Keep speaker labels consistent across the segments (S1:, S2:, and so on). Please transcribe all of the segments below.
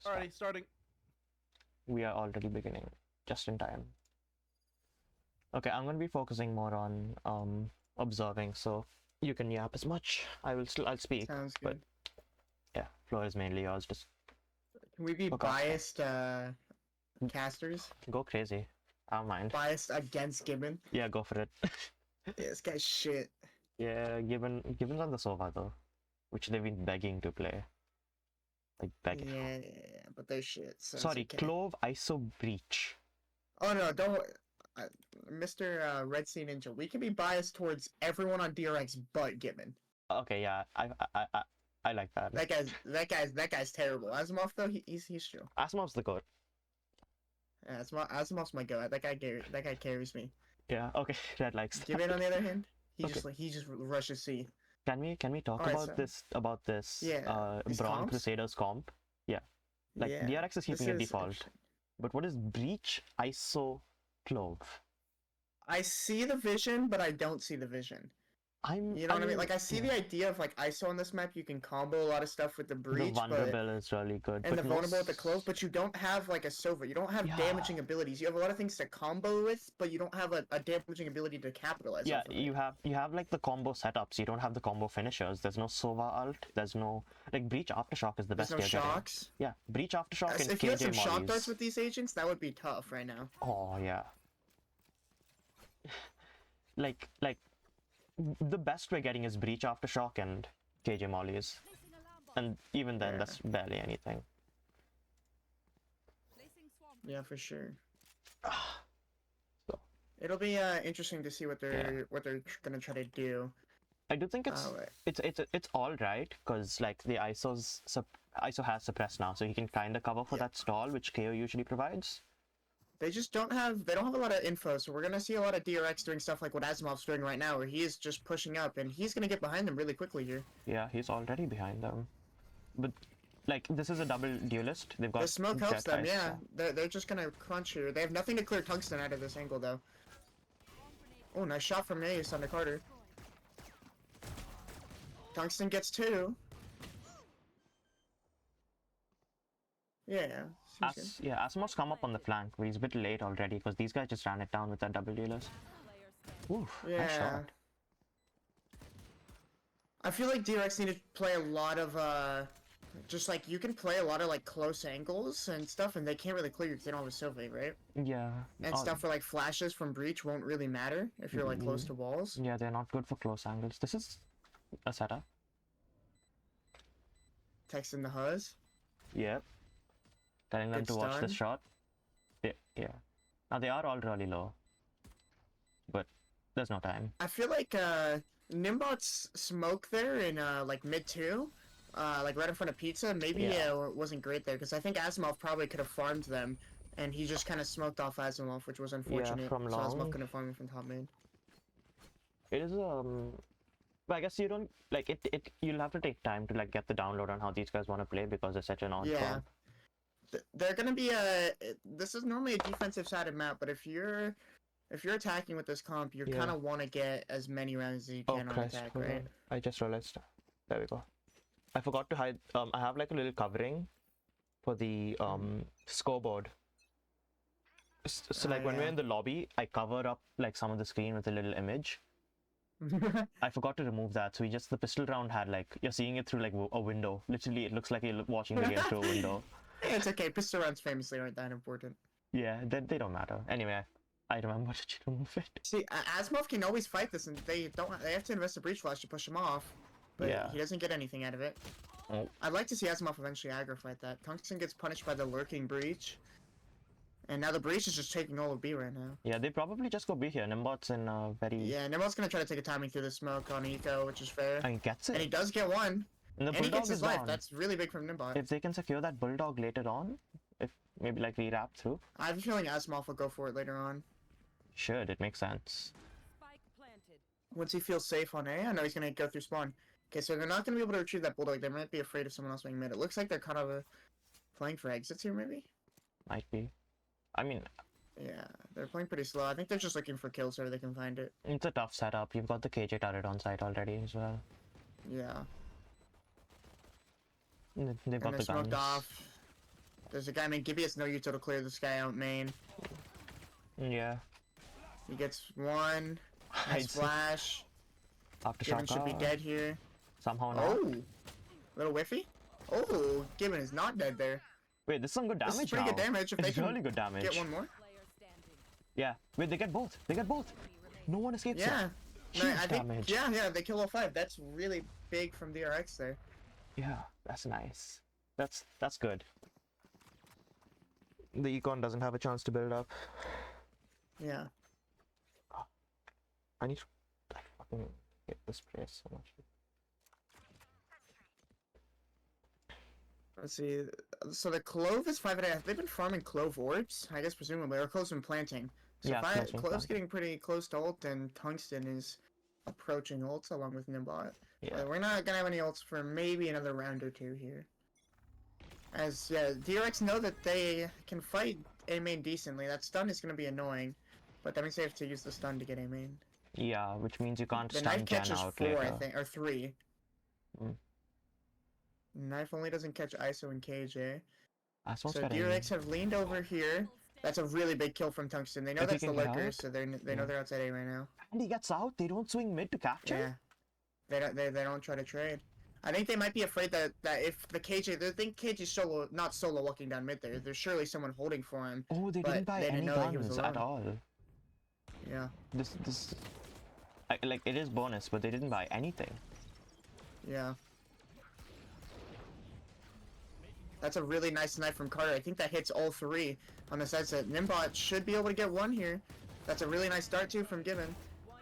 S1: Alrighty, starting.
S2: We are already beginning, just in time. Okay, I'm gonna be focusing more on observing, so you can yap as much. I'll speak.
S3: Sounds
S2: but
S3: good.
S2: yeah, floor is mainly yours. Just
S3: Can we be
S2: Fuck off.
S3: biased casters?
S2: go crazy. I don't mind.
S3: Biased against Gibbon?
S2: Yeah, go for it.
S3: Yeah, this guy's shit.
S2: Yeah, Gibbon's on the sofa though, which they've been begging to play. Like begging.
S3: Yeah, but they're shit. So it's
S2: Sorry,
S3: okay.
S2: Clove ISO Breach.
S3: Oh no, don't. Mr. Red Sea Ninja, we can be biased towards everyone on DRX but Gibbon.
S2: Okay, yeah, I like that.
S3: That guy's terrible. Asimov though, he's true.
S2: Asimov's the goat.
S3: Yeah, Asimov's my guy. That guy carries me.
S2: Yeah, okay, Red likes that.
S3: Gibbon on the other hand, he
S2: Okay.
S3: just rushes C.
S2: Can we talk
S3: Alright,
S2: about this
S3: Yeah, his
S2: Brawn
S3: comps?
S2: Crusaders comp? Yeah. Like
S3: Yeah,
S2: DRX is
S3: this
S2: keeping it
S3: is
S2: default.
S3: interesting.
S2: But what is Breach ISO Clove?
S3: I see the vision, but I don't see the vision. You know what I mean? Like, I see the idea of, like, ISO on this map, you can combo a lot of stuff with the breach,
S2: the vulnerable is really good.
S3: and
S2: but
S3: the vulnerable with the clove, but you don't have, like, a Sova. You don't have
S2: Yeah.
S3: damaging abilities. You have a lot of things to combo with, but you don't have a damaging ability to capitalize
S2: Yeah,
S3: off of
S2: you have like the combo setups. You don't have the combo finishers. There's no Sova ult. There's no like Breach Aftershock is the
S3: There's
S2: best
S3: no
S2: you're getting.
S3: shocks.
S2: Yeah, Breach Aftershock and
S3: If you had
S2: KJ
S3: some shock darts
S2: mollies.
S3: with these agents, that would be tough right now.
S2: Oh yeah. like the best we're getting is Breach Aftershock and KJ mollies, and even then
S3: Yeah.
S2: that's barely anything.
S3: Yeah, for sure.
S2: So
S3: It'll be interesting to see what they're gonna try to do.
S2: I do think
S3: Right.
S2: it's all right because like the ISO has suppressed now, so he can kind of cover for
S3: Yeah.
S2: that stall which KO usually provides.
S3: They just don't have a lot of info, so we're gonna see a lot of DRX doing stuff like what Asimov's doing right now, where he is just pushing up, and he's gonna get behind them really quickly here.
S2: Yeah, he's already behind them. But like this is a double duelist. They've got
S3: The smoke helps
S2: Jet
S3: them,
S2: Eyes,
S3: yeah.
S2: so-
S3: They're just gonna crunch here. They have nothing to clear Tungsten out of this angle, though. Oh, nice shot from Ace on the Carter. Tungsten gets 2. Yeah. seems good.
S2: Asimov's come up on the flank, but he's a bit late already because these guys just ran it down with that double duelist. Oof, nice
S3: Yeah.
S2: shot.
S3: I feel like DRX need to play a lot of, just like, you can play a lot of, like, close angles and stuff, and they can't really clear you because they don't have a Sylvie, right?
S2: Yeah.
S3: And stuff where, like, flashes from Breach won't really matter if you're, like, close to walls.
S2: Yeah, they're not good for close angles. This is a setup.
S3: Texting the Huzz.
S2: Yep. Telling them
S3: Good
S2: to watch this
S3: stun.
S2: shot. Yeah. Now they are all really low. But there's no time.
S3: I feel like, Nimbot's smoke there in, like, mid 2, like, right in front of Pizza, maybe,
S2: Yeah.
S3: wasn't great there, because I think Asimov probably could have farmed them, and he just kind of smoked off Asimov, which was unfortunate.
S2: from
S3: so
S2: long.
S3: Asimov couldn't farm him from top main.
S2: It is but I guess you don't like it you'll have to take time to like get the download on how these guys want to play because they're such an odd
S3: Yeah.
S2: comp.
S3: They're gonna be this is normally a defensive sided map, but if you're attacking with this comp, you
S2: Yeah.
S3: kind of want to get as many rounds as you
S2: Oh
S3: can on
S2: Christ,
S3: attack,
S2: hold
S3: right?
S2: on. I just realized. There we go. I forgot to hide I have like a little covering for the scoreboard. So like when we're
S3: yeah.
S2: in the lobby, I cover up like some of the screen with a little image. I forgot to remove that, so the pistol round had like you're seeing it through like a window. Literally, it looks like you're watching the game through a window.
S3: It's okay. Pistol rounds famously aren't that important.
S2: Yeah, they don't matter. Anyway, I remember to remove it.
S3: See, Asimov can always fight this, and they have to invest a breach flash to push him off, but
S2: Yeah.
S3: he doesn't get anything out of it.
S2: Oh.
S3: I'd like to see Asimov eventually aggro fight that. Tungsten gets punished by the lurking breach, and now the breach is just taking all of B right now.
S2: Yeah, they probably just go B here. Nimbot's in a very
S3: Yeah, Nimrod's gonna try to take a timing through the smoke on Eco, which is fair.
S2: and he gets
S3: And he
S2: it.
S3: does get one.
S2: And the
S3: And he
S2: bulldog
S3: gets his
S2: is
S3: life.
S2: down.
S3: That's really big from Nimbot.
S2: If they can secure that bulldog later on, if maybe like re-wrap through,
S3: I have a feeling Asimov will go for it later on.
S2: should it makes sense.
S4: Spike planted.
S3: Once he feels safe on A, I know he's gonna go through spawn. Okay, so they're not gonna be able to retrieve that bulldog. They might be afraid of someone else being mid. It looks like they're kind of playing for exits here, maybe?
S2: Might be. I mean,
S3: Yeah, they're playing pretty slow. I think they're just looking for kills where they can find it.
S2: it's a tough setup. You've got the KJ turret on site already as well.
S3: Yeah.
S2: They've
S3: And
S2: got
S3: they're
S2: the
S3: smoked
S2: guns.
S3: off. There's a guy named Gibby. It's no util to clear this guy out main.
S2: Yeah.
S3: He gets one. Nice flash. Gibbon should be dead here.
S2: Somehow not.
S3: Oh! Little whiffy? Oh! Gibbon is not dead there.
S2: Wait, this is some good damage.
S3: This is pretty good damage. If
S2: it's
S3: they can
S2: really good damage.
S3: Get one more.
S2: Yeah. Wait, they get both. They get both. No one escapes.
S3: Yeah.
S2: Huge
S3: I think,
S2: damage.
S3: yeah, they kill all 5. That's really big from DRX there.
S2: Yeah, that's nice. That's good. The econ doesn't have a chance to build up.
S3: Yeah.
S2: I need to like fucking get this place so much.
S3: Let's see. So the clove is 5 and a half. They've been farming clove orbs, I guess presumably, or clove's been planting. So
S2: yeah,
S3: clove's getting pretty close to ult, and Tungsten is approaching ult along with Nimbot.
S2: Yeah.
S3: We're not gonna have any ults for maybe another round or 2 here. As yeah, DRX know that they can fight A main decently. That stun is gonna be annoying, but that means they have to use the stun to get A main.
S2: Yeah, which means you can't
S3: The
S2: stun
S3: knife
S2: Jen
S3: catches
S2: out
S3: 4,
S2: later.
S3: I think, or 3.
S2: Mm.
S3: Knife only doesn't catch ISO and KJ.
S2: So
S3: DRX have leaned over here. That's a really big kill from Tungsten. They know
S2: if
S3: that's the lurker,
S2: out,
S3: so they know they're outside A right now.
S2: And he gets out. They don't swing mid to capture.
S3: Yeah, they don't try to trade. I think they might be afraid that if the KJ, they think KJ's not solo walking down mid there. There's surely someone holding for him.
S2: Oh, they didn't buy any guns at all.
S3: Yeah.
S2: This like it is bonus, but they didn't buy anything.
S3: Yeah. That's a really nice knife from Carter. I think that hits all 3 on the side set. Nimbot should be able to get 1 here. That's a really nice start too from Gibbon.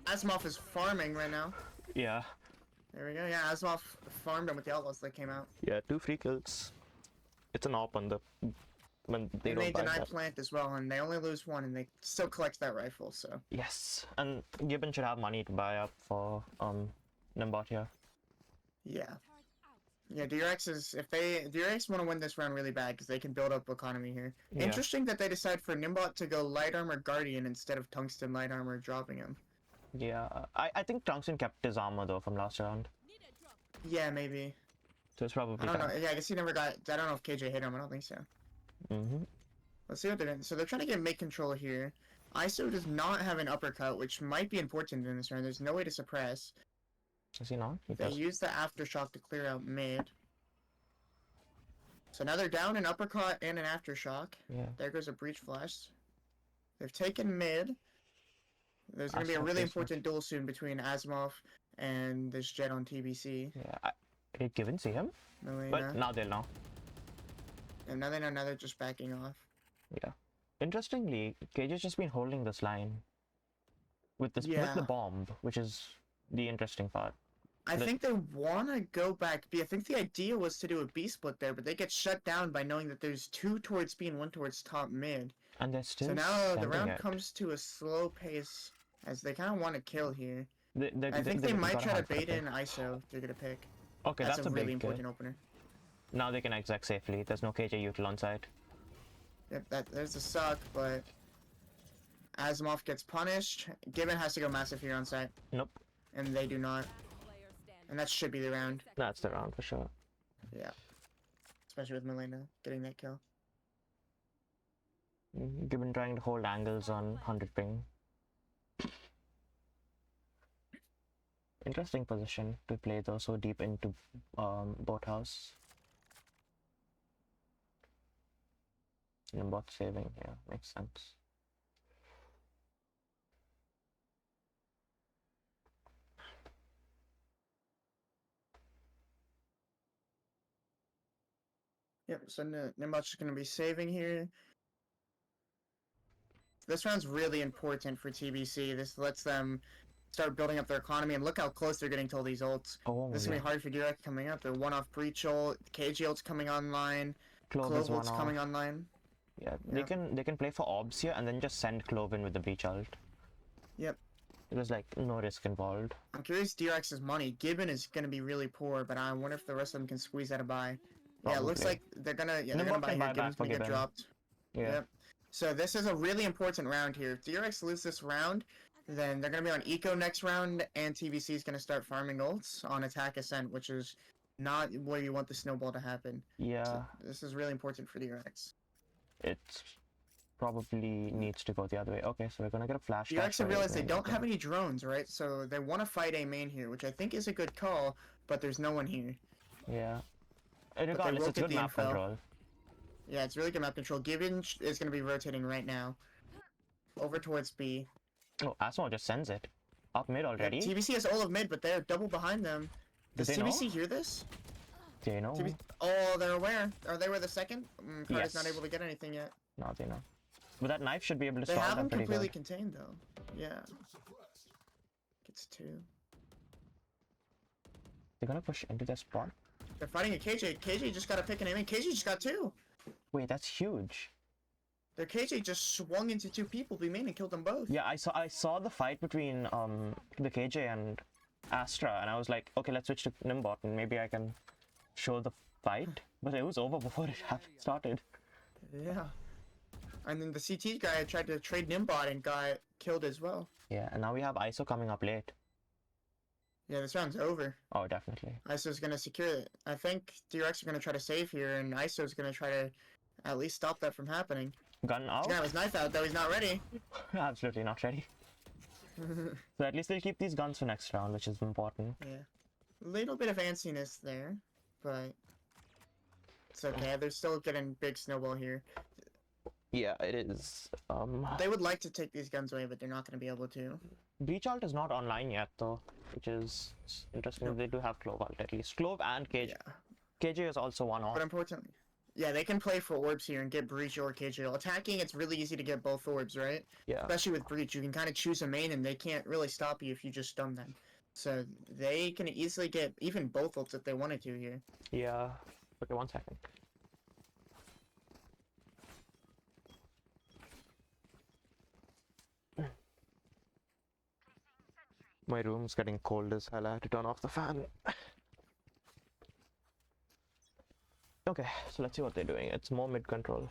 S3: Asimov is farming right now.
S2: Yeah.
S3: There we go. Yeah, Asimov farmed him with the outlaws that came out.
S2: Yeah, 2 free kills. It's an op on the when they don't buy
S3: deny
S2: that.
S3: plant as well, and they only lose 1, and they still collect that rifle. So
S2: Yes, and Gibbon should have money to buy up for Nimbot here.
S3: yeah. Yeah, DRX want to win this round really bad because they can build up economy here.
S2: Yeah.
S3: Interesting that they decide for Nimbot to go light armor Guardian instead of Tungsten light armor dropping him.
S2: Yeah, I think Tungsten kept his armor though from last round.
S3: Yeah, maybe.
S2: So it's probably
S3: I don't know. Yeah, I guess he never got. I don't know if KJ hit him. I don't think so. Let's see what they're doing. So they're trying to get mid control here. ISO does not have an uppercut, which might be important in this round. There's no way to suppress.
S2: Is he not?
S3: They use the aftershock to clear out mid. So now they're down an uppercut and an aftershock.
S2: Yeah.
S3: There goes a breach flash. They've taken mid. There's going to be a really important duel soon between Asimov and this Jet on TBC.
S2: Yeah. Did Gibbon see him?
S3: No,
S2: But now they'll know.
S3: And now they know. Now they're just backing off.
S2: Yeah. Interestingly, Cage has just been holding this line with this with the bomb, which is the interesting part.
S3: I think they want to go back B. I think the idea was to do a B split there, but they get shut down by knowing that there's 2 towards B and 1 towards top mid.
S2: And they're still.
S3: So now the round comes to a slow pace as they kind of want to kill here. I think they might try to bait in ISO to get a pick.
S2: Okay, that's a
S3: really
S2: big
S3: important opener.
S2: Now they can exec safely. There's no KJ util on site.
S3: Yep, there's a suck, but Asimov gets punished. Gibbon has to go massive here on site.
S2: Nope.
S3: And they do not. And that should be the round.
S2: That's the round for sure.
S3: Yeah. Especially with Milena getting that kill.
S2: Gibbon trying to hold angles on 100 ping. Interesting position to play though, so deep into boathouse. Bot saving, yeah, makes sense.
S3: Yep, so Nimbot's just going to be saving here. This round's really important for TBC. This lets them start building up their economy, and look how close they're getting to all these ults. This is going to be hard for DRX coming up. They're one-off breach ult, KG ult's coming online, Clove ult's coming online.
S2: Yeah, they can play for orbs here and then just send Clove in with the breach ult.
S3: Yep.
S2: There's like no risk involved.
S3: I'm curious DRX's money. Gibbon is going to be really poor, but I wonder if the rest of them can squeeze out a buy. Yeah, it looks like they're gonna buy here. Gibbon's gonna get dropped.
S2: Yeah.
S3: Yep. So this is a really important round here. If DRX lose this round, then they're gonna be on eco next round, and TBC is gonna start farming ults on attack ascent, which is not where you want the snowball to happen.
S2: Yeah.
S3: So this is really important for DRX.
S2: It's probably needs to go the other way. Okay, so we're gonna get a flash.
S3: You actually realize they don't have any drones, right? So they want to fight A main here, which I think is a good call, but there's no one here.
S2: Yeah. Regardless, it's good map control.
S3: Yeah, it's really good map control. Gibbon is going to be rotating right now. Over towards B.
S2: Oh, Asmo just sends it. Up mid already?
S3: Yeah, TBC has all of mid, but they're double behind them. Does TBC hear this?
S2: They know.
S3: Oh, they're aware. Are they were the second?
S2: Yes.
S3: Carter's not able to get anything yet.
S2: No, they know. But that knife should be able to
S3: They
S2: solve
S3: have
S2: them
S3: him
S2: pretty
S3: completely
S2: good.
S3: contained, though. Yeah. Gets 2.
S2: They're gonna push into their spot.
S3: They're fighting a KJ. KJ just got a pick and aim, and KJ just got 2.
S2: Wait, that's huge.
S3: Their KJ just swung into 2 people, B main, and killed them both.
S2: Yeah, I saw the fight between the KJ and Astra, and I was like, okay, let's switch to Nimbot, and maybe I can show the fight. But it was over before it started.
S3: Yeah. And then the CT guy tried to trade Nimbot and got killed as well.
S2: Yeah, and now we have ISO coming up late.
S3: Yeah, this round's over.
S2: Oh, definitely.
S3: ISO's gonna secure it. I think DRX are gonna try to save here, and ISO's gonna try to at least stop that from happening.
S2: Gun out?
S3: He's got his knife out, though he's not ready.
S2: Absolutely not ready. So at least they'll keep these guns for next round, which is important.
S3: Yeah. Little bit of antsiness there, but it's okay. They're still getting big snowball here.
S2: Yeah, it is.
S3: They would like to take these guns away, but they're not going to be able to.
S2: Breach Alt is not online yet, though, which is interesting. They do have Clove Alt at least. Clove and KJ.
S3: Yeah.
S2: KJ is also one off.
S3: But importantly, yeah, they can play for orbs here and get Breach or KJ. Attacking, it's really easy to get both orbs, right?
S2: Yeah.
S3: Especially with Breach, you can kind of choose a main, and they can't really stop you if you just stun them. So they can easily get even both ults if they wanted to here.
S2: Yeah. Okay, 1 second. My room's getting cold as hell. I had to turn off the fan. Okay, so let's see what they're doing. It's more mid control.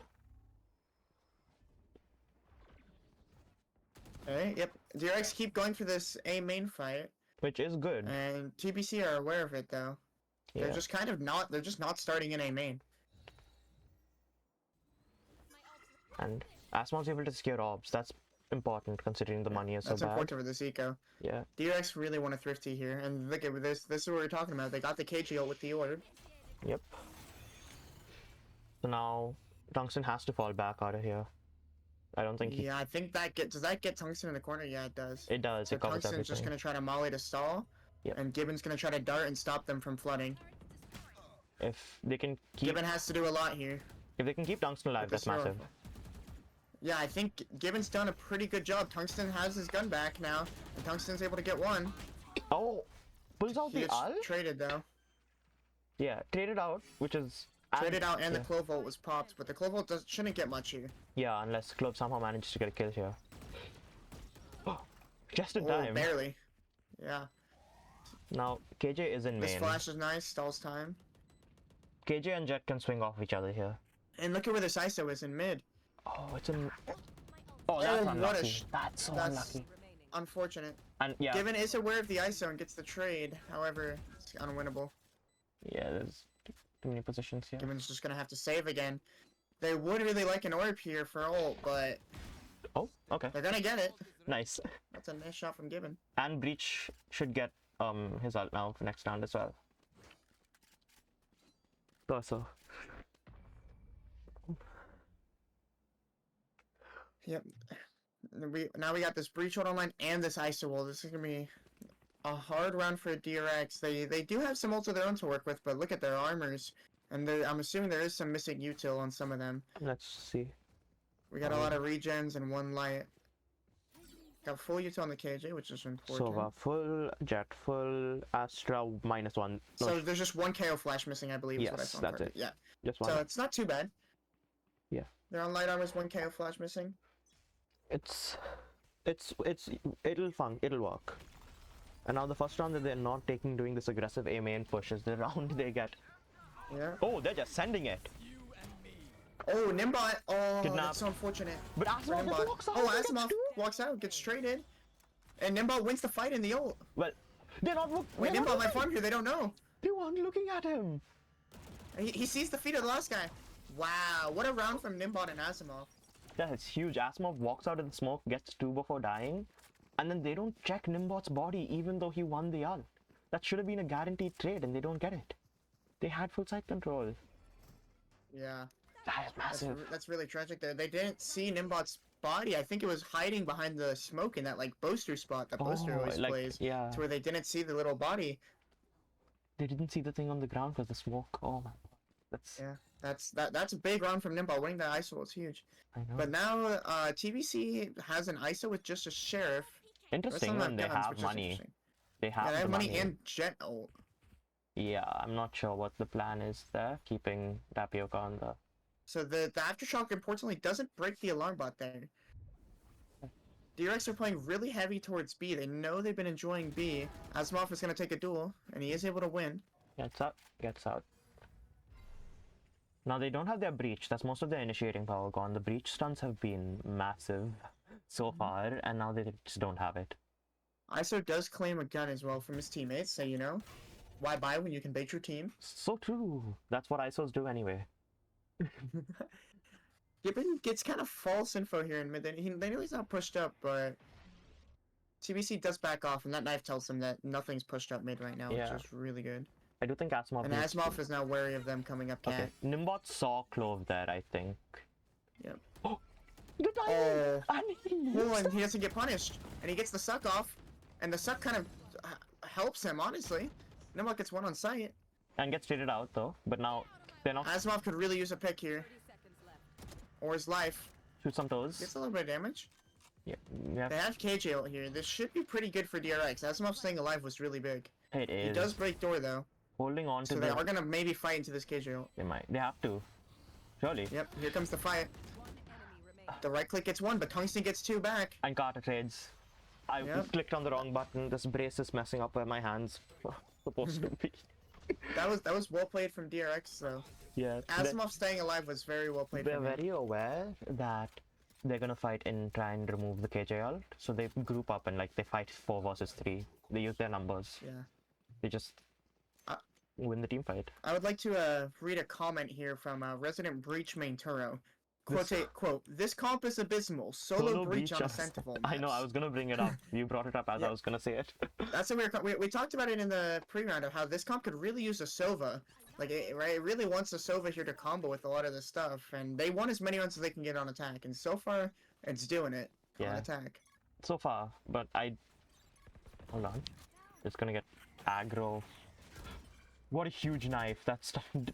S3: Alright, yep. DRX keep going for this A main fight.
S2: Which is good.
S3: And TBC are aware of it though.
S2: Yeah.
S3: They're just kind of not, they're just not starting in A main.
S2: And Asmon's able to secure orbs. That's important considering the money is so
S3: That's
S2: bad.
S3: important for this eco.
S2: Yeah.
S3: DRX really want a thrifty here. And look at this, this is what we're talking about. They got the KG ult with the orb.
S2: Yep. So now Tungsten has to fall back out of here. I don't think
S3: Yeah, I think that does that get Tungsten in the corner? Yeah, it does.
S2: it does.
S3: So
S2: It covers
S3: Tungsten's
S2: everything.
S3: just gonna try to molly to stall.
S2: Yep.
S3: And Gibbon's gonna try to dart and stop them from flooding.
S2: If they can keep
S3: Gibbon has to do a lot here.
S2: Tungsten alive, that's
S3: this row.
S2: massive.
S3: Yeah, I think Gibbon's done a pretty good job. Tungsten has his gun back now, and Tungsten's able to get one.
S2: Oh, pulls out
S3: He
S2: the
S3: gets
S2: ult?
S3: traded though.
S2: Yeah, traded out, which is
S3: Traded out, and
S2: yeah.
S3: the Clove ult was popped, but the Clove ult shouldn't get much here.
S2: Yeah, unless Clove somehow manages to get a kill here. Just in
S3: Oh,
S2: time.
S3: barely. Yeah.
S2: Now KJ is in
S3: This
S2: main.
S3: flash is nice, stalls time.
S2: KJ and Jet can swing off each other here.
S3: And look at where this ISO is in mid.
S2: Oh, it's in. Oh, that's
S3: what a
S2: unlucky. That's so unlucky.
S3: Unfortunate.
S2: And yeah,
S3: Gibbon is aware of the ISO and gets the trade, however, it's unwinnable.
S2: yeah, there's too many positions here.
S3: Gibbon's just gonna have to save again. They would really like an orb here for ult, but
S2: Oh, okay,
S3: they're gonna get it.
S2: nice.
S3: That's a nice shot from Gibbon.
S2: And Breach should get his ult now for next round as well. So.
S3: Yep. Now we got this Breach ult online and this ISO ult. This is gonna be a hard round for DRX. They do have some ults of their own to work with, but look at their armors. And I'm assuming there is some missing util on some of them.
S2: Let's see.
S3: We got a lot of regens and one light. Got full util on the KJ, which is important.
S2: Sova full, Jet full, Astra -1. No,
S3: So there's just one KO flash missing, I believe. Is what I
S2: Yes,
S3: saw.
S2: that's it.
S3: Yeah.
S2: just one.
S3: So it's not too bad.
S2: Yeah.
S3: They're on light armors, one KO flash missing.
S2: It'll work. And now the first round that they're not doing this aggressive A main push is the round they get.
S3: Yeah.
S2: Oh, they're just sending it.
S3: Oh, Nimbot. Oh,
S2: Kidnap.
S3: that's so unfortunate.
S2: But
S3: for
S2: Asimov
S3: Nimbot.
S2: just walks out.
S3: Oh,
S2: and gets
S3: Asimov
S2: two.
S3: walks out, gets traded. And Nimbot wins the fight in the ult.
S2: Well, they're not
S3: Wait,
S2: they're not
S3: Nimbot might
S2: looking.
S3: farm here, they don't know.
S2: They weren't looking at him.
S3: He sees the feet of the last guy. Wow, what a round from Nimbot and Asimov.
S2: Yeah, it's huge. Asimov walks out of the smoke, gets 2 before dying, and then they don't check Nimbot's body even though he won the ult. That should have been a guaranteed trade, and they don't get it. They had full side control.
S3: Yeah.
S2: That is massive.
S3: That's really tragic there. They didn't see Nimbot's body. I think it was hiding behind the smoke in that like Boaster spot that Boaster always plays.
S2: Yeah.
S3: To where they didn't see the little body.
S2: They didn't see the thing on the ground because the smoke. Oh my god.
S3: That's a big round from Nimbot. Winning that ISO is huge.
S2: I know.
S3: But now TBC has an ISO with just a sheriff.
S2: Interesting when they have money. They have,
S3: they have money and Jet ult.
S2: Yeah, I'm not sure what the plan is there, keeping Tapioca on the...
S3: So the Aftershock, importantly, doesn't break the alarm bot there. DRX are playing really heavy towards B. They know they've been enjoying B. Asimov is going to take a duel, and he is able to win.
S2: Gets out. Now they don't have their breach. That's most of their initiating power gone. The breach stuns have been massive so far, and now they just don't have it.
S3: ISO does claim a gun as well from his teammates, so you know, why buy when you can bait your team?
S2: So true. That's what ISOs do anyway.
S3: Gibbon gets kind of false info here in mid. They know he's not pushed up, but TBC does back off, and that knife tells them that nothing's pushed up mid right now, which is really good.
S2: I do think Asimov...
S3: And Asimov is now wary of them coming up cat.
S2: Okay, Nimbot saw Clove there, I think.
S3: Yep.
S2: Oh! The diamond!
S3: And he doesn't get punished. And he gets the suck off, and the suck kind of helps him, honestly. Nimbot gets one on sight.
S2: And gets traded out, though, but now they're not...
S3: Asimov could really use a pick here. Or his life.
S2: Shoot some toes.
S3: Gets a little bit of damage.
S2: Yeah.
S3: They have KJ out here. This should be pretty good for DRX. Asimov staying alive was really big.
S2: It is.
S3: He does break door, though.
S2: Holding on to
S3: so they are gonna maybe fight into this KJ ult.
S2: They might. They have to. Surely.
S3: Yep, here comes the fight. The right click gets 1, but Tungsten gets 2 back.
S2: And Carter trades. I clicked on the wrong button. This brace is messing up where my hands were supposed to be.
S3: That was well played from DRX, though.
S2: Yeah.
S3: Asimov staying alive was very well played.
S2: They're very aware that they're gonna fight and try and remove the KJ ult, so they group up and like they fight 4 versus 3. They use their numbers.
S3: Yeah.
S2: They just win the team fight.
S3: I would like to read a comment here from Resident Breach main Turo. Quote, this comp is abysmal. Solo breach on a Sentinel.
S2: I know, I was gonna bring it up. You brought it up as I was gonna say it.
S3: That's what we talked about it in the pre-round of how this comp could really use a Sova. Like, it really wants a Sova here to combo with a lot of this stuff, and they want as many runs as they can get on attack, and so far, it's doing it on attack.
S2: So far, but hold on. It's gonna get aggro. What a huge knife. That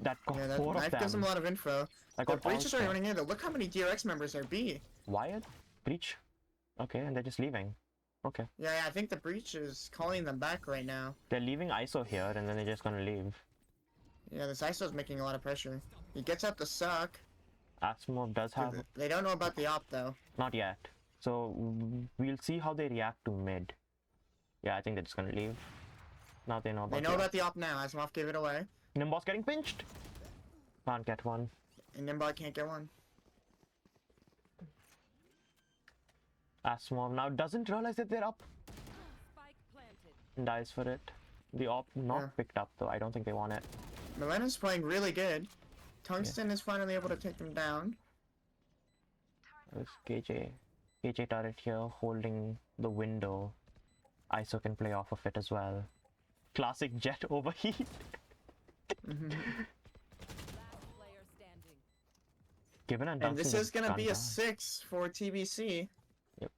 S2: got 4 of them.
S3: Knife gives them a lot of info. The breaches are running in. Look how many DRX members there be.
S2: Wyatt? Breach? Okay, and they're just leaving. Okay.
S3: Yeah, I think the breach is calling them back right now.
S2: They're leaving ISO here, and then they're just gonna leave.
S3: Yeah, this ISO's making a lot of pressure. He gets out the suck.
S2: Asimov does have...
S3: They don't know about the op, though.
S2: Not yet. So, we'll see how they react to mid. Yeah, I think they're just gonna leave. Now they know about
S3: They know about the op now. Asimov gave it away.
S2: Nimbot's getting pinched! Can't get one.
S3: And Nimbot can't get one.
S2: Asimov now doesn't realize that they're up. And dies for it. The op not picked up, though. I don't think they want it.
S3: Milena's playing really good. Tungsten is finally able to take them down.
S2: There's KJ turret here holding the window. ISO can play off of it as well. Classic Jet overheat. Given and
S3: this is gonna be a 6 for TBC.
S2: Yep.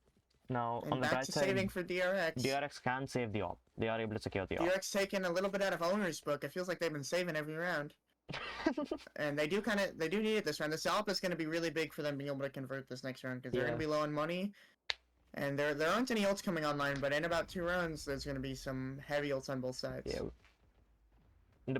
S2: Now
S3: and
S2: on the
S3: back
S2: right
S3: to
S2: side,
S3: saving for DRX.
S2: DRX can save the op. They are able to secure the op.
S3: DRX taking a little bit out of owner's book. It feels like they've been saving every round. And they do need it this round. This op is going to be really big for them being able to convert this next round because they're going to be low on money. And there aren't any ults coming online, but in about 2 rounds, there's going to be some heavy ults on both sides.
S2: Yeah.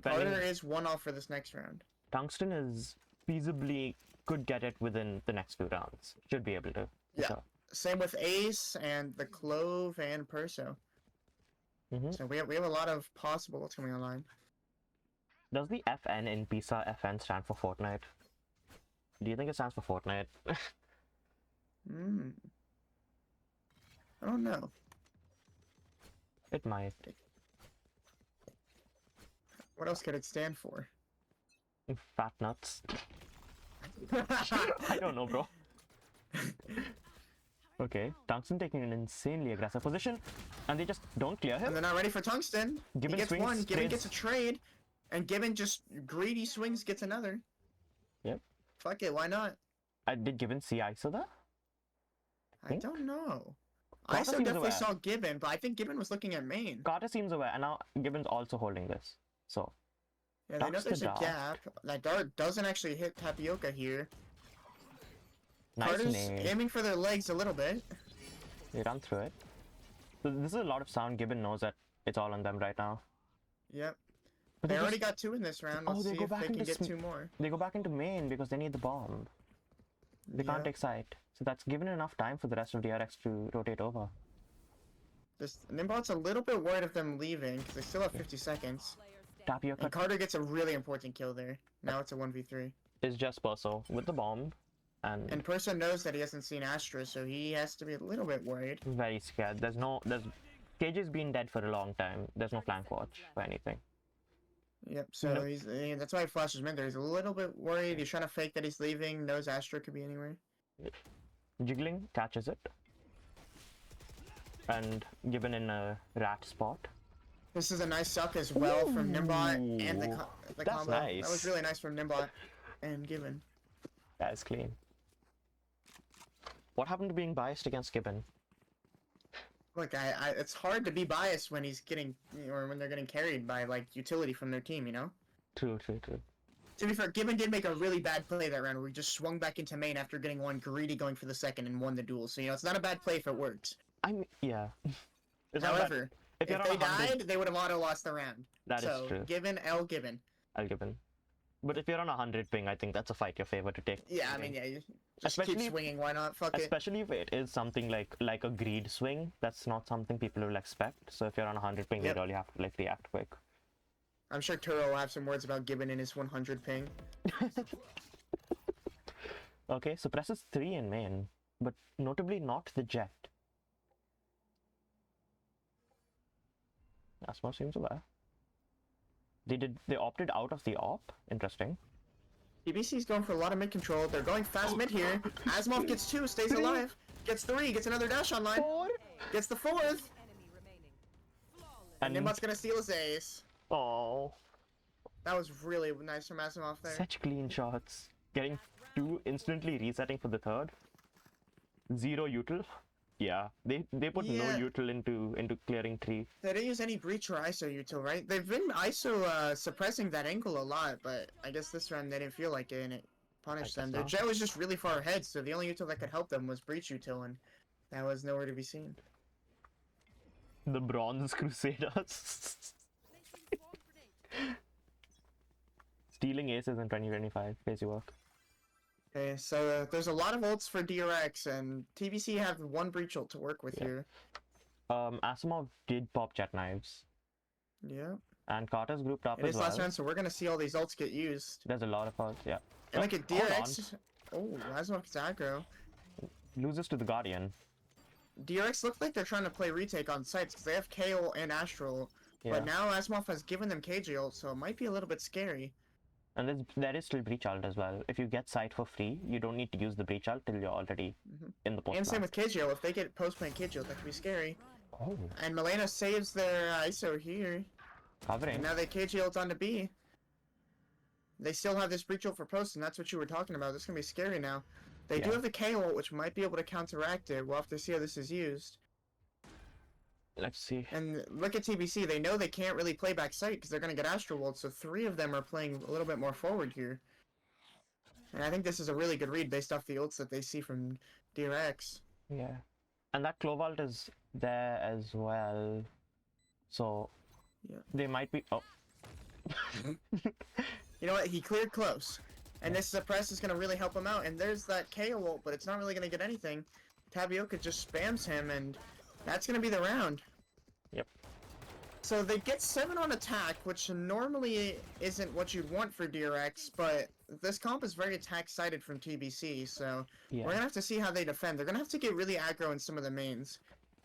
S3: Carter is 1 off for this next round.
S2: Tungsten is feasibly could get it within the next 2 rounds. Should be able to.
S3: Yeah.
S2: So.
S3: Same with Ace and the Clove and Perso. So we have a lot of possible ults coming online.
S2: Does the FN in PISA FN stand for Fortnite? Do you think it stands for Fortnite?
S3: I don't know.
S2: It might.
S3: What else could it stand for?
S2: Fat nuts. I don't know, bro. Okay, Tungsten taking an insanely aggressive position, and they just don't clear him.
S3: And they're not ready for Tungsten.
S2: Gibbon
S3: he gets
S2: swings,
S3: one, Gibbon
S2: trades.
S3: gets a trade, and Gibbon just greedy swings, gets another.
S2: Yep.
S3: Fuck it, why not?
S2: Did Gibbon see ISO there?
S3: I don't know.
S2: Carter
S3: ISO
S2: seems
S3: definitely
S2: aware.
S3: saw Gibbon, but I think Gibbon was looking at main.
S2: Carter seems aware, and now Gibbon's also holding this. So,
S3: Yeah, they know
S2: Ducks the
S3: there's a
S2: dart.
S3: gap. That dart doesn't actually hit Tapioca here.
S2: nice
S3: Carter's
S2: nade.
S3: aiming for their legs a little bit.
S2: They run through it. So this is a lot of sound. Gibbon knows that it's all on them right now.
S3: Yep.
S2: But
S3: They
S2: they
S3: already
S2: just-
S3: got 2 in this round.
S2: Oh,
S3: Let's
S2: they
S3: see
S2: go
S3: if
S2: back
S3: they can
S2: into
S3: get 2 more.
S2: They go back into main because they need the bomb. They can't
S3: Yep.
S2: take sight. So that's given enough time for the rest of DRX to rotate over.
S3: This Nimbot's a little bit worried of them leaving because they still have 50 seconds.
S2: Tapioca
S3: And Carter gets a really important kill there. Now it's a 1v3.
S2: is just Perso with the bomb, and
S3: And Perso knows that he hasn't seen Astra, so he has to be a little bit worried.
S2: very scared. There's KJ's been dead for a long time. There's no flank watch or anything.
S3: Yep, so
S2: Nope.
S3: that's why he flashes mid there. He's a little bit worried. He's trying to fake that he's leaving. Knows Astra could be anywhere.
S2: Jiggling catches it, and given in a rat spot.
S3: This is a nice suck as well from Nimbot and the
S2: Ooh, that's
S3: combo. That
S2: nice.
S3: was really nice from Nimbot and Gibbon.
S2: That is clean. What happened to being biased against Gibbon?
S3: Look, it's hard to be biased when he's getting, or when they're getting carried by like utility from their team, you know.
S2: True.
S3: To be fair, Gibbon did make a really bad play that round where he just swung back into main after getting one greedy going for the second and won the duel. So, you know, it's not a bad play if it works.
S2: I mean, yeah. It's not bad.
S3: However,
S2: if you're
S3: if
S2: on
S3: they
S2: 100,
S3: died, they would have auto lost the round.
S2: that is
S3: So,
S2: true.
S3: Gibbon, L Gibbon.
S2: I'll Gibbon. But if you're on 100 ping, I think that's a fight your favor to take.
S3: Yeah, I mean, yeah, you just
S2: Especially-
S3: keep swinging. Why not? Fuck it.
S2: Especially if it is something like a greed swing, that's not something people will expect. So if you're on 100 ping,
S3: Yep.
S2: you really have to like react quick.
S3: I'm sure Turo will have some words about Gibbon in his 100 ping.
S2: Okay, so presses 3 in main, but notably not the jet. Asmo seems aware. They opted out of the op. Interesting.
S3: TBC's going for a lot of mid control. They're going fast mid here. Asimov gets 2, stays alive. Gets 3, gets another dash online.
S2: 4.
S3: Gets the 4th. And
S2: And
S3: Nimbot's gonna steal his ace.
S2: oh,
S3: That was really nice from Asimov there.
S2: such clean shots. Getting 2 instantly resetting for the 3rd. 0 util. Yeah, they put
S3: Yeah.
S2: no util into clearing 3.
S3: They didn't use any breach or ISO util, right? They've been ISO suppressing that angle a lot, but I guess this round they didn't feel like it and it punished
S2: I
S3: them.
S2: guess
S3: Their
S2: not.
S3: jet was just really far ahead, so the only util that could help them was breach util, and that was nowhere to be seen.
S2: The Bronze Crusaders. Stealing aces in 2025. Crazy work.
S3: Okay, so there's a lot of ults for DRX, and TBC have 1 breach ult to work with
S2: Yeah.
S3: here.
S2: Asimov did pop jet knives.
S3: Yeah.
S2: And Carter's grouped up
S3: It
S2: as
S3: is
S2: well.
S3: last round, so we're gonna see all these ults get used.
S2: There's a lot of us, yeah.
S3: And look at
S2: hold on.
S3: DRX. Oh, Asimov gets aggro.
S2: Loses to the Guardian.
S3: DRX look like they're trying to play retake on sites because they have KO and Astral.
S2: Yeah.
S3: But now Asimov has given them KJ ult, so it might be a little bit scary.
S2: And there is still breach ult as well. If you get sight for free, you don't need to use the breach ult till you're already in the post.
S3: And same with KJ ult. If they get post-playing KJ ult, that could be scary.
S2: Oh,
S3: And Milena saves their ISO here.
S2: covering.
S3: And now they KJ ult onto B. They still have this breach ult for post, and that's what you were talking about. This is going to be scary now. They do
S2: Yeah.
S3: have the KO ult, which might be able to counteract it. We'll have to see how this is used.
S2: Let's see.
S3: And look at TBC. They know they can't really play back sight because they're going to get Astral ult, so 3 of them are playing a little bit more forward here. And I think this is a really good read based off the ults that they see from DRX.
S2: Yeah. And that Clovalt is there as well. So,
S3: Yeah.
S2: they might be... Oh.
S3: You know what? He cleared close. And this suppress is going to really help him out. And there's that KO ult, but it's not really going to get anything. Tapioca just spams him, and that's going to be the round.
S2: Yep.
S3: So they get 7 on attack, which normally isn't what you'd want for DRX, but this comp is very attack-sided from TBC, so
S2: Yeah.
S3: we're going to have to see how they defend. They're going to have to get really aggro in some of the mains.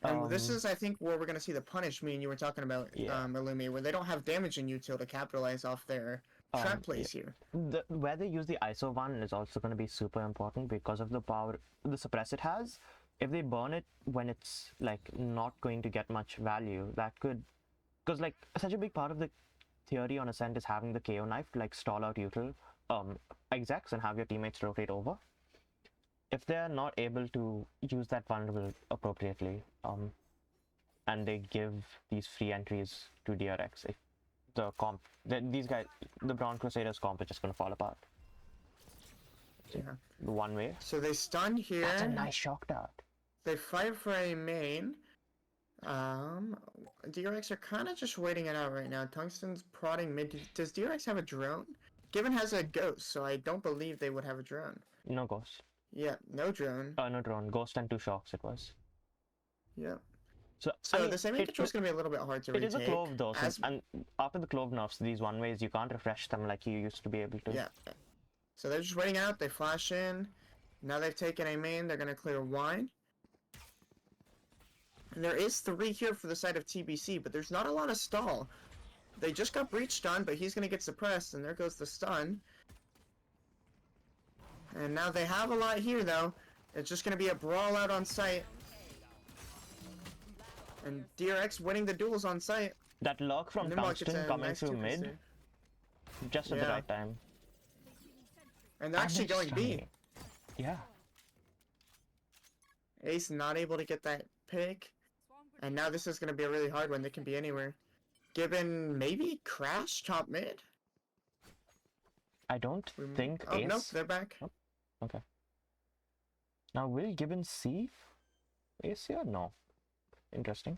S3: And this is, I think, where we're going to see the punish mean you were talking about,
S2: Yeah.
S3: Illumi, where they don't have damage in util to capitalize off their trap plays here.
S2: Where they use the ISO one is also going to be super important because of the power, the suppress it has. If they burn it when it's like not going to get much value, that could, because like such a big part of the theory on Ascent is having the KO knife to like stall out util execs and have your teammates rotate over. If they're not able to use that vulnerable appropriately, and they give these free entries to DRX, these guys, the Brown Crusaders comp is just gonna fall apart.
S3: Yeah.
S2: One way.
S3: So they stun here.
S2: That's a nice shock dart.
S3: They fight for a main. DRX are kind of just waiting it out right now. Tungsten's prodding mid. Does DRX have a drone? Given has a ghost, so I don't believe they would have a drone.
S2: No ghost.
S3: Yeah, no drone.
S2: No drone. Ghost and 2 shocks it was.
S3: Yeah.
S2: So
S3: I mean, the same control is going to be a little bit hard to retake.
S2: It is a clove though, and after the clove nerfs, these one ways you can't refresh them like you used to be able to.
S3: Yeah. So they're just waiting out. They flash in. Now they've taken a main. They're going to clear wine. And there is 3 here for the side of TBC, but there's not a lot of stall. They just got breach stun, but he's going to get suppressed, and there goes the stun. And now they have a lot here, though. It's just going to be a brawl out on site. And DRX winning the duels on site.
S2: That lurk from Tungsten coming through mid, just at the right time.
S3: And they're actually going B.
S2: Yeah.
S3: Ace not able to get that pick. And now this is going to be a really hard one. They can be anywhere. Gibbon maybe crash top mid?
S2: I don't think
S3: Oh,
S2: Ace...
S3: no, they're back.
S2: Oh, okay. Now, will Gibbon see Ace here? No. Interesting.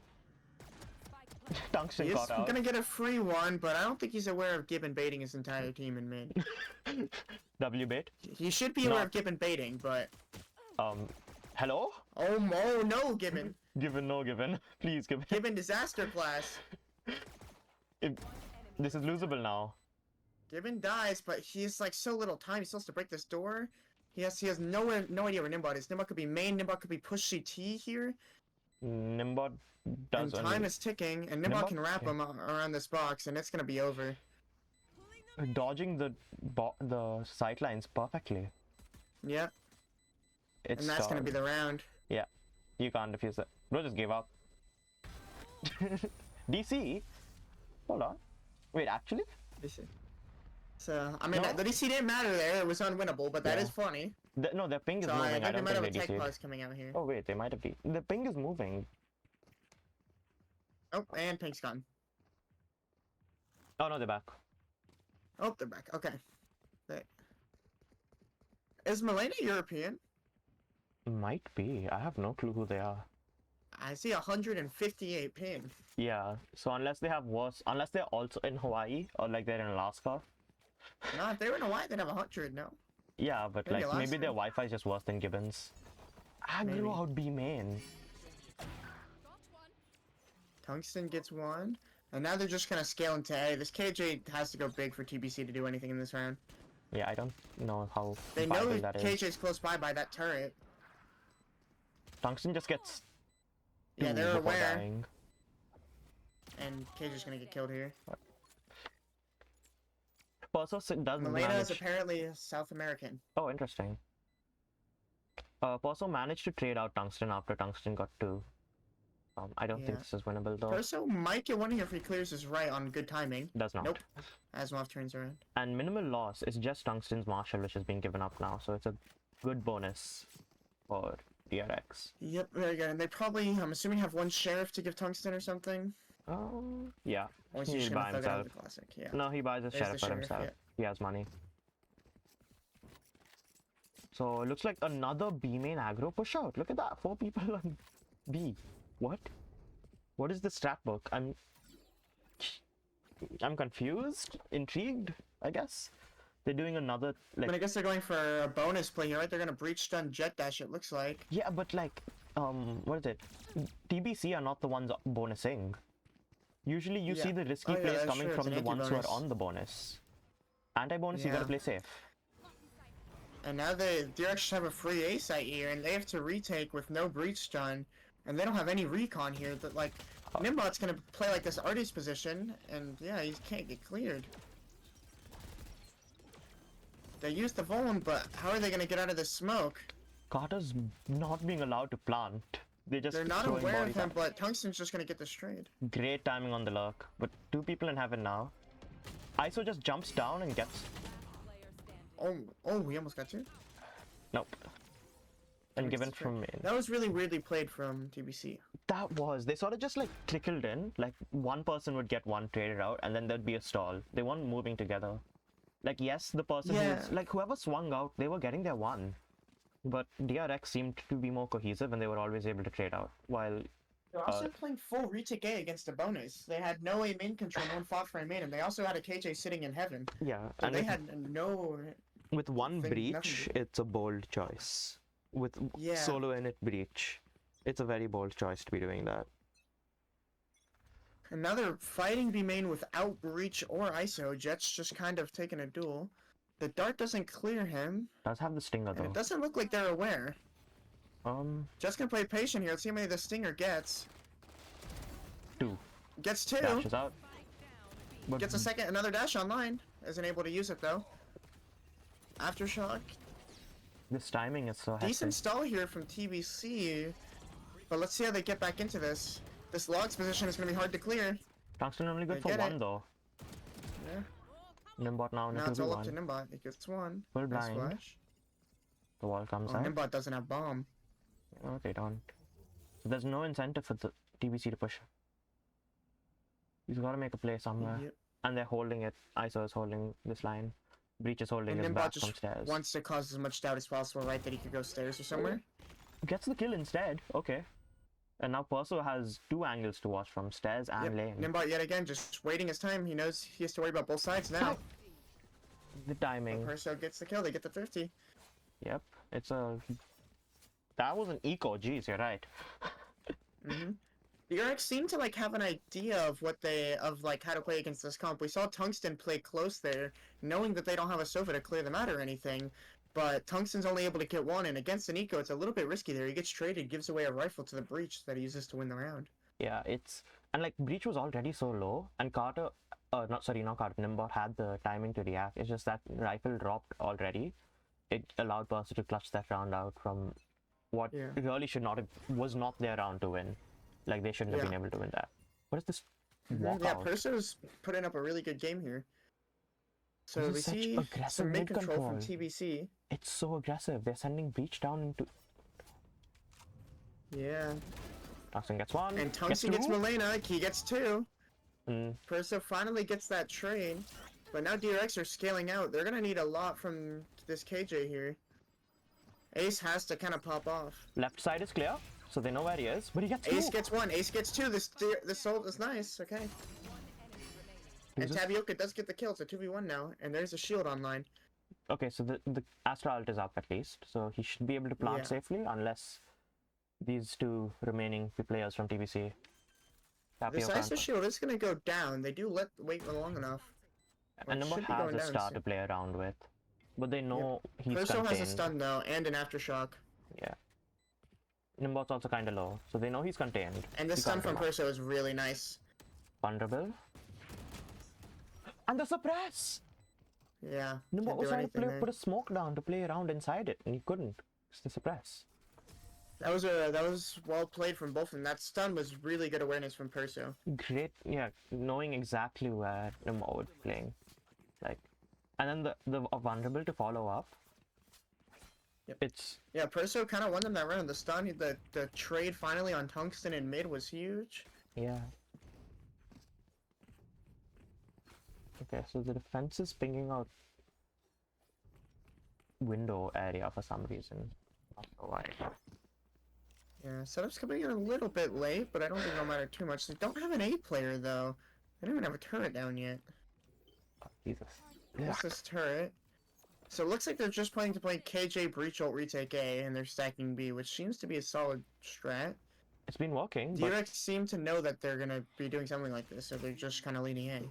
S2: Tungsten caught out.
S3: He's gonna get a free one, but I don't think he's aware of Gibbon baiting his entire team in mid.
S2: W bait?
S3: He should be aware of Gibbon baiting, but...
S2: Hello?
S3: Oh no, Gibbon.
S2: Gibbon, no Gibbon. Please, Gibbon.
S3: Gibbon disaster class.
S2: This is losable now.
S3: Gibbon dies, but he's like so little time. He's supposed to break this door. He has no idea where Nimbot is. Nimbot could be main. Nimbot could be push CT here.
S2: Nimbot does.
S3: And time is ticking, and Nimbot can wrap him around this box, and it's gonna be over.
S2: Dodging the sightlines perfectly.
S3: Yeah.
S2: It's
S3: and that's gonna be the round.
S2: Yeah. You can't defuse it. Bro just gave up. DC? Hold on. Wait, actually?
S3: DC. So, I mean, the DC didn't matter there. It was unwinnable, but that is funny.
S2: No, their ping is moving. I don't
S3: think they might have
S2: think
S3: a tech pause coming out here.
S2: Oh, wait, they might have been. The ping is moving.
S3: Oh, and pink's gone.
S2: Oh, no, they're back.
S3: Oh, they're back. Okay. Is Milena European?
S2: Might be. I have no clue who they are.
S3: I see 158 ping.
S2: Yeah, so unless they have worse, unless they're also in Hawaii or like they're in Alaska.
S3: No, if they were in Hawaii, they'd have 100, no.
S2: Yeah, but maybe like maybe their Wi-Fi is just worse than Gibbons. Aggro out B main.
S3: Tungsten gets one. And now they're just gonna scale into A. This KJ has to go big for TBC to do anything in this round.
S2: Yeah, I don't know how
S3: they know
S2: that
S3: KJ's close by that turret.
S2: Tungsten just gets...
S3: Yeah, they're aware.
S2: Dying.
S3: And KJ's gonna get killed here.
S2: Perso does
S3: Milena is apparently South American.
S2: Oh, interesting. Perso managed to trade out Tungsten after Tungsten got 2. I don't think this is winnable though.
S3: Perso might get one here if he clears his right on good timing.
S2: Does not.
S3: Nope. Asmov turns around.
S2: And minimal loss is just Tungsten's Marshal, which has been given up now, so it's a good bonus for DRX.
S3: Yep, very good. And they probably, I'm assuming, have one sheriff to give Tungsten or something.
S2: Yeah.
S3: Or
S2: He'll buy himself.
S3: The classic. Yeah.
S2: No, he buys a sheriff for himself. Yeah. He has money. So it looks like another B main aggro push out. Look at that, 4 people on B. What? What is the strat book? I'm confused, intrigued, I guess. They're doing another like.
S3: But I guess they're going for a bonus play here, right? They're gonna breach stun jet dash. It looks like.
S2: Yeah, but like, what is it? TBC are not the ones bonusing. Usually, you see the risky plays coming from the ones who are on the bonus. Anti-bonus, you gotta play safe.
S3: And now they DRX have a free A site here, and they have to retake with no breach stun, and they don't have any recon here. That like, Nimbot's gonna play like this artist position, and yeah, he can't get cleared. They used the Vuln, but how are they gonna get out of this smoke?
S2: Carter's not being allowed to plant.
S3: They're not
S2: throwing
S3: aware of
S2: bodies
S3: him,
S2: up.
S3: but Tungsten's just gonna get destroyed.
S2: Great timing on the lurk, but 2 people in heaven now. ISO just jumps down and gets...
S3: Oh, we almost got 2.
S2: Nope. And
S3: Makes
S2: given
S3: it
S2: from
S3: straight.
S2: in.
S3: That was really weirdly played from TBC.
S2: That was. They sort of just like trickled in. Like one person would get one traded out and then there'd be a stall. They weren't moving together. Like yes, the person who's like whoever swung out, they were getting their one. But DRX seemed to be more cohesive and they were always able to trade out. While
S3: They're also playing full retake A against a bonus. They had no A main control, no one fought for A main, and they also had a KJ sitting in heaven.
S2: yeah,
S3: So
S2: and
S3: they had no...
S2: with one
S3: nothing
S2: breach,
S3: to do.
S2: it's a bold choice. With
S3: Yeah.
S2: solo init breach, it's a very bold choice to be doing that.
S3: And now they're fighting B main without breach or ISO. Jet's just kind of taking a duel. The dart doesn't clear him,
S2: Does have the stinger
S3: and
S2: though.
S3: it doesn't look like they're aware. Jet's gonna play patient here. Let's see how many the stinger gets.
S2: 2
S3: Gets 2.
S2: dashes out. But
S3: Gets a second, another dash online. Isn't able to use it though. Aftershock.
S2: this timing is so
S3: Decent
S2: hectic.
S3: stall here from TBC. But let's see how they get back into this. This log's position is gonna be hard to clear.
S2: Tungsten only good
S3: I
S2: for
S3: get
S2: 1
S3: it.
S2: though.
S3: Yeah.
S2: Nimbot now in a
S3: Now it's all up
S2: 2v1.
S3: to Nimbot. It gets 1.
S2: Full
S3: Nice
S2: blind.
S3: flash.
S2: The wall comes
S3: Oh,
S2: out.
S3: Nimbot doesn't have bomb.
S2: No, they don't. So there's no incentive for the TBC to push. He's got to make a play somewhere.
S3: Yep.
S2: And they're holding it. ISO is holding this line. Breach is holding
S3: And
S2: his
S3: Nimbot
S2: back from
S3: just
S2: stairs.
S3: wants to cause as much doubt as possible, right? That he could go stairs or somewhere.
S2: Gets the kill instead. Okay. And now Perso has 2 angles to watch from, stairs and lane.
S3: Nimbot yet again just waiting his time. He knows he has to worry about both sides now.
S2: The timing.
S3: Perso gets the kill. They get the 50.
S2: Yep. It's a... That was an eco. Jeez, you're right.
S3: Mm-hmm. The DRX seem to like have an idea of what they like how to play against this comp. We saw Tungsten play close there, knowing that they don't have a Sova to clear them out or anything. But Tungsten's only able to get 1, and against an eco, it's a little bit risky there. He gets traded, gives away a rifle to the breach that he uses to win the round.
S2: Yeah, it's... And like, breach was already so low, and Carter... not Carter, Nimbot had the timing to react. It's just that rifle dropped already. It allowed Perso to clutch that round out from what really should not have... was not their round to win. Like, they shouldn't have been able to win that. What is this walkout?
S3: Yeah, Perso's putting up a really good game here. So
S2: This
S3: we
S2: is such
S3: see
S2: aggressive
S3: some mid control from
S2: mid-control.
S3: TBC.
S2: It's so aggressive. They're sending breach down into...
S3: Yeah.
S2: Tungsten gets 1.
S3: And Tungsten gets
S2: 2.
S3: Milena, he gets 2.
S2: Mm.
S3: Perso finally gets that trade. But now DRX are scaling out. They're gonna need a lot from this KJ here. Ace has to kind of pop off.
S2: Left side is clear, so they know where he is. But he gets 2.
S3: Ace gets 1, Ace gets 2. This ult is nice, okay. And Tapioca does get the kill. It's a 2v1 now, and there's a shield online.
S2: Okay, so the Astra ult is up at least, so he should be able to plant safely, unless these 2 remaining players from TBC.
S3: This Astra shield is gonna go down. They do wait long enough.
S2: And Nimbot has a star to play around with, but they know he's
S3: Perso
S2: contained.
S3: has a stun though, and an aftershock.
S2: Yeah. Nimbot's also kind of low, so they know he's contained.
S3: And the stun from Perso is really nice.
S2: Vulnerable. And the suppress!
S3: Yeah.
S2: Nimbot was trying to put a smoke down to play around inside it, and he couldn't. It's the suppress.
S3: That was well played from both of them. That stun was really good awareness from Perso.
S2: Great, yeah, knowing exactly where Nimbot was playing. Like, and then the vulnerable to follow up.
S3: Yep.
S2: It's...
S3: Yeah, Perso kind of won them that round. The stun, the trade finally on Tungsten in mid was huge.
S2: Yeah. Okay, so the defense is pinging out window area for some reason. Not sure why.
S3: Yeah, setup's coming in a little bit late, but I don't think it'll matter too much. They don't have an A player though. They don't even have a turret down yet.
S2: Oh, Jesus.
S3: What's this turret? So it looks like they're just planning to play KJ Breach Ult Retake A, and they're stacking B, which seems to be a solid strat.
S2: It's been working, but...
S3: DRX seem to know that they're gonna be doing something like this, so they're just kind of leaning A.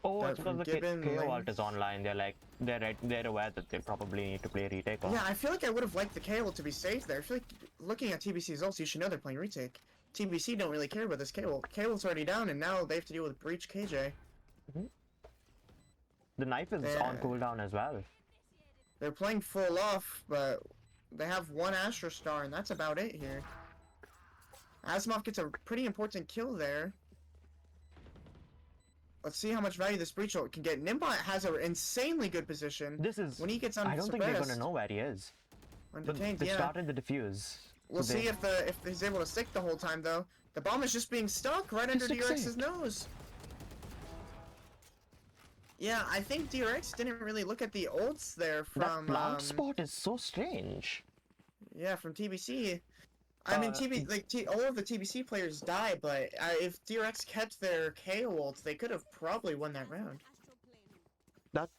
S2: Oh,
S3: That
S2: it's because the
S3: Gibbon
S2: KO ult
S3: lanes.
S2: is online. They're like, they're aware that they probably need to play retake.
S3: Yeah, I feel like I would have liked the KO to be safe there. I feel like looking at TBC's ults, you should know they're playing retake. TBC don't really care about this KO. KO's already down, and now they have to deal with Breach KJ.
S2: The knife is on cooldown as well.
S3: They're playing full off, but they have one Astro Star, and that's about it here. Asimov gets a pretty important kill there. Let's see how much value this breach ult can get. Nimbot has an insanely good position.
S2: This is...
S3: when he gets
S2: I don't think they're gonna know where he is.
S3: When
S2: But
S3: detained,
S2: they
S3: yeah.
S2: started the defuse.
S3: We'll see if he's able to stick the whole time, though. The bomb is just being stuck right under DRX's nose. Yeah, I think DRX didn't really look at the ults there from...
S2: That plant spot is so strange.
S3: Yeah, from TBC. I mean, all of the TBC players die, but if DRX kept their KO ults, they could have probably won that round.
S2: That...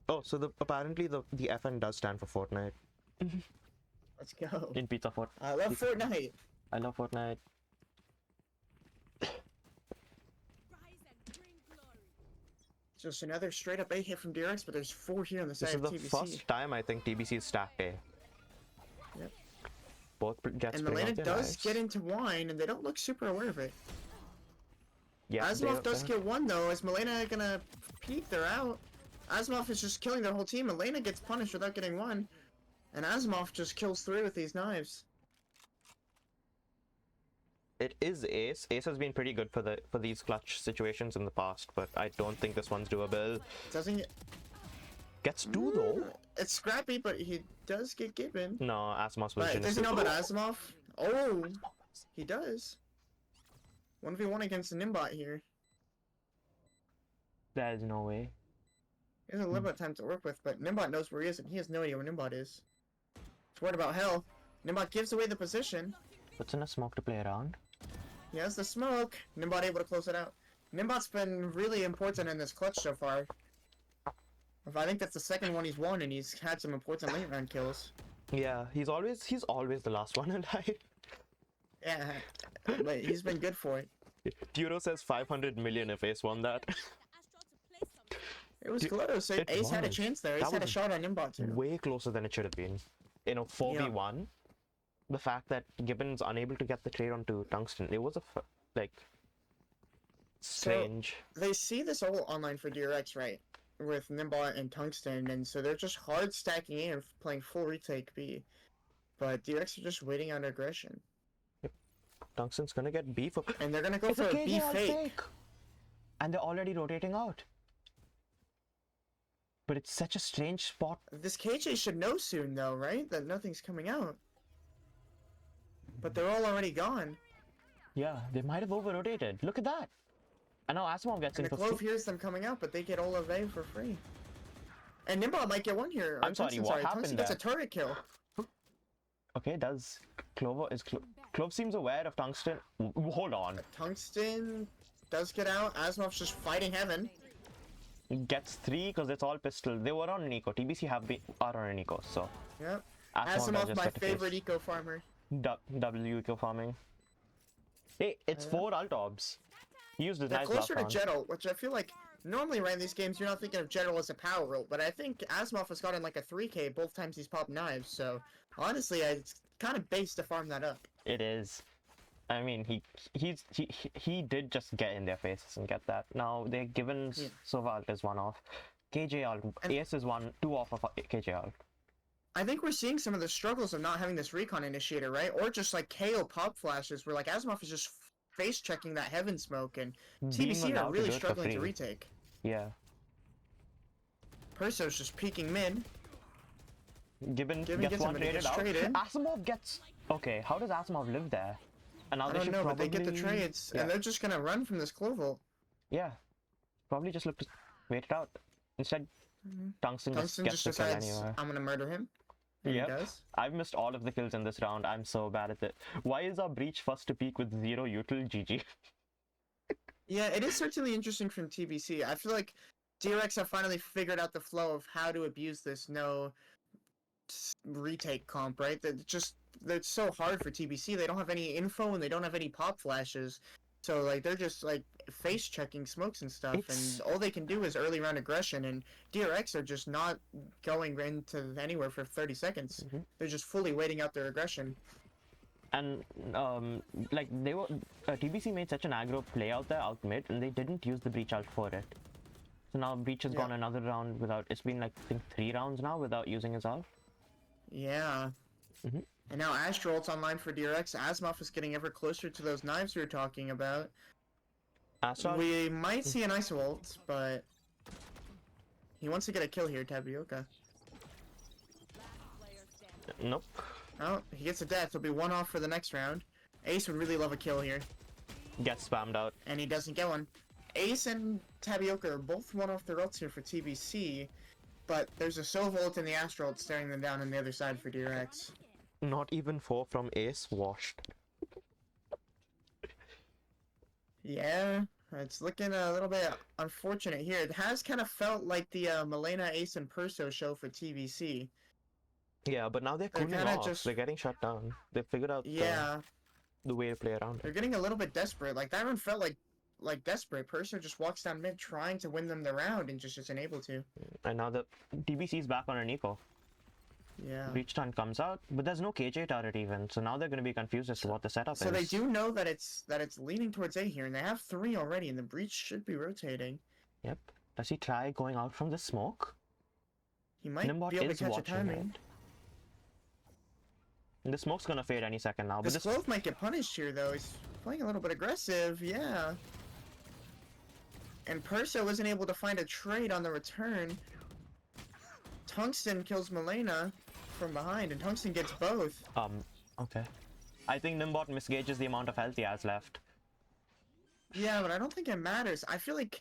S2: Oh, so apparently the FN does stand for Fortnite.
S3: Let's go.
S2: In Pizza Fort.
S3: I love Fortnite.
S2: I love Fortnite.
S3: Just another straight up A hit from DRX, but there's 4 here on the side of TBC.
S2: This is the first time I think TBC is stacked A.
S3: Yep.
S2: Both Jets
S3: and Milena does get into wine, and they don't look super aware of it.
S2: Yeah,
S3: Asimov does get one, though. Is Milena gonna peek? They're out. Asimov is just killing their whole team. Milena gets punished without getting one. And Asimov just kills 3 with these knives.
S2: It is Ace. Ace has been pretty good for these clutch situations in the past, but I don't think this one's doable.
S3: Doesn't get...
S2: Gets 2 though.
S3: It's scrappy, but he does get given.
S2: No, Asimov's was
S3: does he know about Asimov? Oh, he does. 1v1 against the Nimbot here.
S2: There's no way.
S3: He has a little bit of time to work with, but Nimbot knows where he is, and he has no idea where Nimbot is. He's worried about hell. Nimbot gives away the position.
S2: Puts in a smoke to play around.
S3: He has the smoke. Nimbot able to close it out. Nimbot's been really important in this clutch so far. I think that's the second one he's won, and he's had some important late round kills.
S2: Yeah, he's always the last one alive.
S3: Yeah, but he's been good for it.
S2: Turo says 500 million if Ace won that.
S3: It was close. Ace had a chance there. Ace had a shot on Nimbot too.
S2: Way closer than it should have been. You know, 4v1. The fact that Gibbon's unable to get the trade onto Tungsten, it was strange.
S3: So, they see this all online for DRX, right? With Nimbot and Tungsten, and so they're just hard stacking in and playing full retake B. But DRX are just waiting on aggression.
S2: Yep. Tungsten's gonna get B for...
S3: And they're gonna go for a B fake.
S2: And they're already rotating out. But it's such a strange spot.
S3: This KJ should know soon, though, right? That nothing's coming out. But they're all already gone.
S2: Yeah, they might have over-rotated. Look at that! And now Asimov gets in for free.
S3: And the Clove hears them coming out, but they get all of A for free. And Nimbot might get one here.
S2: I'm sorry, what happened there?
S3: Tungsten gets a turret kill.
S2: Okay, does Clove seems aware of Tungsten. Hold on.
S3: Tungsten does get out. Asimov's just fighting heaven.
S2: Gets 3 because it's all pistol. They were on an eco. TBC are on an eco, so.
S3: Yep. Asimov, my favorite eco farmer.
S2: W eco farming. Hey, it's 4 alt-obs. He used his
S3: They're
S2: knives
S3: closer to
S2: last
S3: Jet ult, which I feel like normally around these games you're not thinking of Jet ult as a power ult, but I think Asimov has gotten like a 3k both times he's popped knives, so honestly it's kind of base to farm that up.
S2: It is. I mean, he did just get in their faces and get that. Now they're given Sova ult is 1 off. KJ ult, Ace is 2 off of KJ ult.
S3: I think we're seeing some of the struggles of not having this recon initiator, right? Or just like KO pop flashes where like Asimov is just face checking that heaven smoke, and TBC are really struggling to retake.
S2: Yeah.
S3: Perso's just peeking mid.
S2: Gibbon gets one traded out. Asimov gets... Okay, how does Asimov live there? And now
S3: I don't know, but they get the trades, and they're just gonna run from this Clove ult.
S2: Yeah. Probably just look to wait it out. Instead, Tungsten just gets the kill anyway.
S3: I'm gonna murder him. And he does.
S2: I've missed all of the kills in this round. I'm so bad at it. Why is our breach first to peak with 0 util? GG.
S3: Yeah, it is certainly interesting from TBC. I feel like DRX have finally figured out the flow of how to abuse this no retake comp, right? That's so hard for TBC. They don't have any info and they don't have any pop flashes. So like they're just like face checking smokes and stuff, and all they can do is early round aggression, and DRX are just not going into anywhere for 30 seconds. They're just fully waiting out their aggression.
S2: And like TBC made such an aggro play out there out mid, and they didn't use the breach ult for it. So now Breach has gone another round without. It's been like I think 3 rounds now without using his ult.
S3: Yeah. And now Astro ult's online for DRX. Asimov is getting ever closer to those knives we were talking about.
S2: Astro.
S3: We might see an ISO ult, but he wants to get a kill here, Tapioca.
S2: Nope.
S3: Oh, he gets a death. He'll be 1 off for the next round. Ace would really love a kill here.
S2: Gets spammed out.
S3: And he doesn't get one. Ace and Tapioca are both 1 off their ults here for TBC, but there's a Sova ult and the Astro ult staring them down on the other side for DRX.
S2: Not even 4 from Ace. Washed.
S3: Yeah, it's looking a little bit unfortunate here. It has kind of felt like the Milena, Ace, and Perso show for TBC.
S2: Yeah, but now they're cooling off. They're getting shut down. They figured out the way to play around.
S3: They're getting a little bit desperate. Like that one felt like desperate. Perso just walks down mid trying to win them the round and just isn't able to.
S2: And now the TBC's back on an eco.
S3: Yeah.
S2: Breach stun comes out, but there's no KJ turret even. So now they're going to be confused as to what the setup is.
S3: So they do know that it's leaning towards A here, and they have 3 already, and the Breach should be rotating.
S2: Yep. Does he try going out from the smoke?
S3: He might be able to catch a timing.
S2: And the smoke's gonna fade any second now.
S3: This Clove might get punished here, though. He's playing a little bit aggressive, yeah. And Perso isn't able to find a trade on the return. Tungsten kills Milena from behind, and Tungsten gets both.
S2: Okay. I think Nimbot misgauges the amount of health he has left.
S3: Yeah, but I don't think it matters. I feel like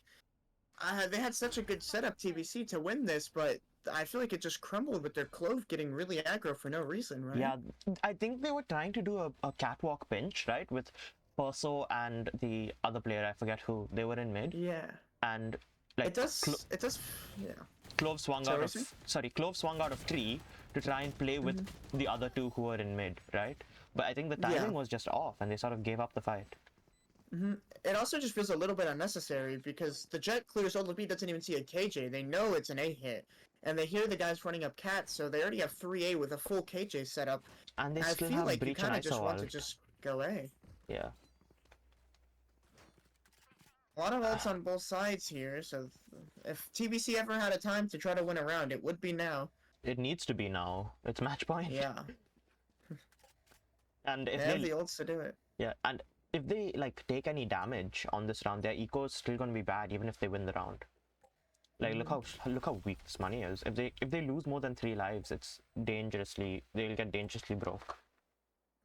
S3: they had such a good setup, TBC, to win this, but I feel like it just crumbled with their Clove getting really aggro for no reason, right?
S2: Yeah, I think they were trying to do a catwalk pinch, right? With Perso and the other player, I forget who. They were in mid.
S3: Yeah.
S2: And like
S3: it does, yeah.
S2: Clove swung out of tree to try and play with the other 2 who were in mid, right? But I think the timing was just off, and they sort of gave up the fight.
S3: It also just feels a little bit unnecessary because the Jet clears all the B doesn't even see a KJ. They know it's an A hit, and they hear the guys running up Cat, so they already have 3A with a full KJ setup.
S2: And they
S3: I
S2: still
S3: feel
S2: have
S3: like you
S2: Breach and
S3: kind of just
S2: ISO
S3: want to
S2: ult.
S3: just go A.
S2: Yeah.
S3: A lot of ults on both sides here, so if TBC ever had a time to try to win a round, it would be now.
S2: It needs to be now. It's match point.
S3: Yeah.
S2: And if
S3: they have the ults to do it.
S2: Yeah, and if they like take any damage on this round, their eco is still gonna be bad even if they win the round. Like look how weak this money is. If they lose more than 3 lives, it's they'll get dangerously broke.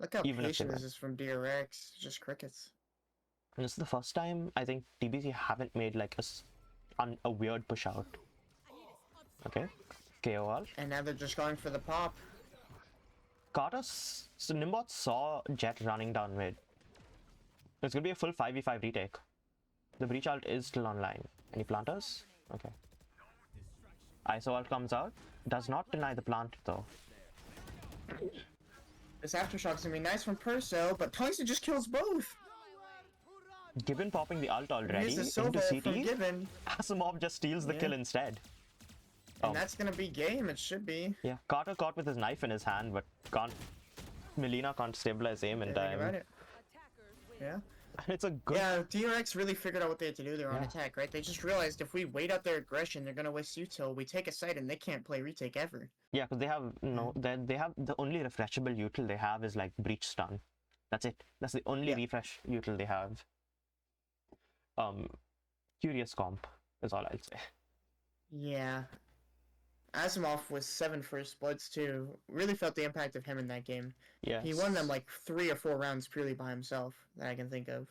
S3: Look how
S2: even
S3: patient this is from DRX. Just crickets.
S2: And this is the first time I think TBC haven't made like a weird push out. Okay, KOL.
S3: And now they're just going for the pop.
S2: So Nimbot saw Jet running down mid. It's gonna be a full 5v5 retake. The Breach ult is still online. Any planters? Okay. ISO ult comes out. Does not deny the plant though.
S3: This aftershock's gonna be nice from Perso, but Tungsten just kills both.
S2: Given popping the ult already into CT, Asimov just steals the kill instead.
S3: And that's gonna be game, it should be.
S2: Yeah, Carter caught with his knife in his hand, but Melina can't stabilize aim in time.
S3: About it. Yeah.
S2: It's a good...
S3: Yeah, DRX really figured out what they had to do there on attack, right? They just realized if we wait out their aggression, they're gonna waste util. We take a site and they can't play retake ever.
S2: Yeah, because they have they have the only refreshable util they have is like Breach stun. That's it. That's the only refresh util they have. Curious comp is all I'll say.
S3: Yeah. Asimov was 7 first bloods too. Really felt the impact of him in that game.
S2: Yeah.
S3: He won them like 3 or 4 rounds purely by himself that I can think of.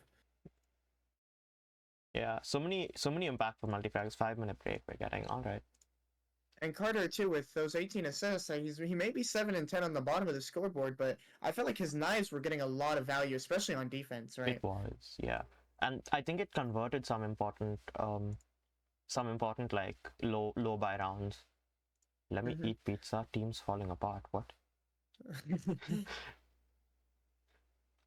S2: Yeah, so many impactful multifrags. 5-minute break we're getting. All right.
S3: And Carter too, with those 18 assists, he may be 7 and 10 on the bottom of the scoreboard, but I felt like his knives were getting a lot of value, especially on defense, right?
S2: It was, yeah. And I think it converted some important like low buy rounds. Let me eat pizza. Team's falling apart. What?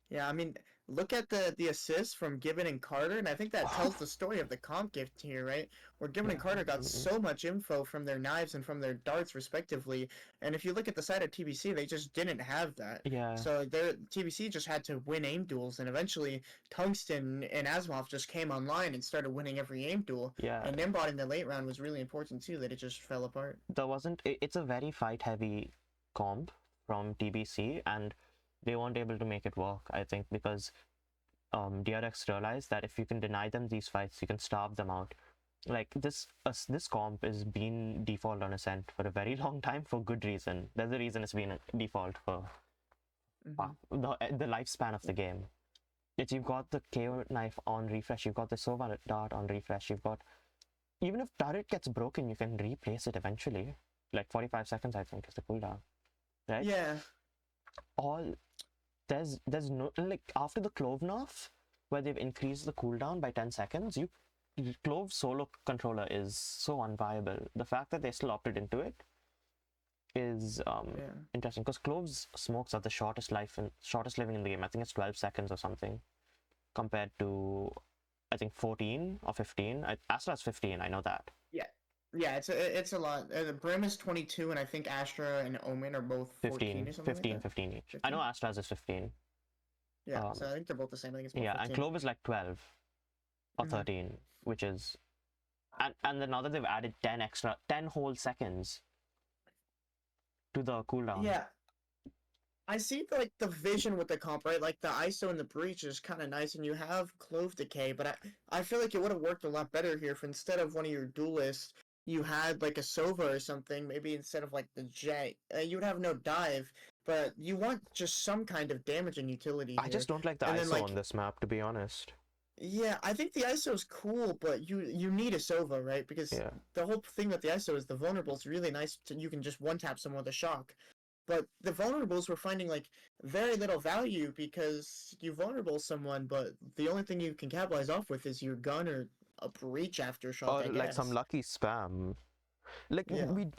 S3: Yeah, I mean, look at the assists from Gibbon and Carter, and I think that tells the story of the comp gift here, right? Where Gibbon and Carter got so much info from their knives and from their darts, respectively. And if you look at the side of TBC, they just didn't have that.
S2: Yeah.
S3: So their TBC just had to win aim duels, and eventually Tungsten and Asimov just came online and started winning every aim duel.
S2: Yeah.
S3: And Nimbot in the late round was really important too, that it just fell apart.
S2: It's a very fight-heavy comp from TBC, and they weren't able to make it work, I think, because DRX realized that if you can deny them these fights, you can starve them out. Like this comp has been default on Ascent for a very long time for good reason. There's a reason it's been a default for the lifespan of the game. You've got the KO knife on refresh, you've got the Sova dart on refresh, you've got, even if turret gets broken, you can replace it eventually. Like 45 seconds, I think, is the cooldown. Right?
S3: Yeah.
S2: There's no, like, after the Clove nerf, where they've increased the cooldown by 10 seconds, Clove solo controller is so unviable. The fact that they still opted into it is interesting, because Clove's smokes are the shortest living in the game. I think it's 12 seconds or something, compared to, I think, 14 or 15. Astra's 15, I know that.
S3: Yeah, it's a lot. Brim is 22, and I think Astra and Omen are both 14 or something
S2: 15
S3: like that.
S2: 15 each.
S3: 15?
S2: I know Astra's is 15.
S3: Yeah, so I think they're both the same. I think it's both 15.
S2: And Clove is like 12 or 13, which is, and then now that they've added 10 whole seconds to the cooldown.
S3: Yeah, I see the vision with the comp, right? Like the ISO and the breach is kind of nice, and you have Clove Decay, but I feel like it would have worked a lot better here if instead of one of your duelists, you had like a Sova or something. Maybe instead of like the Jet, you would have no dive, but you want just some kind of damage and utility here.
S2: I just don't like the ISO on this map, to be honest.
S3: Yeah, I think the ISO is cool, but you need a Sova, right? Because the whole thing with the ISO is the vulnerable is really nice. You can just one-tap someone with a shock. But the vulnerables were finding like very little value because you vulnerable someone, but the only thing you can capitalize off with is your gun or a breach aftershock.
S2: Or like some lucky spam. Like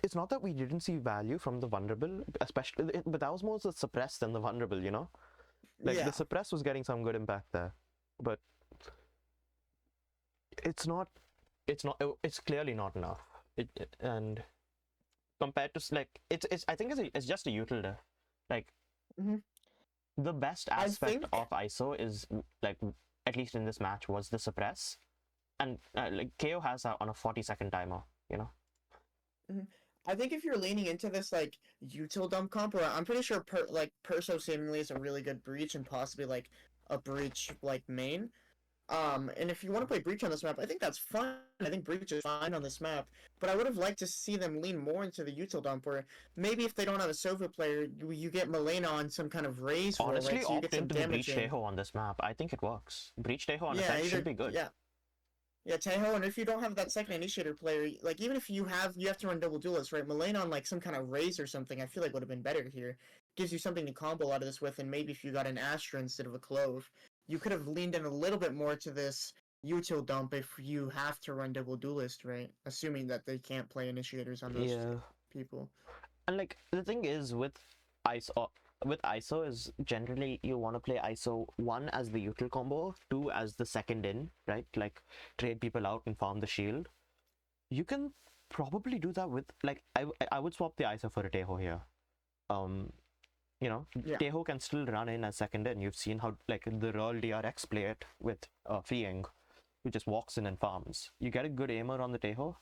S2: it's not that we didn't see value from the vulnerable, especially, but that was more the suppress than the vulnerable, you know? Like the suppress was getting some good impact there, but it's clearly not enough. And compared to, like, I think it's just a utility. Like, the best aspect of ISO is, like, at least in this match, was the suppress, and like KO has that on a 40-second timer, you know.
S3: I think if you're leaning into this like util dump comp, or I'm pretty sure Perso seemingly is a really good breach and possibly like a breach like main. And if you want to play Breach on this map, I think that's fine. I think Breach is fine on this map. But I would have liked to see them lean more into the util dump, where maybe if they don't have a Sova player, you get Malena on some kind of raise roll,
S2: Honestly,
S3: right? So you get some
S2: into the
S3: damage
S2: Breach Teho on this map. I think it works. Breach Teho on a set should be good.
S3: Yeah, Teho, and if you don't have that second initiator player, like even if you have to run double duelists, right? Malena on like some kind of raise or something, I feel like would have been better here. Gives you something to combo out of this with, and maybe if you got an Astra instead of a Clove, you could have leaned in a little bit more to this util dump if you have to run double duelist, right? Assuming that they can't play initiators on those people.
S2: And like the thing is with ISO is generally you want to play ISO 1 as the util combo, 2 as the second in, right? Like trade people out and farm the shield. You can probably do that with, like, I would swap the ISO for a Teho here. You know, Teho can still run in as second in. You've seen how, like, the Royal DRX play it with Freeing, who just walks in and farms. You get a good aimer on the Teho,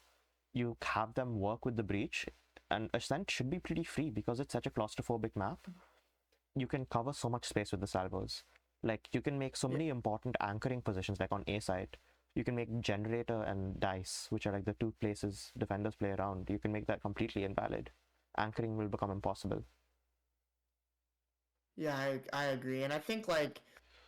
S2: you have them work with the breach, and Ascent should be pretty free because it's such a claustrophobic map. You can cover so much space with the salvos. Like, you can make so many important anchoring positions, like on A side. You can make Generator and Dice, which are like the two places defenders play around. You can make that completely invalid. Anchoring will become impossible.
S3: Yeah, I agree, and I think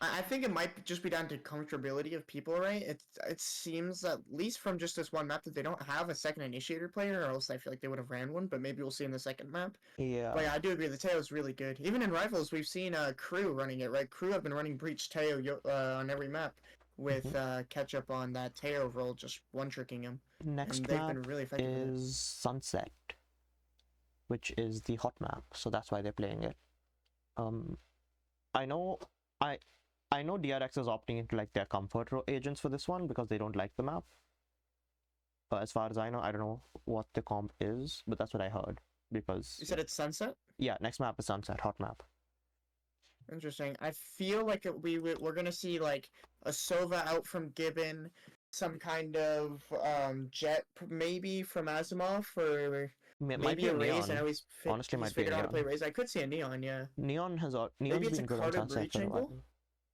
S3: I think it might just be down to comfortability of people, right? It seems, at least from just this one map, that they don't have a second initiator player, or else I feel like they would have ran one, but maybe we'll see in the second map.
S2: Yeah.
S3: But yeah, I do agree, the Teo is really good. Even in Rivals, we've seen Crew running it, right? Crew have been running Breach Teo on every map with Ketchup on that Teo roll, just one-tricking him.
S2: Next
S3: and
S2: map
S3: they've been really effective
S2: is Sunset, which is the hot map, so that's why they're playing it. I know I know DRX is opting into like their comfort agents for this one because they don't like the map. As far as I know, I don't know what the comp is, but that's what I heard. Because
S3: You said it's Sunset?
S2: yeah, next map is Sunset, hot map.
S3: Interesting. I feel like we're gonna see like a Sova out from Gibbon, some kind of jet maybe from Asimov, or
S2: Might
S3: maybe
S2: be a
S3: a Raze. I
S2: neon.
S3: know
S2: Honestly,
S3: he's
S2: might be a
S3: figured out how to play
S2: neon.
S3: Raze. I could see a Neon, yeah.
S2: Neon's
S3: Maybe it's a
S2: been good on
S3: Carter
S2: Sunset
S3: Breach
S2: for a
S3: angle.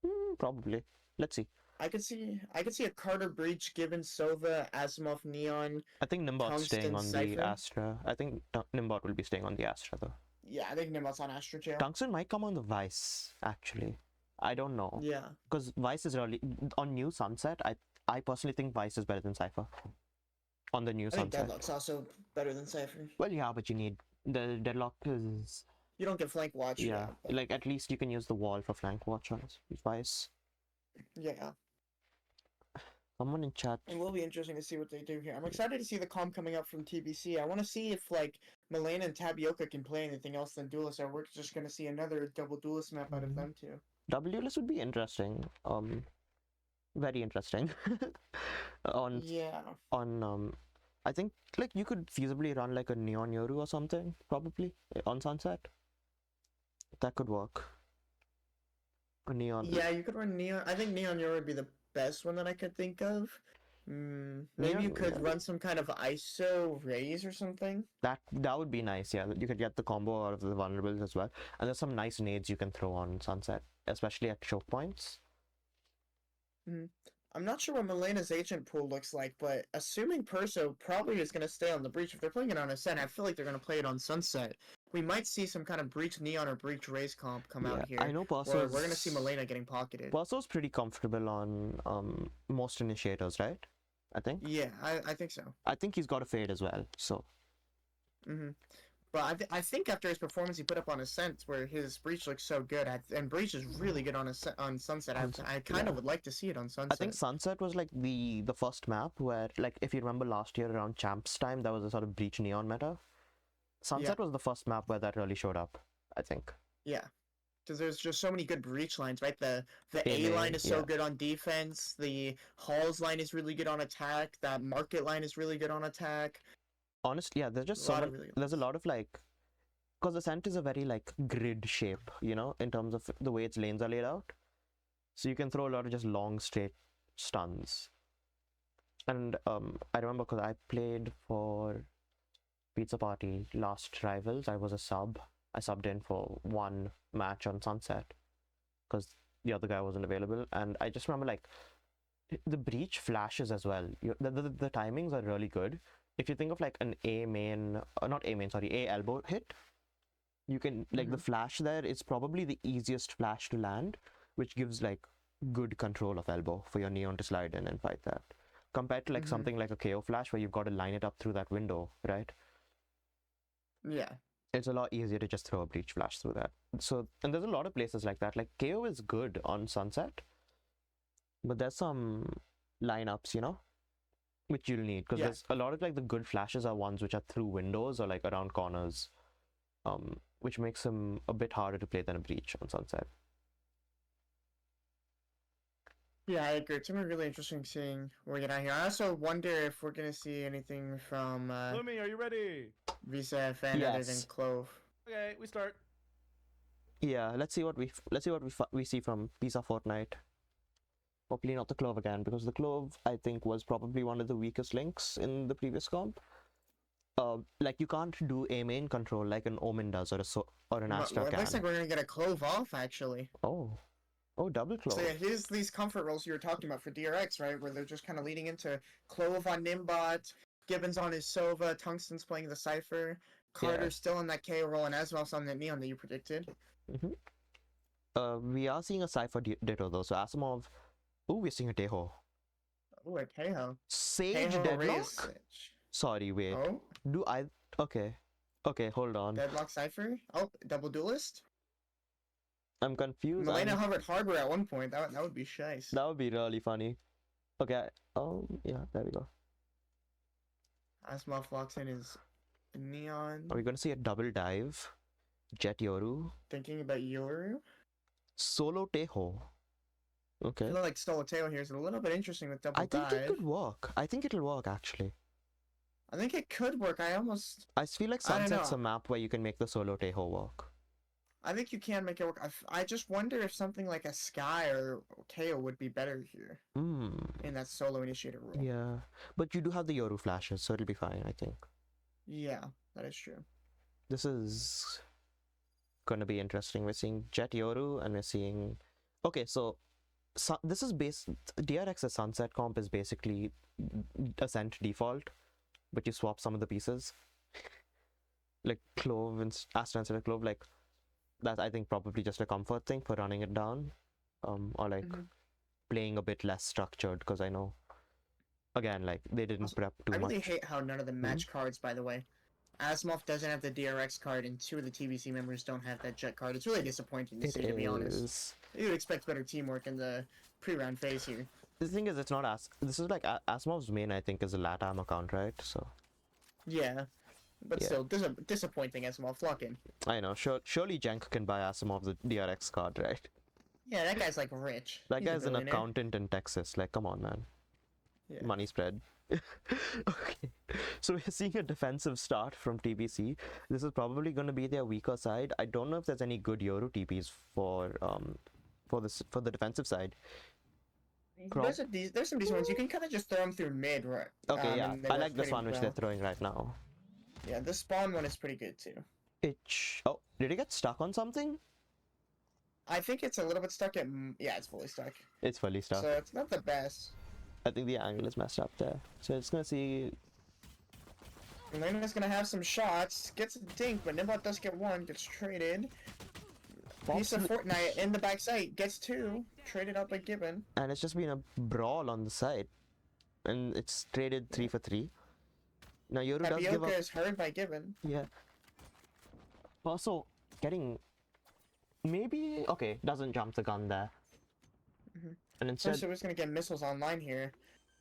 S2: while. Probably. Let's see.
S3: I could see a Carter Breach, Gibbon, Sova, Asimov, Neon,
S2: I think Nimbot's staying
S3: Tungsten,
S2: on the
S3: Cypher.
S2: Astra. I think Nimbot will be staying on the Astra though.
S3: Yeah, I think Nimbot's on Astro Jail.
S2: Tungsten might come on the Vice actually. I don't know.
S3: Yeah.
S2: Because Vice is really on new Sunset. I personally think Vice is better than Cypher. On the new
S3: I think
S2: Sunset.
S3: Deadlock's also better than Cypher.
S2: Well, yeah, but you need the Deadlock is
S3: You don't get flank watch.
S2: yeah.
S3: But
S2: Like at least you can use the wall for flank watch on Vice.
S3: yeah.
S2: Someone in chat.
S3: It will be interesting to see what they do here. I'm excited to see the comp coming up from TBC. I want to see if like Milena and Tapioca can play anything else than Duelist, or we're just gonna see another double Duelist map out of them too.
S2: WLS would be interesting. Very interesting.
S3: Yeah.
S2: I think like you could feasibly run like a Neon Yoru or something, probably on Sunset. That could work. A Neon.
S3: Yeah, you could run Neon. I think Neon Euro would be the best one that I could think of. Maybe
S2: Neon,
S3: you could
S2: yeah.
S3: run some kind of ISO Raze or something.
S2: That would be nice. Yeah, you could get the combo out of the vulnerables as well. And there's some nice nades you can throw on Sunset, especially at choke points.
S3: I'm not sure what Milena's agent pool looks like, but assuming Perso probably is going to stay on the Breach, if they're playing it on Ascent, I feel like they're going to play it on Sunset. We might see some kind of Breach Neon or Breach Raze comp come out here.
S2: I know
S3: We're going to see Milena getting pocketed.
S2: Perso's pretty comfortable on most initiators, right? I think.
S3: Yeah, I think so.
S2: I think he's got a fade as well, so.
S3: But I think after his performance he put up on Ascent, where his Breach looks so good, and Breach is really good on Sunset. I kind of would like to see it on Sunset.
S2: I think Sunset was like the first map where, like, if you remember last year around Champs time, there was a sort of Breach Neon meta. Sunset was the first map where that really showed up, I think.
S3: Yeah. Because there's just so many good breach lines, right? The A line is so good on defense. The Halls line is really good on attack. That Market line is really good on attack.
S2: Honestly, yeah, there's just there's a lot of like, because Ascent is a very like grid shape, you know, in terms of the way its lanes are laid out. So you can throw a lot of just long straight stuns. And I remember because I played for Pizza Party last Rivals. I was a sub. I subbed in for one match on Sunset because the other guy wasn't available, and I just remember like the breach flashes as well. The timings are really good. If you think of like an A main, not A main, sorry, A elbow hit, you can like the flash there is probably the easiest flash to land, which gives like good control of elbow for your Neon to slide in and fight that. Compared to like something like a KO flash where you've got to line it up through that window, right?
S3: Yeah.
S2: It's a lot easier to just throw a breach flash through that. So, and there's a lot of places like that. Like KO is good on Sunset, but there's some lineups, you know, which you'll need because there's a lot of like the good flashes are ones which are through windows or like around corners, which makes them a bit harder to play than a breach on Sunset.
S3: Yeah, I agree. It's gonna be really interesting seeing what we get out here. I also wonder if we're gonna see anything from
S1: Lumi, are you ready?
S3: Visa FN other than Clove.
S1: Okay, we start.
S2: Yeah, let's see what we see from Visa Fortnite. Hopefully not the Clove again, because the Clove I think was probably one of the weakest links in the previous comp. Like you can't do A main control like an Omen does or an Astra can.
S3: It looks like we're gonna get a Clove off actually.
S2: Oh, double Clove.
S3: So yeah, here's these comfort rolls you were talking about for DRX, right? Where they're just kind of leading into Clove on Nimbot, Gibbons on his Sova, Tungsten's playing the Cypher, Carter's still in that KO roll, and as well on that Neon that you predicted.
S2: We are seeing a Cypher Ditto though, so Asimov. Oh, we're seeing a Teho.
S3: Oh, a Teho.
S2: Sage Deadlock? Sorry, wait.
S3: Oh?
S2: Okay, hold on.
S3: Deadlock Cypher? Oh, double duelist?
S2: I'm confused.
S3: Milena hovered hardware at one point. That would be shice.
S2: That would be really funny. Okay. Oh, yeah, there we go.
S3: Asimov locks in his Neon.
S2: Are we going to see a double dive? Jet Yoru?
S3: Thinking about Yoru?
S2: Solo Teho.
S3: I
S2: Okay.
S3: feel like Soloteo here is a little bit interesting with double
S2: I think it
S3: dive.
S2: could work. I think it'll work actually.
S3: I think it could work.
S2: I feel like
S3: I don't
S2: Sunset's
S3: know.
S2: a map where you can make the solo Teho work.
S3: I think you can make it work. I just wonder if something like a Sky or Teo would be better here
S2: Hmm.
S3: in that solo initiator rule.
S2: Yeah. But you do have the Yoru flashes, so it'll be fine, I think.
S3: Yeah, that is true.
S2: This is gonna be interesting. We're seeing Jet Yoru and we're seeing... Okay, so this is DRX's Sunset comp is basically Ascent default, but you swap some of the pieces. Like Clove and Astra instead of Clove, like that's I think probably just a comfort thing for running it down. Or like playing a bit less structured, because I know again like they didn't
S3: Also,
S2: prep too
S3: I really
S2: much.
S3: hate how none of the match cards, by the way. Asimov doesn't have the DRX card, and 2 of the TBC members don't have that Jet card. It's really disappointing to see, to be honest. You would expect better teamwork in the pre-round phase here.
S2: The thing is, it's not this is like Asimov's main, I think, is a LATAM account, right? So
S3: Yeah, but
S2: Yeah.
S3: still, disappointing Asimov. Lock in.
S2: I know. Surely Jenk can buy Asimov the DRX card, right?
S3: Yeah, that guy's like rich.
S2: That
S3: He's a
S2: guy's an
S3: billionaire.
S2: accountant in Texas. Like, come on, man.
S3: Yeah.
S2: Money spread. Okay, so we're seeing a defensive start from TBC. This is probably going to be their weaker side. I don't know if there's any good Yoru TPs for the defensive side.
S3: There's some decent ones. You can kind of just throw them through mid, right?
S2: Okay, yeah,
S3: and they
S2: I
S3: work
S2: like this
S3: pretty
S2: one which
S3: well.
S2: they're throwing right now.
S3: Yeah, the spawn one is pretty good too.
S2: Oh, did it get stuck on something?
S3: I think it's a little bit stuck at. Yeah, it's fully stuck.
S2: It's fully stuck.
S3: So it's not the best.
S2: I think the angle is messed up there. So it's gonna see.
S3: Elena's gonna have some shots. Gets a dink, but Nimbot does get one. Gets traded. Piece of Fortnite in the backside. Gets 2. Traded out by Gibbon.
S2: And it's just been a brawl on the side. And it's traded 3 for 3. Now Yoru does give
S3: Tapioca
S2: up.
S3: is heard by Gibbon.
S2: Yeah. Also, getting... Maybe... Okay, doesn't jump the gun there. And instead...
S3: First, we're gonna get missiles online here.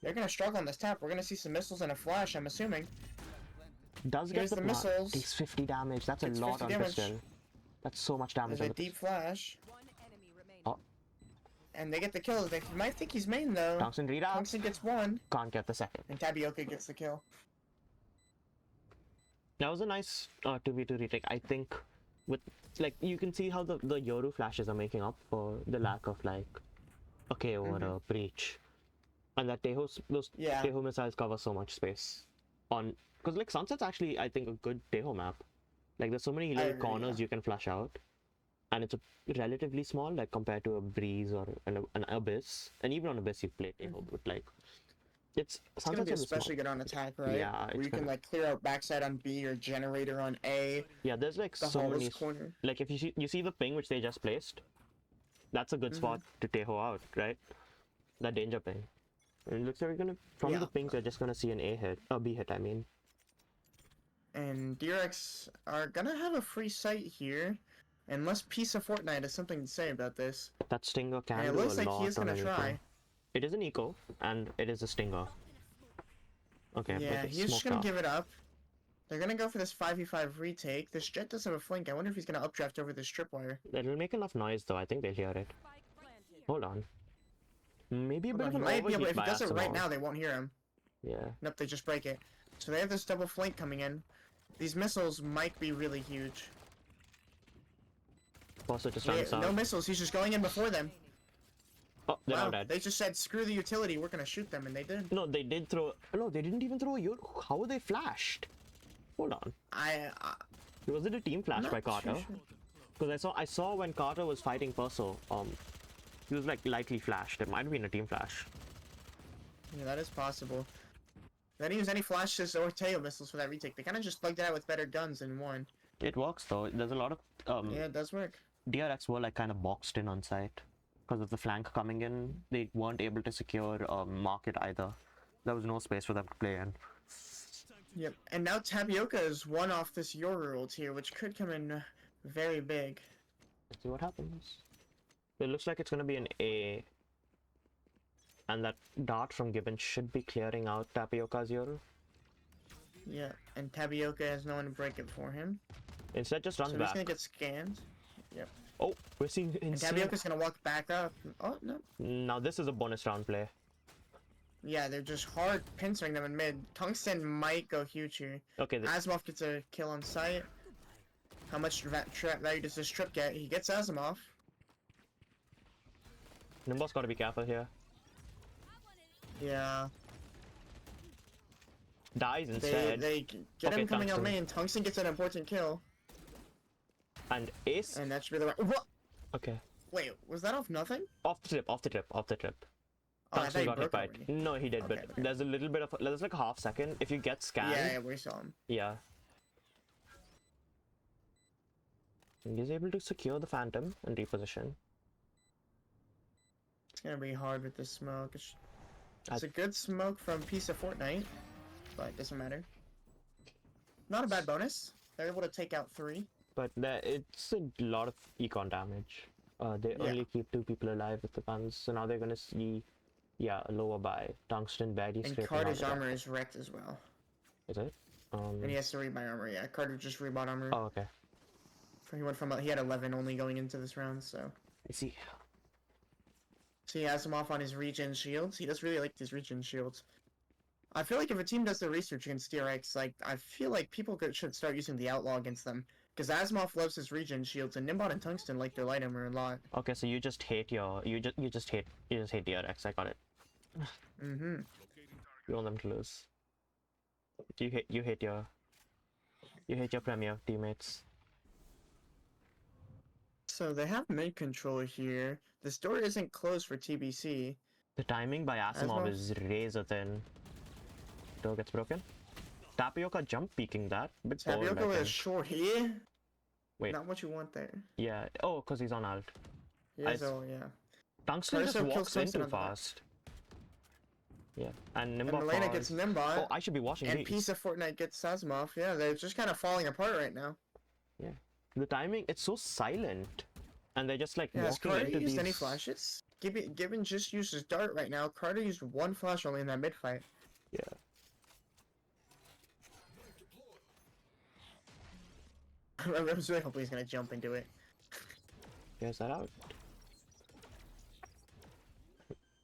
S3: They're gonna struggle on this tap. We're gonna see some missiles and a flash, I'm assuming.
S2: Does
S3: Here's
S2: get
S3: the missiles.
S2: Takes 50 damage. That's a
S3: Takes
S2: lot
S3: 50
S2: on
S3: damage.
S2: Pistol. That's so much damage
S3: There's
S2: on
S3: a
S2: the
S3: deep flash.
S2: Oh.
S3: And they get the kill. They might think he's main though.
S2: Tungsten readout.
S3: Tungsten gets 1.
S2: Can't get the second.
S3: And Tapioca gets the kill.
S2: That was a nice 2v2 retake. I think with like you can see how the Yoru flashes are making up for the lack of like a KO or a breach. And that those Teho missiles cover so much space. Because like Sunset's actually I think a good Teho map. Like there's so many little corners you can flush out. And it's a relatively small like compared to a Breeze or an Abyss. And even on Abyss you've played Teho, but like it's
S3: gonna be especially good on attack, right?
S2: Yeah,
S3: where you can like clear out backside on B or generator on A.
S2: Yeah, there's like
S3: The
S2: so many
S3: corner.
S2: like if you see the ping which they just placed, that's a good spot to Teho out, right? That danger ping. And it looks like we're gonna from the pings we're just gonna see an A hit, a B hit I mean.
S3: And DRX are gonna have a free sight here, unless Piece of Fortnite has something to say about this.
S2: That Stinger can
S3: And it
S2: do
S3: looks
S2: a
S3: like
S2: lot
S3: he is
S2: on
S3: gonna
S2: an
S3: try.
S2: eco. It is an eco and it is a Stinger. Okay,
S3: Yeah,
S2: but it's
S3: he's just
S2: smoked
S3: gonna
S2: out.
S3: give it up. They're gonna go for this 5v5 retake. This Jet does have a flank. I wonder if he's gonna updraft over this tripwire.
S2: It'll make enough noise though. I think they'll hear it. Hold on. Maybe a bit of
S3: He
S2: an
S3: might be able.
S2: overheat
S3: If he
S2: by
S3: does it right
S2: Asimov.
S3: now, they won't hear him.
S2: Yeah.
S3: Nope, they just break it. So they have this double flank coming in. These missiles might be really huge.
S2: Also just runs
S3: No
S2: out.
S3: missiles. He's just going in before them.
S2: Oh, they're
S3: Wow,
S2: now dead.
S3: they just said screw the utility. We're gonna shoot them, and they did.
S2: No, they did throw. No, they didn't even throw a Yoru. How were they flashed? Hold on. Was it a team flash
S3: not
S2: by Carter?
S3: too sure.
S2: Because I saw when Carter was fighting Perso, he was like lightly flashed. It might have been a team flash.
S3: Yeah, that is possible. They didn't use any flashes or tail missiles for that retake. They kind of just plugged it out with better guns and won.
S2: It works though. There's a lot of
S3: Yeah, it does work.
S2: DRX were like kind of boxed in on site because of the flank coming in. They weren't able to secure market either. There was no space for them to play in.
S3: Yep. And now Tapioca is one off this Yoru ult here, which could come in very big.
S2: Let's see what happens. It looks like it's gonna be an A. And that dart from Gibbon should be clearing out Tapioca's Yoru.
S3: Yeah, and Tapioca has no one to break it for him.
S2: Instead just runs
S3: So he's
S2: back.
S3: gonna get scanned. Yep.
S2: Oh, we're seeing
S3: And
S2: insane.
S3: Tapioca's gonna walk back up. Oh, no.
S2: Now this is a bonus round play.
S3: Yeah, they're just hard pincering them in mid. Tungsten might go huge here.
S2: Okay,
S3: Asimov gets a kill on sight. How much value does this trip get? He gets Asimov.
S2: Nimbot's gotta be careful here.
S3: Yeah.
S2: Dies instead.
S3: They get
S2: Okay,
S3: him coming out
S2: Tungsten.
S3: main. Tungsten gets an important kill.
S2: And Ace.
S3: And that should be the right. What?
S2: Okay.
S3: Wait, was that off nothing?
S2: Off the tip, off the tip, off the tip.
S3: Oh, I thought
S2: Tungsten
S3: he
S2: got hit
S3: broke
S2: by it.
S3: already.
S2: No, he did,
S3: Okay,
S2: but
S3: okay.
S2: there's a little bit of there's like a half second. If you get scanned,
S3: Yeah, we saw him.
S2: yeah. And he's able to secure the Phantom and reposition.
S3: It's gonna be hard with this smoke. It's
S2: I-
S3: a good smoke from Piece of Fortnite, but it doesn't matter. Not a bad bonus. They're able to take out 3.
S2: But it's a lot of econ damage. They
S3: Yeah.
S2: only keep 2 people alive with the guns, so now they're gonna see, yeah, a lower buy. Tungsten barely
S3: And
S2: scraping
S3: Carter's
S2: out of
S3: armor is wrecked as well.
S2: that. Is it?
S3: And he has to rebuy armor, yeah. Carter just rebought armor.
S2: Oh, okay.
S3: He went from, he had 11 only going into this round, so.
S2: I see.
S3: So he has him off on his regen shields. He does really like these regen shields. I feel like if a team does the research against DRX, like, I feel like people should start using the Outlaw against them. Because Asimov loves his regen shields, and Nimbot and Tungsten like their light armor a lot.
S2: Okay, so you just hate you just hate DRX. I got it.
S3: Mm-hmm.
S2: You want them to lose. You hate your premier teammates.
S3: So they have mid control here. This door isn't closed for TBC.
S2: The timing by Asimov
S3: Asimov?
S2: is razor thin. Door gets broken. Tapioca jump peeking that. Bit bold, I
S3: Tapioca with a
S2: think.
S3: short here.
S2: Wait.
S3: Not what you want there.
S2: Yeah. Oh, because he's on alt.
S3: Yeah,
S2: I-
S3: so yeah.
S2: Tungsten
S3: Carter
S2: just
S3: still kills
S2: walks in
S3: Tungsten
S2: too
S3: on the back.
S2: fast. Yeah. And
S3: And
S2: Nimbot
S3: Milena
S2: falls.
S3: gets Nimbot.
S2: Oh, I should be watching
S3: And
S2: these.
S3: Piece of Fortnite gets Asimov. Yeah, they're just kind of falling apart right now.
S2: The timing, it's so silent. And they're just like
S3: Yeah, has
S2: walking
S3: Carter
S2: into
S3: used
S2: these...
S3: any flashes? Gibbon just used his dart right now. Carter used 1 flash only in that mid fight.
S2: Yeah.
S3: I was really hoping he's gonna jump into it.
S2: Here's that out.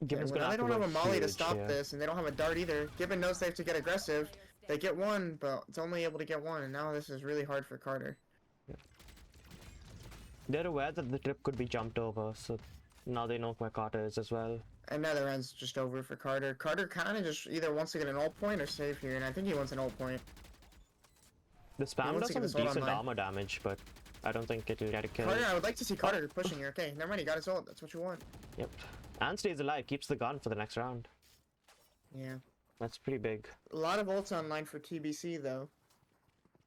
S3: And
S2: Gibbon's
S3: well,
S2: gonna
S3: now they
S2: have to
S3: don't have
S2: go
S3: a molly to
S2: huge
S3: stop
S2: here.
S3: this, and they don't have a dart either. Gibbon knows they have to get aggressive. They get 1, but it's only able to get 1, and now this is really hard for Carter.
S2: They're aware that the trip could be jumped over, so now they know where Carter is as well.
S3: And now the round's just over for Carter. Carter kind of just either wants to get an ult point or save here, and I think he wants an ult point.
S2: The spam
S3: wants
S2: does
S3: to
S2: some
S3: get this ult
S2: decent
S3: online.
S2: armor damage, but I don't think it'll get a kill.
S3: Carter, I would like to see Carter pushing here. Okay, never mind, he got his ult. That's what you want.
S2: Yep. And stays alive, keeps the gun for the next round.
S3: Yeah.
S2: That's pretty big.
S3: A lot of ults online for TBC, though.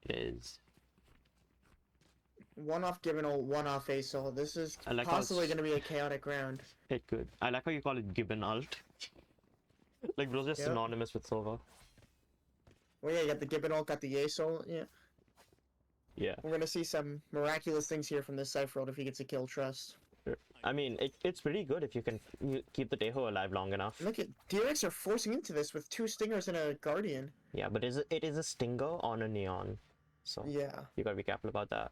S2: It is.
S3: 1 off Gibbon ult, 1 off Ace ult. This is
S2: I like how
S3: possibly
S2: it's-
S3: going to be a chaotic round.
S2: It could. I like how you call it Gibbon alt. Like, bro's just
S3: Yep.
S2: synonymous with Sova.
S3: Well, yeah, you got the Gibbon ult, got the Ace ult. Yeah.
S2: Yeah.
S3: We're going to see some miraculous things here from this Cypher ult if he gets a kill trust.
S2: I mean, it's pretty good if you can keep the Teho alive long enough.
S3: Look at DRX are forcing into this with 2 Stingers and a Guardian.
S2: Yeah, but it is a Stinger on a Neon. So,
S3: Yeah.
S2: you gotta be careful about that.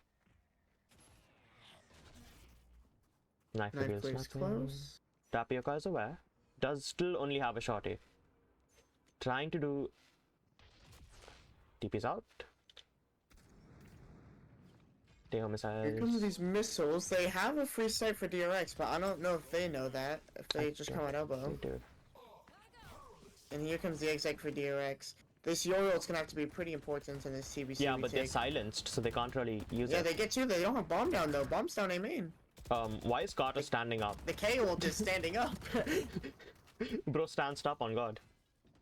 S2: Knife
S3: Knife
S2: reveals
S3: plays
S2: nothing.
S3: close.
S2: Tapioca is aware. Does still only have a shorty. Trying to do... TP's out. Teho
S3: Here comes
S2: missiles.
S3: these missiles. They have a free sight for DRX, but I don't know if they know that. If they
S2: I
S3: just
S2: don't
S3: come at elbow.
S2: They do.
S3: And here comes the exec for DRX. This Yo-Yo is gonna have to be pretty important in this TBC
S2: Yeah, but they're
S3: retake.
S2: silenced, so they can't really use
S3: Yeah,
S2: it.
S3: they get 2. They don't have bomb down though. Bomb's down, I mean.
S2: Why is Carter standing up?
S3: The K ult is standing up.
S2: Bro stands up on God.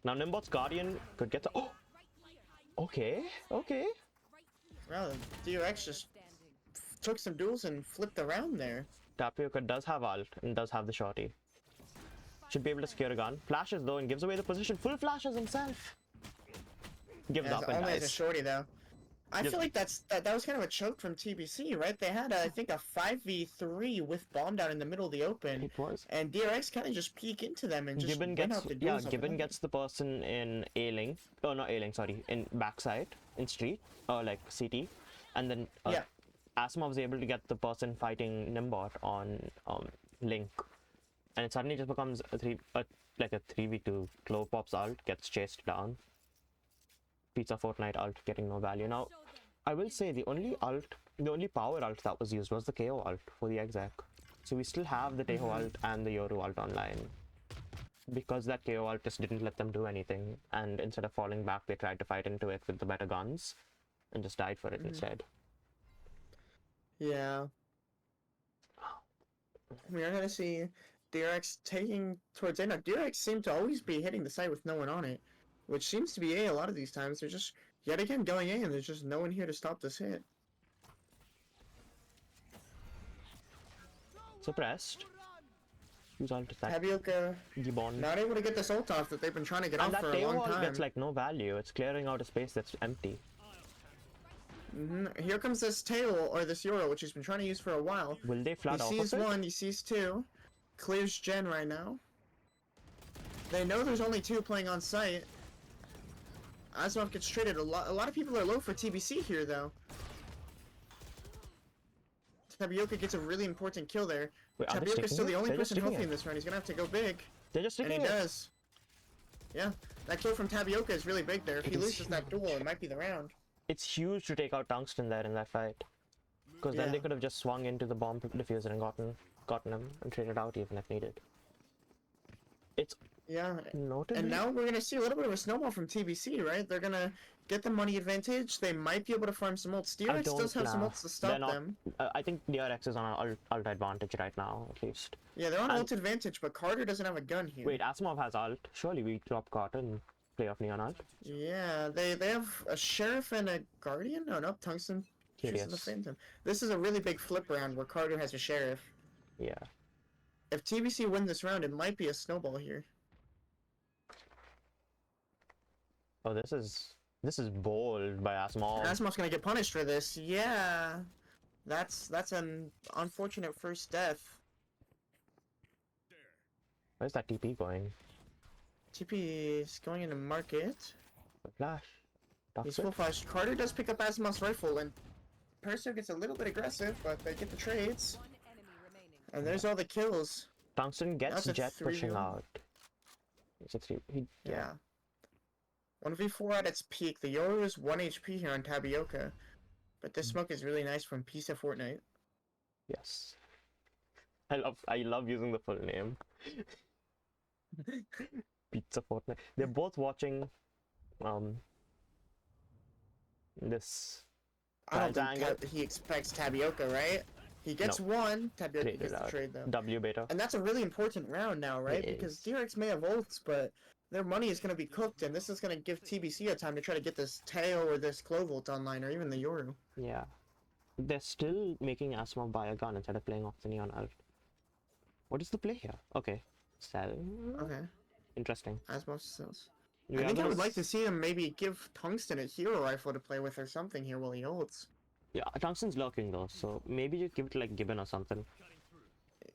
S2: Now Nimbot's Guardian could get the... Oh! Okay, okay.
S3: Wow, DRX just took some duels and flipped around there.
S2: Tapioca does have ult and does have the shorty. Should be able to secure a gun. Flashes though and gives away the position. Full flashes himself. Gives
S3: Yeah,
S2: up and
S3: only as a
S2: dies.
S3: shorty though. I
S2: Just-
S3: feel like that was kind of a choke from TBC, right? They had, I think, a 5v3 with bomb down in the middle of the open,
S2: It was.
S3: and DRX kind of just peek into them and just
S2: Gibbon
S3: win
S2: gets
S3: out the duels. over
S2: Gibbon
S3: them.
S2: gets the person in A-Link. Oh, not A-Link, sorry. In backside, in street, or like CT. And then
S3: Yeah.
S2: Asimov was able to get the person fighting Nimbot on Link, and it suddenly just becomes like a 3v2. Clove Pop's ult gets chased down. Pizza Fortnite ult getting no value. Now, I will say the only power ult that was used was the KO ult for the exec. So we still have the Teho ult and the Yoru ult online. Because that KO ult just didn't let them do anything, and instead of falling back, they tried to fight into it with the better guns, and just died for it instead.
S3: Yeah. We are gonna see DRX taking towards A. Now, DRX seem to always be hitting the site with no one on it, which seems to be A lot of these times. They're just, yet again, going A, and there's just no one here to stop this hit.
S2: Suppressed. Who's ult is that?
S3: Tapioca
S2: Gibbon.
S3: not able to get this ult off that they've been trying to get
S2: And
S3: off
S2: that
S3: for a long
S2: Teho ult
S3: time.
S2: gets like no value. It's clearing out a space that's empty.
S3: Here comes this tail, or this Euro, which he's been trying to use for a while.
S2: Will they flood
S3: He sees
S2: opposite?
S3: one, he sees two. Clears Gen right now. They know there's only two playing on site. Asimov gets traded. A lot of people are low for TBC here, though. Tapioca gets a really important kill there.
S2: Wait, are they
S3: Tapioca's still
S2: sticking
S3: the
S2: it?
S3: only
S2: They're just
S3: person
S2: sticking
S3: healthy
S2: it.
S3: in this round. He's gonna have to go big.
S2: They're just
S3: And
S2: sticking
S3: he
S2: it.
S3: does. Yeah, that kill from Tapioca is really big there. If
S2: It
S3: he
S2: is
S3: loses that duel, it might be the round.
S2: It's huge to take out Tungsten there in that fight. Because then
S3: Yeah.
S2: they could have just swung into the bomb diffuser and gotten him and traded out even if needed. It's
S3: Yeah,
S2: notably...
S3: and now we're gonna see a little bit of a snowball from TBC, right? They're gonna get the money advantage. They might be able to farm some ults. DRX does have some ults to stop them.
S2: I think DRX is on an ult advantage right now, at least.
S3: Yeah, they're on
S2: And-
S3: ult advantage, but Carter doesn't have a gun here.
S2: Wait, Asimov has ult. Surely we drop Carter and play off Neon ult.
S3: Yeah, they have a Sheriff and a Guardian? No, no, Tungsten chooses the
S2: Curious.
S3: Phantom. This is a really big flip round where Carter has a Sheriff.
S2: Yeah.
S3: If TBC win this round, it might be a snowball here.
S2: Oh, this is bold by Asimov.
S3: Asimov's gonna get punished for this. Yeah, that's an unfortunate first death.
S2: Where's that TP going?
S3: TP is going into market.
S2: Flash.
S3: He's
S2: Toxic.
S3: full flash. Carter does pick up Asimov's rifle, and Perso gets a little bit aggressive, but they get the trades. And there's all the kills.
S2: Tungsten gets
S3: That's a
S2: Jet
S3: 3v1.
S2: pushing out. It's a 3.
S3: Yeah. 1v4 at its peak. The Yoru is 1 HP here on Tapioca. But this smoke is really nice from Pizza Fortnite.
S2: Yes. I love using the full name. Pizza Fortnite. They're both watching this
S3: I don't think
S2: triangle.
S3: he expects Tapioca, right? He gets one. Tapioca
S2: Traded
S3: gets the
S2: out.
S3: trade, though.
S2: W beta.
S3: And that's a really important round now, right?
S2: It
S3: Because
S2: is.
S3: DRX may have ults, but their money is going to be cooked, and this is going to give TBC a time to try to get this Teo or this Clove ult online, or even the Yoru.
S2: Yeah. They're still making Asimov buy a gun instead of playing off the Neon ult. What is the play here? Okay. Sell.
S3: Okay,
S2: Interesting.
S3: Asimov's sells.
S2: We
S3: I
S2: are
S3: think I
S2: gonna
S3: would like to see him maybe give Tungsten a hero rifle to play with or something here while he ults.
S2: Yeah, Tungsten's lurking though, so maybe just give it to like Gibbon or something.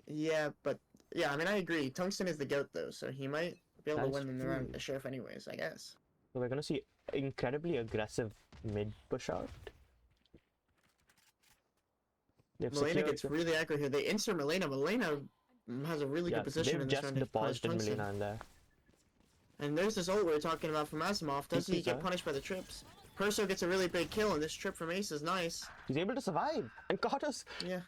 S3: Yeah, but yeah, I mean I agree. Tungsten is the goat though, so he might be able to
S2: That's
S3: win in the round
S2: true.
S3: the Sheriff anyways, I guess.
S2: So we're gonna see incredibly aggressive mid push out. They've
S3: Melena
S2: secured
S3: gets
S2: the-
S3: really aggro here. They insert Melena. Melena has a really
S2: yeah,
S3: good position
S2: they've
S3: in this
S2: just
S3: round to punish
S2: deposited
S3: Tungsten.
S2: Melina in there.
S3: And there's this ult we were talking about from Asimov. Does he get
S2: Pizza.
S3: punished by the trips? Perso gets a really big kill, and this trip from Ace is nice.
S2: He's able to survive and Carter's
S3: Yeah.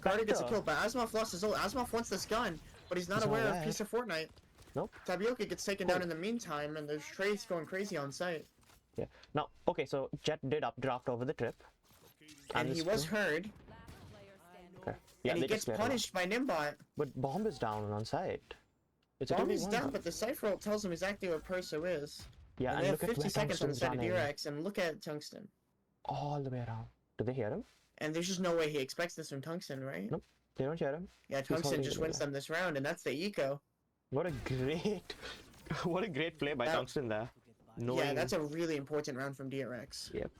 S3: Carter gets a
S2: Spectre.
S3: kill, but Asimov lost his ult. Asimov wants this gun, but he's not
S2: He's not
S3: aware of
S2: aware.
S3: Piece of Fortnite.
S2: Nope.
S3: Tapioca gets taken down in the meantime, and there's trades going crazy on site.
S2: Yeah. Now, okay, so Jet did updraft over the trip.
S3: And he
S2: this
S3: was
S2: crew-
S3: heard,
S2: Okay. Yeah,
S3: and he
S2: they
S3: gets
S2: just cleared him out.
S3: punished by Nimbot.
S2: But Bomb is down on site. It's a
S3: Bomb is
S2: 2v1
S3: down,
S2: now.
S3: but the Cypher ult tells him exactly what Perso is.
S2: Yeah,
S3: and
S2: and
S3: they have
S2: look at
S3: 50
S2: where
S3: seconds on the
S2: Tungsten's
S3: side of
S2: running.
S3: DRX, and look at Tungsten.
S2: All the way around. Do they hear him?
S3: And there's just no way he expects this from Tungsten, right?
S2: Nope. They don't hear him.
S3: Yeah,
S2: He's
S3: Tungsten
S2: holding
S3: just
S2: it
S3: wins
S2: there.
S3: them this round, and that's the eco.
S2: What a great, what a great play by
S3: That-
S2: Tungsten there.
S3: Yeah, that's a really important round from DRX.
S2: Yep.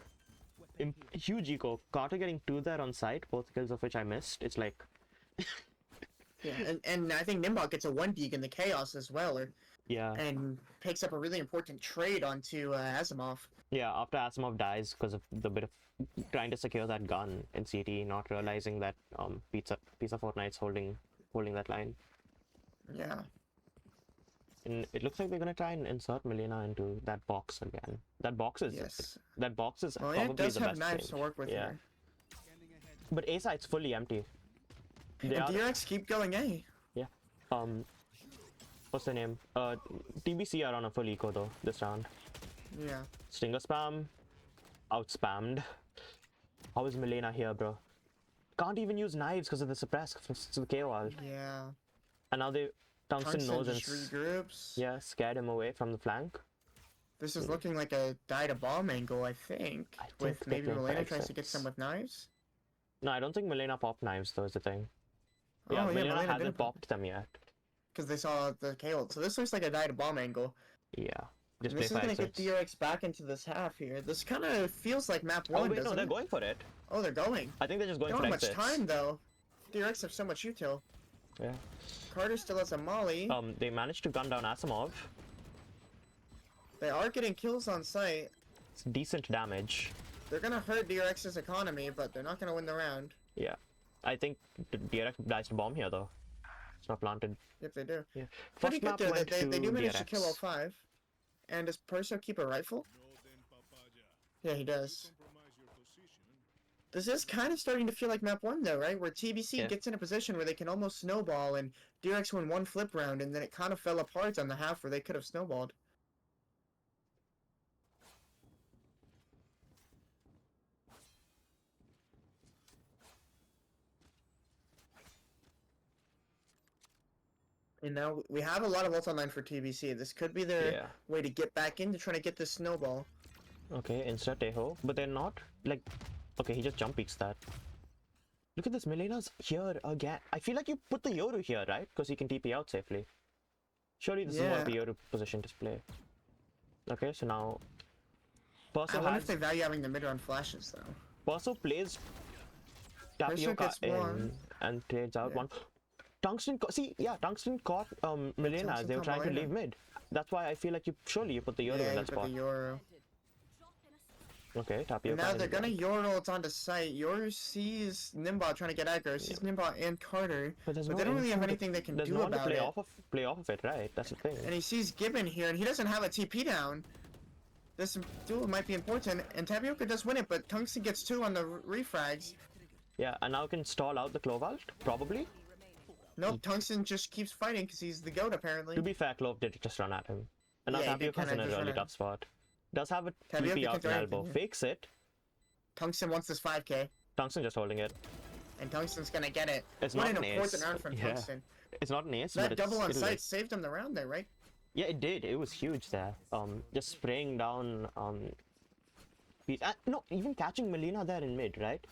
S2: Huge eco. Carter getting 2 there on site, both kills of which I missed. It's like,
S3: Yeah, and I think Nimbot gets a 1 peak in the Chaos as well, or
S2: Yeah.
S3: and picks up a really important trade onto Asimov.
S2: Yeah, after Asimov dies because of the bit of trying to secure that gun in CT, not realizing that Pizza Fortnite's holding that line.
S3: Yeah.
S2: And it looks like they're gonna try and insert Milena into that box again. That box is
S3: Yes. Well,
S2: probably
S3: it does
S2: the
S3: have
S2: best
S3: knives
S2: change.
S3: to work with
S2: Yeah.
S3: here.
S2: But A site's fully empty. They
S3: And
S2: are
S3: DRX keep going A.
S2: yeah. What's the name? TBC are on a full eco though this round.
S3: Yeah.
S2: Stinger spam, out spammed. How is Milena here, bro? Can't even use knives because of the suppress to the KO ult.
S3: Yeah.
S2: And now Tungsten knows and
S3: just regroups.
S2: yeah, scared him away from the flank.
S3: This is looking like a die to bomb angle, I think.
S2: I think
S3: With
S2: they're
S3: maybe
S2: playing for
S3: Milena tries to get
S2: exits.
S3: some with knives.
S2: No, I don't think Milena popped knives though is the thing.
S3: Oh,
S2: Yeah,
S3: yeah,
S2: Milena
S3: Milena
S2: hasn't
S3: didn't pop
S2: popped them yet.
S3: Because they saw the KO. So this looks like a die to bomb angle.
S2: Yeah.
S3: And
S2: Just
S3: this is
S2: play
S3: gonna
S2: 5
S3: get
S2: 6.
S3: DRX back into this half here. This kind of feels like map
S2: Oh
S3: one,
S2: wait, no,
S3: doesn't
S2: they're
S3: it?
S2: going for it.
S3: Oh, they're going.
S2: I think they're just
S3: They
S2: going
S3: don't
S2: for
S3: have much
S2: exits.
S3: time though. DRX have so much util.
S2: Yeah.
S3: Carter still has a molly.
S2: They managed to gun down Asimov.
S3: They are getting kills on site.
S2: It's decent damage.
S3: They're gonna hurt DRX's economy, but they're not gonna win the round.
S2: Yeah. I think the DRX dies to bomb here though. It's not planted.
S3: If they do.
S2: Yeah.
S3: Pretty
S2: First
S3: good
S2: map
S3: there.
S2: went
S3: They do manage to
S2: DRX.
S3: kill all 5. And does Perso keep a rifle? Yeah, he does. This is kind of starting to feel like map 1 though, right? Where TBC
S2: Yeah.
S3: gets in a position where they can almost snowball and DRX win one flip round and then it kind of fell apart on the half where they could have snowballed. And now we have a lot of ult online for TBC. This could be their
S2: Yeah.
S3: way to get back into trying to get this snowball.
S2: Okay, insert Teho. But they're not like okay, he just jump peeks that. Look at this, Milena's here again. I feel like you put the Yoru here, right? Because he can TP out safely. Surely this is more of the Yoru position display. Okay, so now
S3: I wonder if they value having the mid-round flashes though.
S2: Perso plays
S3: Perso
S2: Tapioca
S3: gets
S2: in
S3: one.
S2: and trades out
S3: Yeah.
S2: one. Tungsten, Tungsten caught Milena as
S3: Tungsten
S2: they were
S3: caught
S2: trying to
S3: Milena.
S2: leave mid. That's why I feel like surely you put the Yoru
S3: Yeah,
S2: in
S3: you
S2: that
S3: put
S2: spot.
S3: the Yoru.
S2: Okay,
S3: And
S2: Tapioca.
S3: now
S2: in
S3: they're gonna
S2: there.
S3: Yoru ult onto site. Yoru sees Nimbot trying to get aggro, sees Nimbot and Carter,
S2: But there's
S3: but
S2: no
S3: they don't really have
S2: info to-
S3: anything they can
S2: There's
S3: do
S2: no one to
S3: about
S2: play
S3: it.
S2: play off of it, right? That's the thing.
S3: And he sees Gibbon here, and he doesn't have a TP down. This duel might be important, and Tapioca does win it, but Tungsten gets 2 on the refrags.
S2: Yeah, and now can stall out the Clove ult, probably.
S3: Nope, Tungsten just keeps fighting because he's the goat apparently.
S2: To be fair, Clove did just run at him. And now
S3: Yeah, he did
S2: Tapioca's in
S3: kinda
S2: a
S3: just
S2: really
S3: run at
S2: tough spot. Does have a
S3: Tapioca
S2: TP out
S3: can
S2: an
S3: do
S2: elbow.
S3: anything, yeah.
S2: Fakes it.
S3: Tungsten wants this 5k,
S2: Tungsten just holding it.
S3: and Tungsten's gonna get it.
S2: It's
S3: what
S2: not
S3: an
S2: an
S3: important
S2: ace.
S3: round from
S2: Yeah.
S3: Tungsten.
S2: It's not an ace, but
S3: That
S2: it's
S3: double on
S2: it'll
S3: site
S2: live.
S3: saved him the round there, right?
S2: Yeah, it did. It was huge there. Just spraying down no, even catching Milena there in mid, right?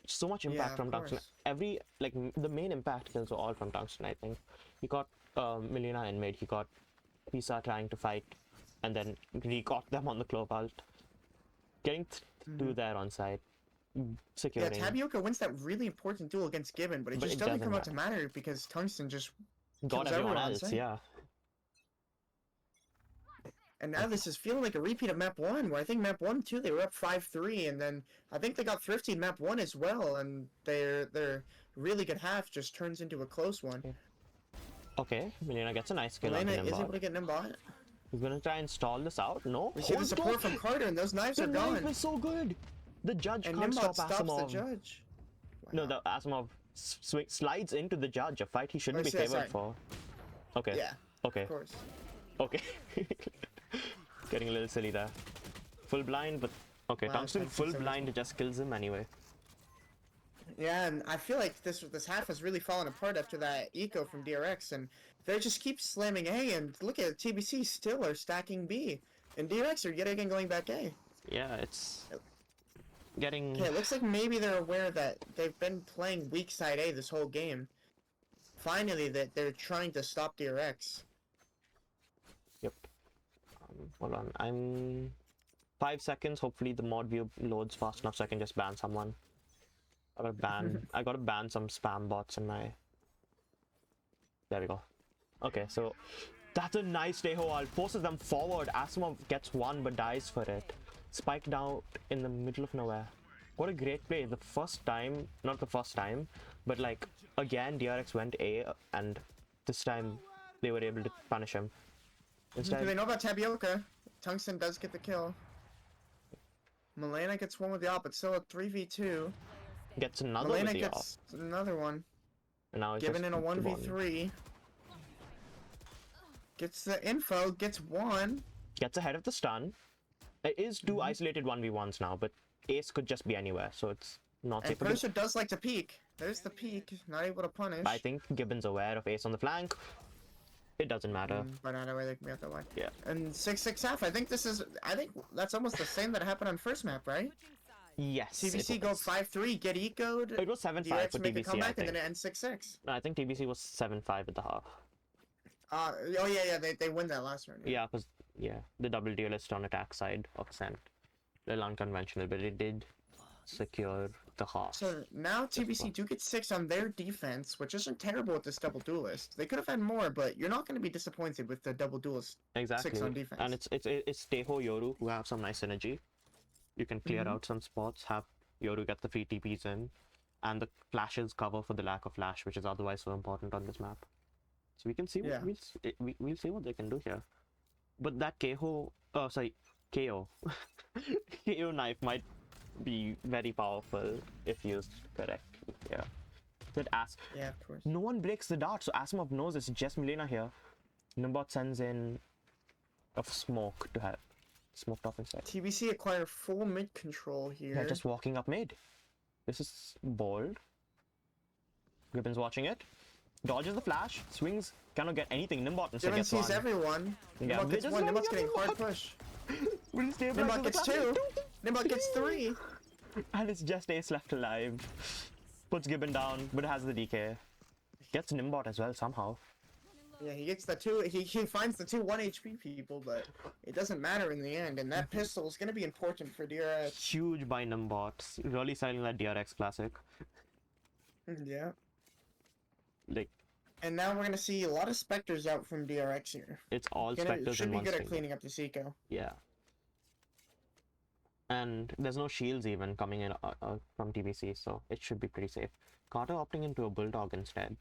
S2: So much impact
S3: Yeah,
S2: from
S3: of
S2: Tungsten.
S3: course.
S2: The main impact kills were all from Tungsten, I think. He got Milena in mid, he got Pisa trying to fight, and then he got them on the Clove ult. Getting two there on side.
S3: Yeah,
S2: Securing.
S3: Tapioca wins that really important duel against Gibbon, but it
S2: But
S3: just
S2: it
S3: doesn't
S2: doesn't
S3: come out to matter because Tungsten just
S2: got
S3: kills
S2: everyone
S3: everyone,
S2: else,
S3: so-
S2: yeah.
S3: And now this is feeling like a repeat of map 1, where I think map 1 too, they were up 5-3, and then I think they got thrifty in map 1 as well, and their really good half just turns into a close one.
S2: Okay, Milena gets a nice kill on
S3: Elena is able
S2: Nimbot.
S3: to get Nimbot.
S2: He's gonna try and stall this out. No.
S3: We see the
S2: Hold
S3: support
S2: on!
S3: from Carter, and those knives
S2: The
S3: are
S2: knife
S3: gone.
S2: is so good. The judge
S3: And
S2: can't
S3: Nimbot
S2: stop
S3: stops
S2: Asimov.
S3: the judge.
S2: No,
S3: Wow.
S2: the Asimov slides into the judge, a fight he shouldn't be
S3: Oh, yeah,
S2: favored
S3: sorry.
S2: for. Okay.
S3: Yeah,
S2: Okay.
S3: of course.
S2: Okay. Getting a little silly there. Full blind, but okay.
S3: Wow,
S2: Tungsten
S3: Tungsten
S2: full
S3: so
S2: blind just kills him anyway.
S3: Yeah, and I feel like this half has really fallen apart after that eco from DRX, and they just keep slamming A, and look at TBC still are stacking B, and DRX are yet again going back A.
S2: Yeah, it's getting.
S3: Okay, it looks like maybe they're aware that they've been playing weak side A this whole game. Finally, that they're trying to stop DRX.
S2: Yep. Hold on. I'm 5 seconds. Hopefully the mod view loads fast enough so I can just ban someone. I gotta ban. I gotta ban some spam bots in my. There we go. Okay, so That's a nice Teho ult. Forces them forward. Asimov gets one but dies for it. Spiked out in the middle of nowhere. What a great play. The first time, not the first time, but like again DRX went A and this time they were able to punish him.
S3: Do
S2: Instead,
S3: they know about Tapioca? Tungsten does get the kill. Milena gets one with the op, but still a 3v2.
S2: gets another
S3: Milena
S2: with the
S3: gets another one.
S2: and now it's
S3: Given
S2: just
S3: in a
S2: one.
S3: 1v3. Gets the info, gets one.
S2: Gets ahead of the stun. It is two isolated 1v1s now, but Ace could just be anywhere, so it's not
S3: And
S2: safe. But
S3: Persia does like to peek. There's the peek, not able to punish.
S2: I think Gibbon's aware of Ace on the flank. It doesn't matter.
S3: But not aware they can be out that way.
S2: Yeah.
S3: And 6-6 half, I think that's almost the same that happened on first map, right?
S2: Yes.
S3: TBC
S2: it
S3: go
S2: was.
S3: 5-3, get ecoed.
S2: It was 7-5
S3: DRX
S2: for
S3: make a
S2: TBC, I
S3: comeback, and
S2: think.
S3: then it ends 6-6.
S2: No, I think TBC was 7-5 at the half.
S3: Oh yeah, they win that last round.
S2: Yeah, because the double duelist on attack side of Ascent. A little unconventional, but it did secure the half.
S3: So now TBC do get 6 on their defense, which isn't terrible with this double duelist. They could have had more, but you're not going to be disappointed with the double duelist.
S2: Exactly.
S3: 6 on defense.
S2: And it's Teho Yoru who have some nice synergy. You can clear out some spots, have Yoru get the free TPs in, and the flashes cover for the lack of flash, which is otherwise so important on this map. So we can see what we'll see what they can do here. But that KO KO knife might be very powerful if used correctly. Yeah. But
S3: Yeah, of course.
S2: no one breaks the dart, so Asimov knows it's just Milena here. Nimbot sends in a smoke to have smoked off inside.
S3: TBC acquire full mid control here.
S2: They're just walking up mid. This is bold. Gibbon's watching it. Dodges the flash, swings, cannot get anything. Nimbot instead
S3: Gibbon
S2: gets
S3: sees
S2: one.
S3: everyone.
S2: Yeah,
S3: Nimbot
S2: they
S3: gets
S2: just
S3: one.
S2: don't
S3: Nimbot's
S2: get
S3: getting hard
S2: Nimbot.
S3: push.
S2: Will he stabilize
S3: Nimbot
S2: the
S3: gets
S2: flash?
S3: 2. Nimbot gets 3.
S2: And it's just Ace left alive. Puts Gibbon down, but has the DK. Gets Nimbot as well somehow.
S3: Yeah, he gets the 2. He finds the 2 1 HP people, but it doesn't matter in the end. And that pistol is going to be important for DRX.
S2: Huge by Nimbot. Really selling that DRX classic.
S3: Yeah.
S2: Like,
S3: And now we're going to see a lot of Spectres out from DRX here.
S2: it's all Spectres
S3: Should
S2: in
S3: be
S2: one
S3: good at
S2: string.
S3: cleaning up this eco.
S2: Yeah. And there's no shields even coming in from TBC, so it should be pretty safe. Carter opting into a Bulldog instead.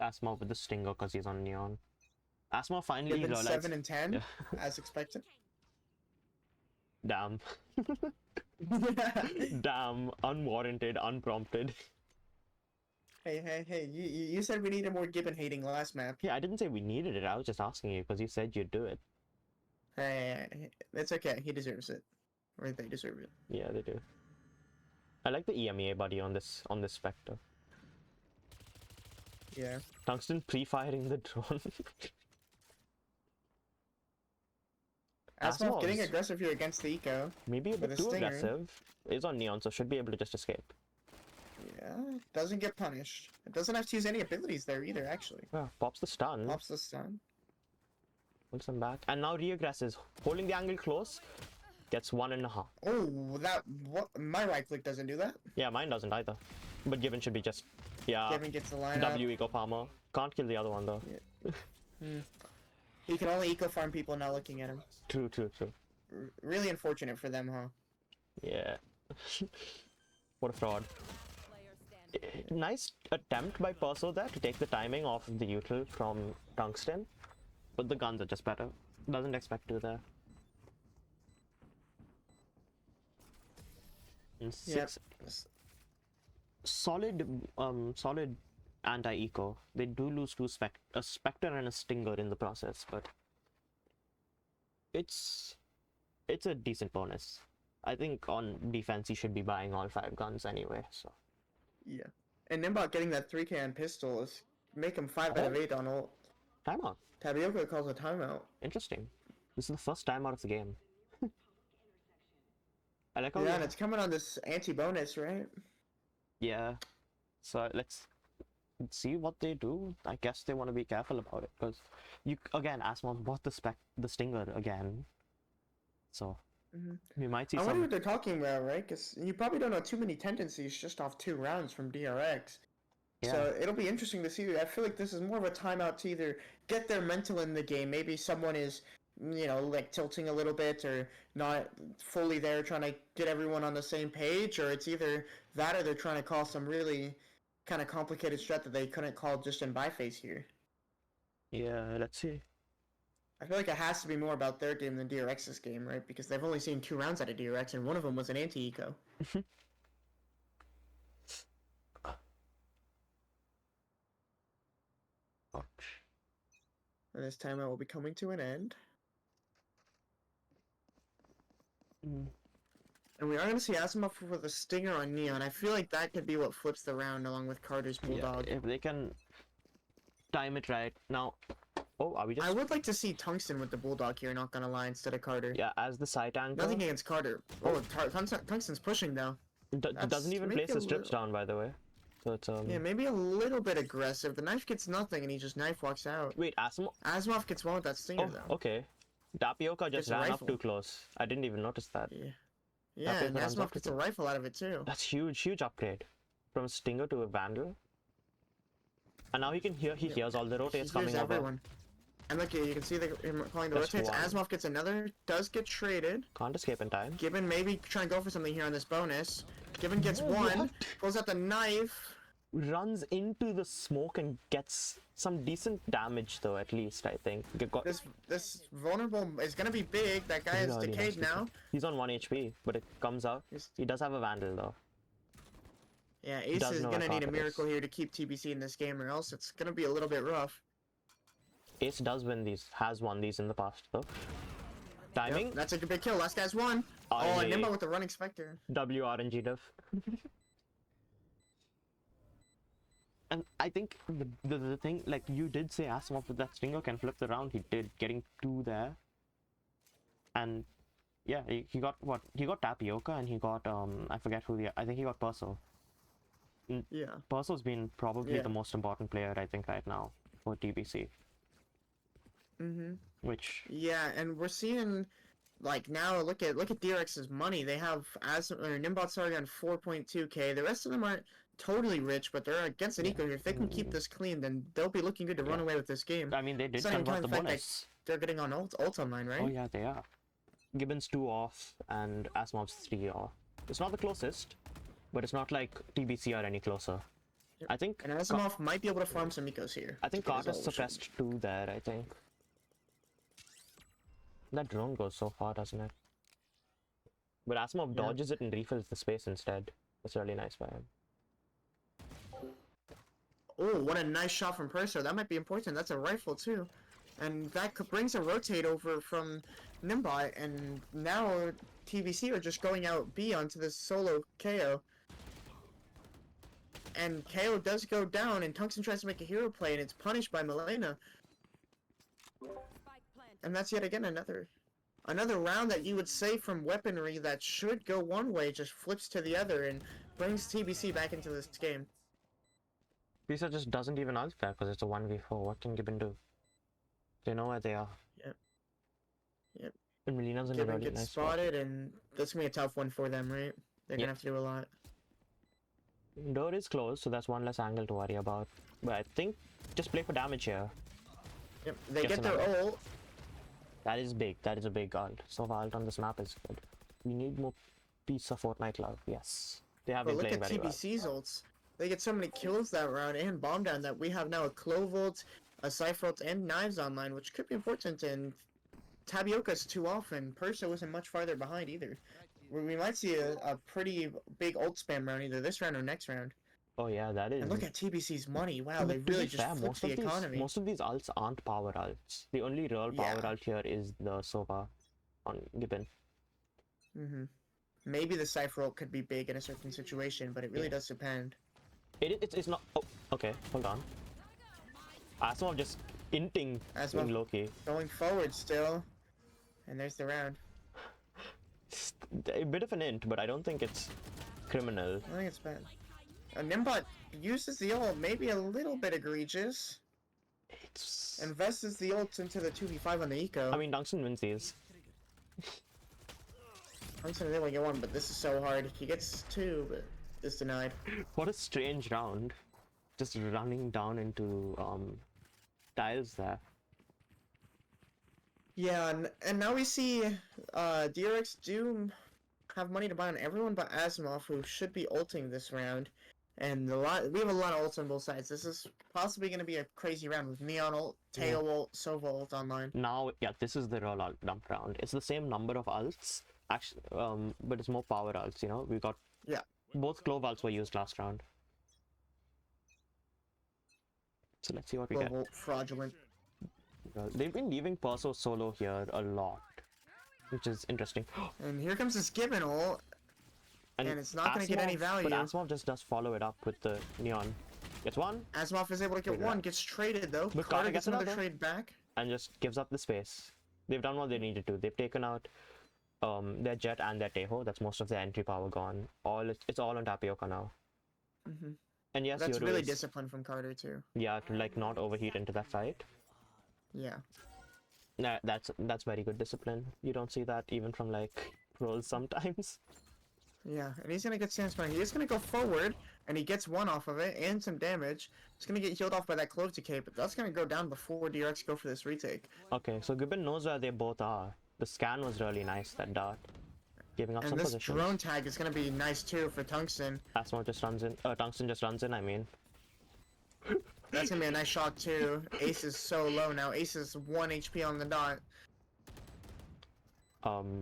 S2: Asimov with the Stinger because he's on Neon. Asimov finally
S3: Given
S2: realized...
S3: 7 and 10,
S2: Yeah.
S3: as expected.
S2: Damn. Damn. Unwarranted, unprompted.
S3: Hey, you said we needed more Gibbon hating last map.
S2: Yeah, I didn't say we needed it. I was just asking you because you said you'd do it.
S3: Hey, it's okay. He deserves it. Or they deserve it.
S2: Yeah, they do. I like the EMEA buddy on this Spectre.
S3: Yeah.
S2: Tungsten pre-firing the drone.
S3: Asimov getting
S2: Asimov's
S3: aggressive here against the eco.
S2: maybe a
S3: with
S2: bit
S3: a
S2: too
S3: Stinger.
S2: aggressive. Is on Neon, so should be able to just escape.
S3: Yeah, doesn't get punished. It doesn't have to use any abilities there either, actually.
S2: Yeah, pops the stun.
S3: Pops the stun.
S2: Pulls him back. And now re-aggresses. Holding the angle close. Gets 1.5.
S3: Oh, my right click doesn't do that.
S2: Yeah, mine doesn't either. But Gibbon should be just... Yeah.
S3: Kevin gets the line
S2: W eco farmer. Can't kill the other one though.
S3: He can only eco farm people now looking at him.
S2: True.
S3: Really unfortunate for them, huh?
S2: Yeah. What a fraud. Nice attempt by Perso there to take the timing off the util from Tungsten. But the guns are just better. Doesn't expect to there. And six. Solid anti-eco. They do lose a Spectre and a Stinger in the process, but it's a decent bonus. I think on defense he should be buying all 5 guns anyway, so.
S3: Yeah. And Nimbot getting that 3k on pistol is make him 5 out of 8 on ult.
S2: Timeout.
S3: Tapioca calls a timeout.
S2: Interesting. This is the first timeout of the game. I like how
S3: Yeah, and it's coming on this anti-bonus, right?
S2: Yeah. So let's see what they do. I guess they want to be careful about it because again, Asimov bought the Stinger again. So we might see
S3: I
S2: some.
S3: wonder what they're talking about, right? Because you probably don't know too many tendencies just off 2 rounds from DRX. So it'll be interesting to see. I feel like this is more of a timeout to either get their mental in the game. Maybe someone is, like tilting a little bit or not fully there, trying to get everyone on the same page, or it's either that or they're trying to call some really kind of complicated strat that they couldn't call just in buy phase here.
S2: Yeah, let's see.
S3: I feel like it has to be more about their game than DRX's game, right? Because they've only seen 2 rounds out of DRX, and one of them was an anti-eco. And this timeout will be coming to an end. And we are going to see Asimov with a stinger on Neon. I feel like that could be what flips the round along with Carter's Bulldog.
S2: Yeah, if they can time it right. Now, are we just...
S3: I would like to see Tungsten with the Bulldog here, not gonna lie, instead of Carter.
S2: Yeah, as the side anchor.
S3: Nothing against Carter. Tungsten's pushing, though.
S2: Doesn't even place the strips down, by the way. So it's,
S3: Yeah, maybe a little bit aggressive. The knife gets nothing, and he just knife walks out.
S2: Wait,
S3: Asimov gets one with that stinger, though.
S2: Okay. Tapioca just ran up too close. I didn't even notice that.
S3: Yeah, and Asimov gets a rifle out of it, too.
S2: That's huge upgrade. From a stinger to a vandal. And now he hears all the rotates coming over.
S3: And look, you can see him calling the rotates. Asimov gets another, does get traded.
S2: Can't escape in time.
S3: Gibbon maybe trying to go for something here on this bonus. Gibbon gets one, pulls out the knife.
S2: Runs into the smoke and gets some decent damage though, at least, I think.
S3: This vulnerable is gonna be big. That guy is decayed now.
S2: He's on 1 HP, but it comes out. He does have a vandal though.
S3: Yeah, Ace is gonna need a miracle here to keep TBC in this game, or else it's gonna be a little bit rough.
S2: Ace does win these, has won these in the past though. Timing?
S3: Yep, that's a big kill. Last guy's won. Oh, and Nimbo with the running Spectre.
S2: WRNG diff. And I think the thing, like you did say, Asimov with that stinger can flip the round. He did, getting 2 there. And yeah, he got what? He got Tapioca and he got I forget who I think he got Purcell.
S3: Yeah.
S2: Purcell's been probably the most important player I think right now for TBC. Which
S3: and we're seeing like now look at DRX's money. They have Nimbot's already on 4.2k. The rest of them aren't totally rich, but they're against an eco here. If they can keep this clean, then they'll be looking good to run away with this game.
S2: I mean, they did convert the bonus.
S3: They're getting on ult online, right?
S2: Oh yeah, they are. Gibbon's 2 off and Asimov's 3 off. It's not the closest, but it's not like TBC are any closer. I think.
S3: And Asimov might be able to farm some ecos here.
S2: I think Carter's suppressed 2 there, I think. That drone goes so far, doesn't it? But Asimov dodges it and refills the space instead. That's really nice by him.
S3: Oh, what a nice shot from Perso. That might be important. That's a rifle too. And that brings a rotate over from Nimbot, and now TBC are just going out B onto this solo KO. And KO does go down, and Tungsten tries to make a hero play, and it's punished by Milena. And that's yet again another round that you would say from weaponry that should go one way just flips to the other and brings TBC back into this game.
S2: Pisa just doesn't even ult there because it's a 1v4. What can Gibbon do? They know where they are.
S3: Yep.
S2: And Melina's in a
S3: Gibbon
S2: really
S3: gets
S2: nice
S3: spotted, and that's gonna be a tough one for them, right? They're gonna have to do a lot.
S2: Door is closed, so that's one less angle to worry about. But I think just play for damage here.
S3: Yep, they get their ult.
S2: That is big. That is a big ult. So ult on this map is good. We need more piece of Fortnite love. Yes, they have been playing very well.
S3: Look at TBC's ults. They get so many kills that round and bomb down that we have now a Clove ult, a Cypher ult, and Knives online, which could be important. And Tapioca's 2 off, and Perso isn't much farther behind either. We might see a pretty big ult spam round either this round or next round.
S2: Oh yeah, that is.
S3: And look at TBC's money. Wow, they really just flipped the economy.
S2: Most of these ults aren't power ults. The only real power ult here is the Sova on Gibbon.
S3: Maybe the Cypher ult could be big in a certain situation, but it really does depend.
S2: It's not. Oh, okay, hold on. Asimov just inting in Loki.
S3: Going forward still. And there's the round.
S2: A bit of an int, but I don't think it's criminal.
S3: I think it's bad. Nimbot uses the ult, maybe a little bit egregious. Invests the ult into the 2v5 on the eco.
S2: I mean, Tungsten wins these.
S3: Tungsten really get 1, but this is so hard. He gets 2, but it's denied.
S2: What a strange round. just running down into tiles there.
S3: Yeah, and now we see DRX do have money to buy on everyone but Asimov, who should be ulting this round. And we have a lot of ults on both sides. This is possibly going to be a crazy round with Neon ult, Teo ult, Sova ult online.
S2: Now, yeah, this is the real ult dump round. It's the same number of ults, actually, but it's more power ults, you know? We got...
S3: Yeah.
S2: Both Clove ults were used last round. So let's see what we get.
S3: Ult, fraudulent.
S2: They've been leaving Perso solo here a lot, which is interesting.
S3: And here comes this Gibbon ult. And it's not going to get any value.
S2: But Asimov just does follow it up with the Neon. Gets one.
S3: Asimov is able to get one, gets traded though.
S2: But
S3: Carter gets another trade back.
S2: And just gives up the space. They've done what they needed to. They've taken out their Jet and their Teho. That's most of their entry power gone. It's all on Tapioca now.
S3: Mm-hmm.
S2: And yes,
S3: that's
S2: Yoru
S3: really
S2: is,
S3: disciplined from Carter too.
S2: Yeah, to like not overheat into that fight.
S3: Yeah.
S2: Nah, that's very good discipline. You don't see that even from like pros sometimes.
S3: Yeah, and he's gonna get Sandspine. He's gonna go forward, and he gets one off of it, and some damage. He's gonna get healed off by that Clove Decay, but that's gonna go down before DRX go for this retake.
S2: Okay, so Gibbon knows where they both are. The scan was really nice, that dart. Giving up
S3: and
S2: some
S3: this
S2: positions.
S3: drone tag is gonna be nice too for Tungsten.
S2: Asmo just runs in. Tungsten just runs in, I mean.
S3: That's gonna be a nice shot too. Ace is so low now. Ace is 1 HP on the dot.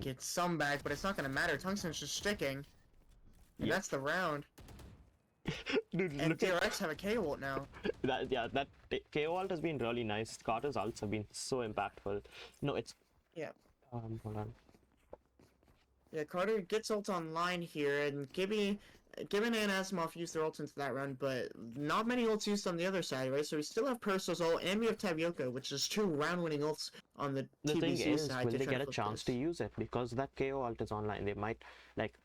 S3: Gets some back, but it's not gonna matter. Tungsten's just sticking. And that's the round.
S2: Dude,
S3: and DRX have a K ult now.
S2: That KO ult has been really nice. Carter's ults have been so impactful. No, it's...
S3: Yeah.
S2: Hold on.
S3: Yeah, Carter gets ult online here, and Gibbon and Asimov used their ults into that round, but not many ults used on the other side, right? So we still have Perso's ult, and we have Tapioca, which is 2 round-winning ults on the TBC
S2: thing is,
S3: side.
S2: will they get a chance to use it? Because that KO ult is online. They might, like...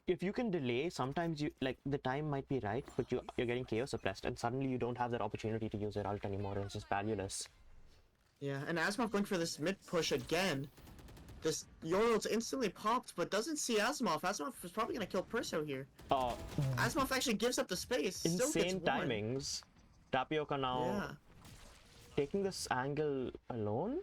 S2: If you can delay, sometimes you like the time might be right, but you're getting KO suppressed, and suddenly you don't have that opportunity to use your ult anymore, and it's just valueless.
S3: Yeah, and Asimov going for this mid push again. This Yorul's instantly popped, but doesn't see Asimov. Asimov is probably gonna kill Perso here. Asimov actually gives up the space.
S2: Insane timings. Tapioca now taking this angle alone.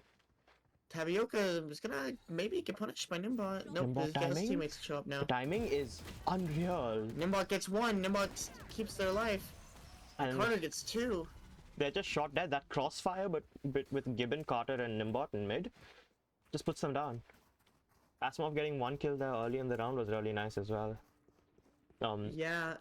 S3: Tapioca is gonna maybe get punished by Nimbot. Nope, he's got his teammates to show up now.
S2: The timing is unreal.
S3: Nimbot gets 1, Nimbot keeps their life. And Carter gets 2.
S2: They're just shot dead. That crossfire, but with Gibbon, Carter, and Nimbot in mid, just puts them down. Asimov getting 1 kill there early in the round was really nice as well.
S3: Yeah.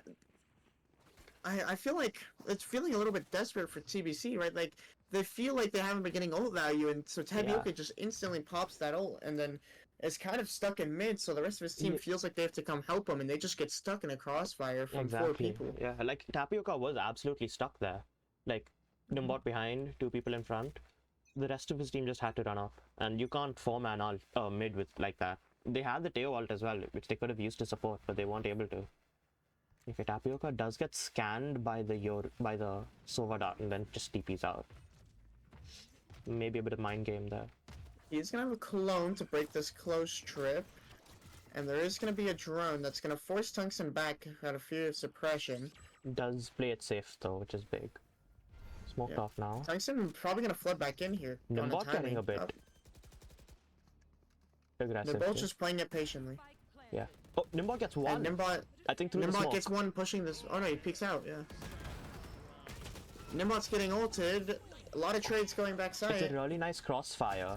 S3: I feel like it's feeling a little bit desperate for TBC, right? Like, they feel like they haven't been getting ult value, and so Tapioca just instantly pops that ult, and then is kind of stuck in mid, so the rest of his team feels like they have to come help him, and they just get stuck in a crossfire from 4 people.
S2: Yeah, like, Tapioca was absolutely stuck there. Like, Nimbot behind, 2 people in front. The rest of his team just had to run off, and you can't 4-man ult mid with like that. They had the Teo ult as well, which they could have used to support, but they weren't able to. Okay, Tapioca does get scanned by the Sova dart, and then just TPs out. Maybe a bit of mind game there.
S3: He's gonna have a clone to break this close trip, and there is gonna be a drone that's gonna force Tungsten back out of fear of suppression.
S2: Does play it safe though, which is big. Smoked off now.
S3: Tungsten probably gonna flood back in here.
S2: Nimbot getting a bit aggressive.
S3: They're both just playing it patiently.
S2: Yeah. Oh, Nimbot gets 1.
S3: And Nimbot,
S2: I think through the smoke.
S3: gets 1 pushing this. Oh no, he peeks out. Yeah. Nimbot's getting ulted. A lot of trades going backside.
S2: It's a really nice crossfire,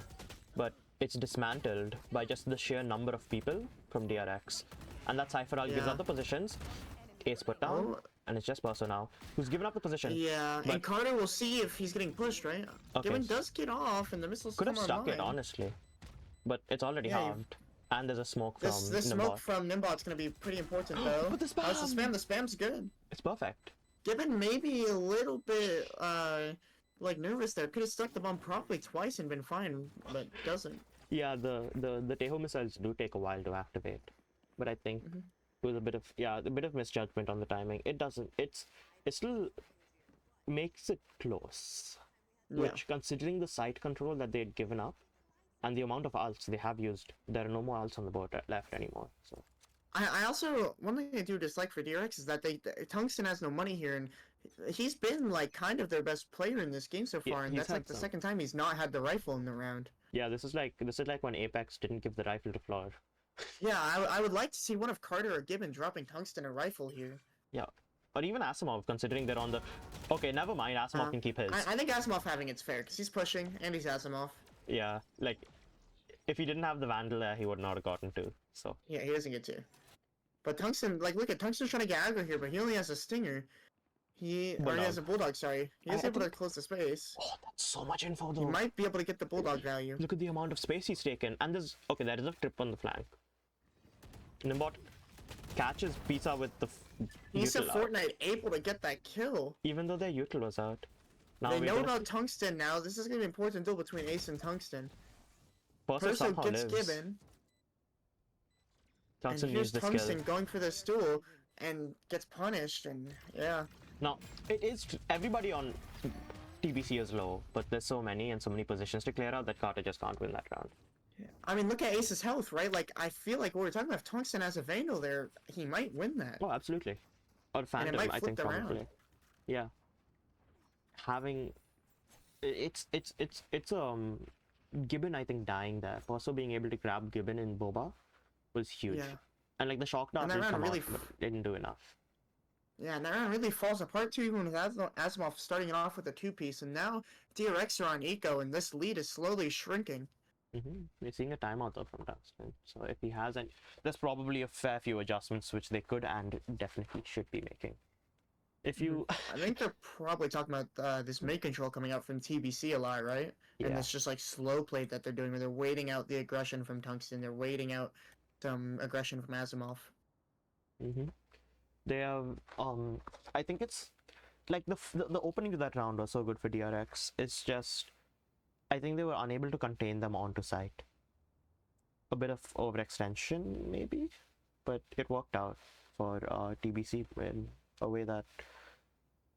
S2: but it's dismantled by just the sheer number of people from DRX. And that Cypher ult gives up the positions. Ace put down, and it's just Perso now, who's given up the position.
S3: Yeah, and Carter will see if he's getting pushed, right?
S2: Okay.
S3: Gibbon does get off, and the missiles
S2: could
S3: come
S2: have stuck
S3: online.
S2: it, honestly. But it's already halved. And there's a smoke from
S3: This
S2: Nimbot.
S3: smoke from Nimbot's gonna be pretty important, though.
S2: But the spam!
S3: How's the spam? The spam's good.
S2: It's perfect.
S3: Gibbon may be a little bit, like, nervous there. Could have stuck the bomb properly twice and been fine, but doesn't.
S2: Yeah, the Teho missiles do take a while to activate. But I think with a bit of misjudgment on the timing, it still makes it close. Which, considering the site control that they had given up, and the amount of ults they have used, there are no more ults on the board left anymore. So
S3: I also, one thing I do dislike for DRX is that Tungsten has no money here, and he's been like kind of their best player in this game so
S2: Yeah,
S3: far, and
S2: he's
S3: that's like
S2: had
S3: the
S2: some.
S3: second time he's not had the rifle in the round.
S2: Yeah, this is like when Apex didn't give the rifle to Floor.
S3: Yeah, I would like to see one of Carter or Gibbon dropping tungsten a rifle here.
S2: Yeah, or even Asimov, considering they're on the. Okay, never mind. Asimov can keep his.
S3: I think Asimov having it's fair because he's pushing and he's Asimov.
S2: Yeah, like if he didn't have the Vandal there, he would not have gotten to. So.
S3: Yeah, he doesn't get to. But Tungsten, like, look at Tungsten's trying to get aggro here, but he only has a Stinger. He has a Bulldog, sorry. He is able to close the space.
S2: Oh, that's so much info though.
S3: He might be able to get the Bulldog value.
S2: Look at the amount of space he's taken. And there's... Okay, there is a trip on the flank. Nimbot catches Pizza with the...
S3: He's a
S2: util out.
S3: Fortnite able to get that kill.
S2: Even though their util was out. Now
S3: They know about Tungsten now. This is going to be an important duel between Ace and Tungsten.
S2: Perso
S3: gets
S2: lives.
S3: Gibbon.
S2: Tungsten
S3: And here's
S2: needs the
S3: Tungsten
S2: skill.
S3: going for this duel and gets punished, and yeah.
S2: Now, it is... Everybody on TBC is low, but there's so many and so many positions to clear out that Carter just can't win that round.
S3: I mean, look at Ace's health, right? Like, I feel like what we're talking about, if Tungsten has a Vandal there, he might win that.
S2: Oh, absolutely. Or Phantom,
S3: might
S2: I
S3: flip
S2: think
S3: the round.
S2: probably. Yeah. Having... It's Gibbon, I think, dying there. Also being able to grab Gibbon in Boba was huge.
S3: Yeah.
S2: And like the shock dart
S3: that
S2: did
S3: round
S2: come
S3: really
S2: out, but didn't do enough.
S3: Yeah, and that round really falls apart too, even with Asimov starting it off with a two-piece, and now DRX are on Eco, and this lead is slowly shrinking.
S2: We're seeing a timeout though from Tungsten. So if he has any, there's probably a fair few adjustments which they could and definitely should be making. If you...
S3: I think they're probably talking about this mid control coming out from TBC a lot, right?
S2: Yeah.
S3: And it's just like slow play that they're doing, where they're waiting out the aggression from Tungsten, they're waiting out some aggression from Asimov.
S2: They have, I think it's, like the opening to that round was so good for DRX. It's just, I think they were unable to contain them onto site. A bit of overextension, maybe? But it worked out for TBC in a way that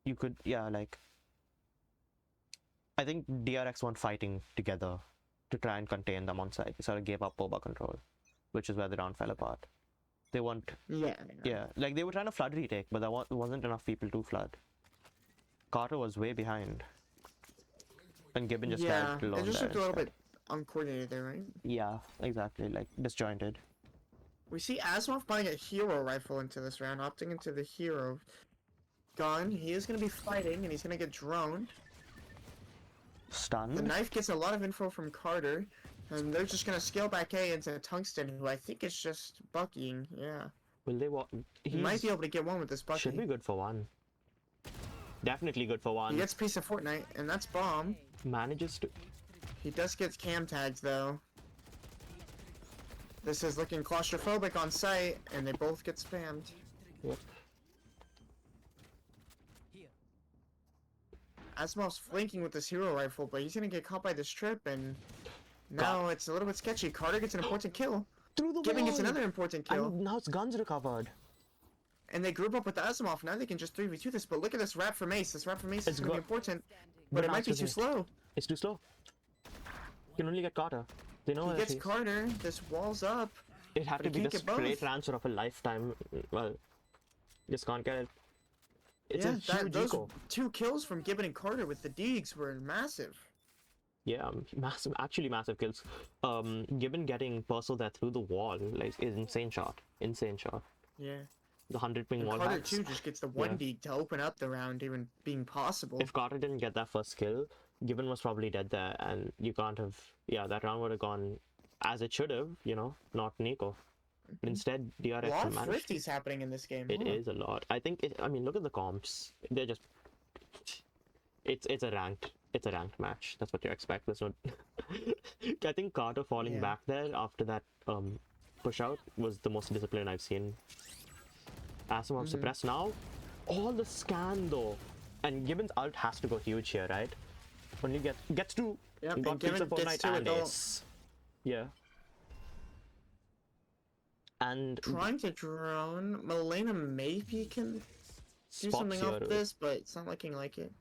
S2: you could, yeah, like... I think DRX weren't fighting together to try and contain them on site. They sort of gave up Boba control, which is where the round fell apart. They weren't... Yeah, like they were trying to flood retake, but there wasn't enough people to flood. Carter was way behind. And Gibbon just died alone.
S3: It just
S2: there
S3: looked a little
S2: instead.
S3: bit uncoordinated there, right?
S2: Yeah, exactly, like disjointed.
S3: We see Asimov buying a hero rifle into this round, opting into the hero gun. He is going to be fighting, and he's going to get droned.
S2: Stunned.
S3: The knife gets a lot of info from Carter, and they're just going to scale back A into Tungsten, who I think is just buckying, yeah.
S2: Will they walk?
S3: He might be able to get one with this bucky.
S2: Should be good for one. Definitely good for one.
S3: He gets a piece of Fortnite, and that's Bomb.
S2: Manages to...
S3: He does get cam tags, though. This is looking claustrophobic on site, and they both get spammed.
S2: Yep.
S3: Asimov's flanking with this hero rifle, but he's gonna get caught by this trip, and now it's a little bit sketchy. Carter gets an important kill.
S2: Through the
S3: Gibbon
S2: wall!
S3: gets another important kill.
S2: And now it's guns recovered.
S3: And they group up with the Asimov. Now they can just 3v2 this, but look at this wrap from Ace. This wrap from Ace is gonna be important, but it might be too slow.
S2: It's too slow. You can only get Carter. They know
S3: He gets Carter. This wall's up.
S2: It had to
S3: but he
S2: be the
S3: can't get
S2: straight
S3: both.
S2: transfer of a lifetime. Well, just can't get it. It's
S3: Yeah,
S2: a huge
S3: those
S2: eco.
S3: 2 kills from Gibbon and Carter with the Deegs were massive.
S2: Yeah, massive, actually massive kills. Gibbon getting Perso there through the wall, like, is insane shot. Insane shot.
S3: Yeah.
S2: The 100 ping
S3: And
S2: wall
S3: Carter
S2: hacks.
S3: too just gets the one Deeg to open up the round, even being possible.
S2: If Carter didn't get that first kill, Gibbon was probably dead there, and you can't have... Yeah, that round would have gone as it should have, you know, not Nico. But instead, DRX
S3: A lot of
S2: managed.
S3: thrifties happening in this game.
S2: It is a lot. I think, I mean, look at the comps. They're just... It's a ranked match. That's what you expect. There's no... I think Carter falling back there after that push out was the most disciplined I've seen. Asimov suppressed now. All the scan though. And Gibbon's ult has to go huge here, right? Only gets to...
S3: Yep,
S2: got
S3: and Gibbon
S2: pizza
S3: gets
S2: Fortnite
S3: to it
S2: and
S3: all.
S2: Ace. Yeah. And
S3: Trying to drone. Milena maybe can do
S2: spots
S3: something
S2: here.
S3: off this, but it's not looking like it.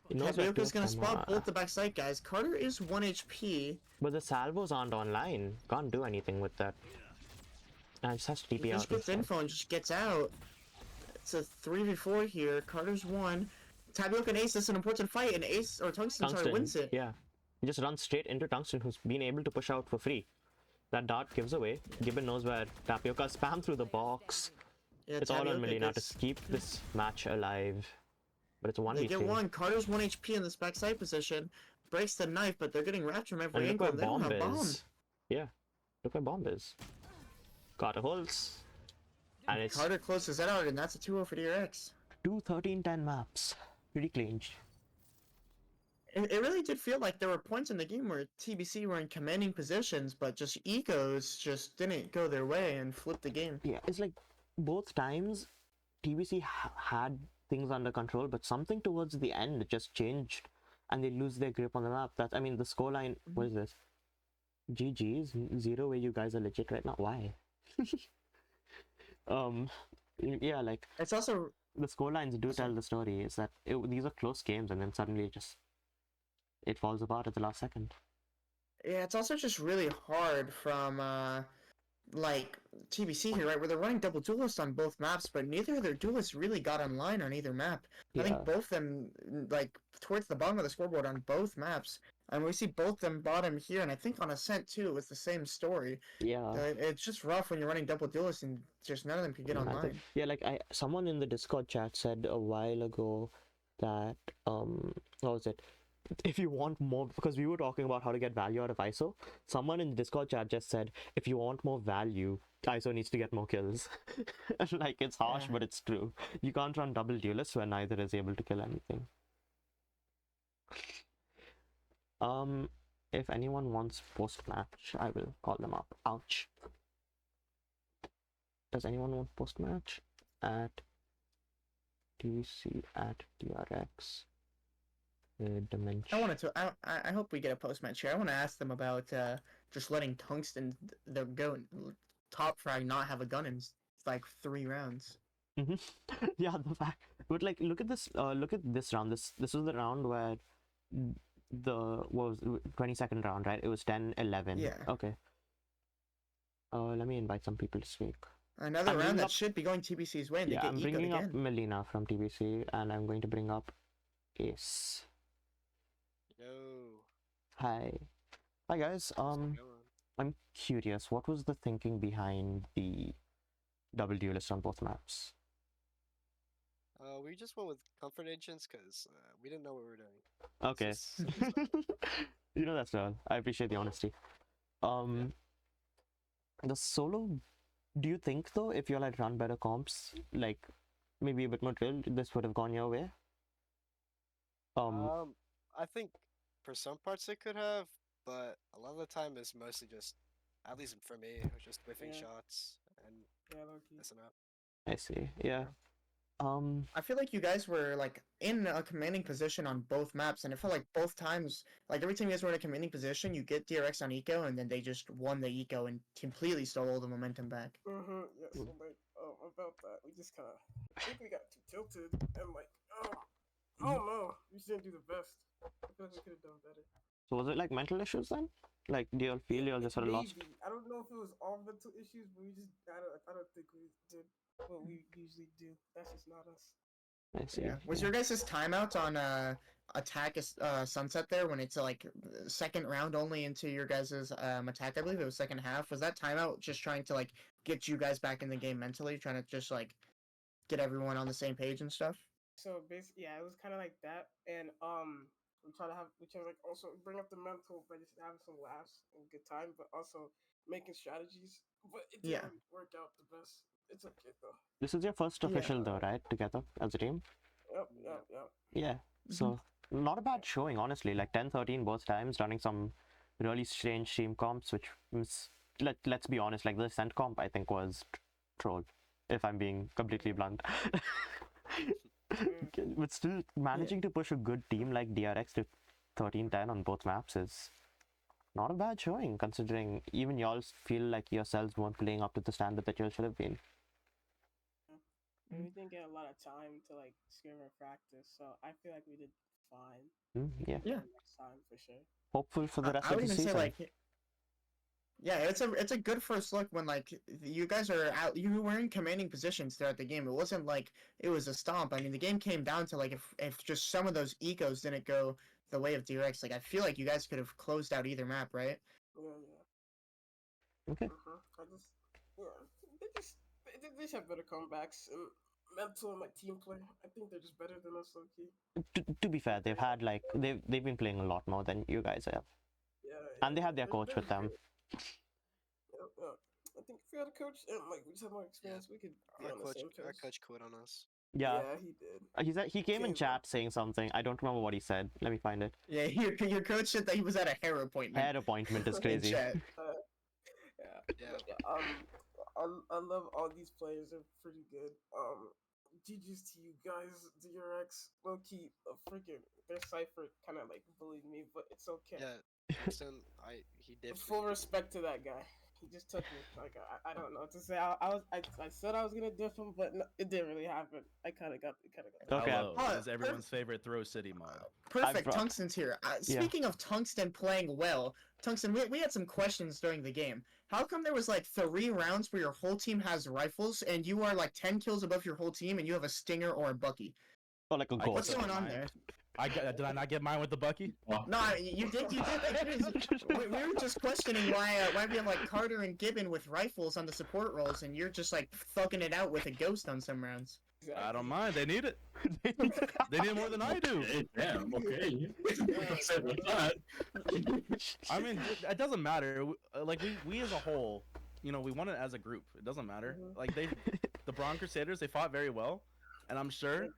S2: He knows where
S3: Tapioca's
S2: to
S3: gonna
S2: come
S3: spot
S2: out.
S3: both the backside guys. Carter is 1 HP.
S2: But the salvos aren't online. Can't do anything with that. And just has to TP
S3: He
S2: out.
S3: just gets
S2: instead.
S3: info and just gets out. It's a 3v4 here. Carter's won. Tapioca and Ace, this is an important fight, and Ace, or Tungsten, sorry, wins it.
S2: Yeah. He just runs straight into Tungsten, who's been able to push out for free. That dart gives away. Gibbon knows where Tapioca spam through the box.
S3: Yeah,
S2: It's all on
S3: Tapioca
S2: Melina to
S3: gets-
S2: keep this match alive. But it's a 1v3.
S3: They get one. Carter's 1 HP in this backside position. Breaks the knife, but they're getting wrapped from every
S2: And look
S3: angle.
S2: where
S3: They don't
S2: Bomb
S3: have bomb.
S2: is. Yeah. Look where Bomb is. Carter holds. And it's
S3: Carter closes that out, and that's a 2-0 for DRX.
S2: 2 13-10 maps. Pretty clean.
S3: It really did feel like there were points in the game where TBC were in commanding positions, but just egos just didn't go their way and flipped the game.
S2: Yeah, it's like both times TBC had things under control, but something towards the end just changed and they lose their grip on the map. That's, I mean, the scoreline, what is this? GG's, 0 where you guys are legit right now. Why? Yeah, like,
S3: It's also
S2: the scorelines do tell the story, is that these are close games and then suddenly it falls apart at the last second.
S3: Yeah, it's also just really hard from, like, TBC here, right, where they're running double duelists on both maps, but neither of their duelists really got online on either map. I think both of them, like, towards the bottom of the scoreboard on both maps, and we see both them bottom here, and I think on Ascent, too, it was the same story.
S2: Yeah.
S3: It's just rough when you're running double duelists and just none of them could get online.
S2: Yeah, like, someone in the Discord chat said a while ago that, what was it? If you want more, because we were talking about how to get value out of ISO, someone in the Discord chat just said, if you want more value, ISO needs to get more kills. Like, it's harsh, but it's true. You can't run double duelists where neither is able to kill anything. If anyone wants post-match, I will call them up. Ouch. Does anyone want post-match? At TBC at DRX. Dimension.
S3: I wanted to. I hope we get a post match here. I want to ask them about just letting Tungsten the go top frag not have a gun in like 3 rounds.
S2: Yeah, the fact. But like, look at this. Look at this round. This was the round where what was 22nd round, right? It was 10-11.
S3: Yeah.
S2: Okay. Let me invite some people to speak.
S3: Another round that should be going TBC's way, and
S2: Yeah,
S3: they
S2: I'm
S3: get
S2: bringing
S3: again.
S2: up Melina from TBC, and I'm going to bring up Ace.
S4: Yo.
S2: Hi. Hi guys. I'm curious, what was the thinking behind the double duelist on both maps?
S4: We just went with comfort agents because we didn't know what we were doing.
S2: Okay.
S4: It's just simple stuff.
S2: You know, that's all. I appreciate the honesty. The solo, do you think though, if you like run better comps, like maybe a bit more drill, this would have gone your way?
S4: I think for some parts it could have, but a lot of the time it's mostly just, at least for me, it was just whiffing shots and messing up.
S2: I see. Yeah.
S3: I feel like you guys were like in a commanding position on both maps, and it felt like both times, like every time you guys were in a commanding position, you get DRX on eco, and then they just won the eco and completely stole all the momentum back.
S5: Yeah, so like, about that, we just kind of, I think we got too tilted, and like, I don't know, we just didn't do the best. I feel like we could have done better.
S2: So was it like mental issues then? Like, do you all feel you all just sort of lost?
S5: Maybe. I don't know if it was all mental issues, but I don't think we did what we usually do. That's just not us.
S2: I see.
S3: Yeah. Was your guys' timeout on attack sunset there when it's like second round only into your guys' attack? I believe it was second half. Was that timeout just trying to like get you guys back in the game mentally, trying to just like get everyone on the same page and stuff?
S5: So basically, yeah, it was kind of like that, and we try to like also bring up the mental by just having some laughs and good time, but also making strategies. But it didn't work out the best. It's okay though.
S2: This is your first official though, right? Together as a team?
S5: Yep.
S2: Yeah. So not a bad showing, honestly. Like 10-13 both times, running some really strange team comps, which was, let's be honest, like the Ascent comp I think was troll, if I'm being completely blunt. But still managing to push a good team like DRX to 13-10 on both maps is not a bad showing, considering even y'all feel like yourselves weren't playing up to the standard that y'all should have been.
S5: And we didn't get a lot of time to like scrim or practice, so I feel like we did fine.
S2: Yeah.
S3: Yeah.
S5: Next time for sure.
S2: Hopeful for the rest
S3: I
S2: of
S3: would
S2: the
S3: even
S2: season.
S3: say like Yeah, it's a good first look when like you guys are out. You were in commanding positions throughout the game. It wasn't like it was a stomp. I mean, the game came down to like if just some of those ecos didn't go the way of DRX. Like I feel like you guys could have closed out either map, right?
S5: Yeah.
S2: Okay.
S5: I just they just have better comebacks and mental and like team play. I think they're just better than us, low key.
S2: To be fair, they've had like they've been playing a lot more than you guys have,
S5: Yeah.
S2: and they have their coach with them.
S5: Yeah. I think if we had a coach and like we just have more experience, we could be on the same
S4: Our
S5: page.
S4: coach quit on us.
S2: Yeah.
S5: Yeah, he did.
S2: He came in
S5: Came
S2: chat saying something. I don't remember what he said. Let me find it.
S3: Yeah, your coach said that he was at a hair appointment.
S2: Hair appointment is
S3: in
S2: crazy.
S3: chat.
S5: Yeah. I love all these players. They're pretty good. GG's to you guys. DRX, low key, freaking their cipher kind of like bullied me, but it's okay.
S4: Yeah, Tungsten, he did.
S5: Full respect to that guy. He just took me. Like I don't know what to say. I said I was gonna diff him, but no, it didn't really happen. I kind of got.
S2: Okay.
S1: Hello,
S3: Oh,
S1: this is everyone's favorite Throw City mod.
S3: Perfect. Tungsten's here. Speaking of Tungsten playing well, Tungsten, we had some questions during the game. How come there was like 3 rounds where your whole team has rifles and you are like 10 kills above your whole team and you have a Stinger or a Bucky?
S2: Or like a ghost.
S3: What's going on there?
S1: Did I not get mine with the Bucky?
S3: No, you did. We were just questioning why we have like Carter and Gibbon with rifles on the support roles, and you're just like thugging it out with a ghost on some rounds.
S1: I don't mind. They need it. They need it more than I do.
S6: Okay, damn, okay.
S1: I mean, it doesn't matter. Like we as a whole, we won it as a group. It doesn't matter. Like the Braun Crusaders, they fought very well, and I'm sure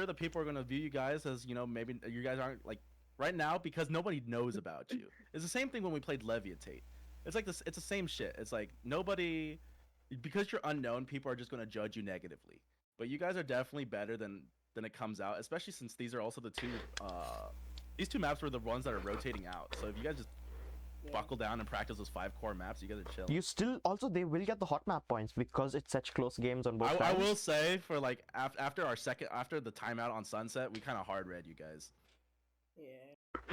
S1: that people are gonna view you guys as maybe you guys aren't like right now because nobody knows about you. It's the same thing when we played Levitate. It's like this. It's the same shit. It's like nobody, because you're unknown, people are just gonna judge you negatively. But you guys are definitely better than it comes out, especially since these are also the these 2 maps were the ones that are rotating out. So if you guys just buckle down and practice those 5 core maps, you guys are chill.
S2: You still also they will get the hot map points because it's such close games on both sides.
S1: I will say for like after the timeout on Sunset, we kind of hard read you guys.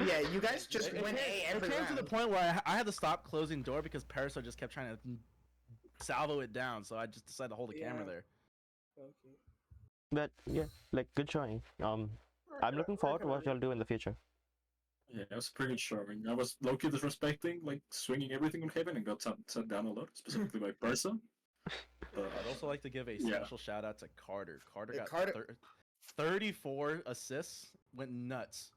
S3: Yeah, you guys just went A every
S1: It came
S3: round.
S1: to the point where I had to stop closing door because Parasol just kept trying to salvo it down, so I just decided to hold the camera there.
S5: Okay.
S2: But yeah, like good showing. I'm looking forward to what y'all do in the future.
S6: Yeah, it was pretty charming. I was low-key disrespecting, like, swinging everything on Heaven and got sent down a lot, specifically by Persa.
S1: I'd also like to give a special shout out to Carter. Carter
S3: Yeah,
S1: got
S3: Carter-
S1: 34 assists, went nuts.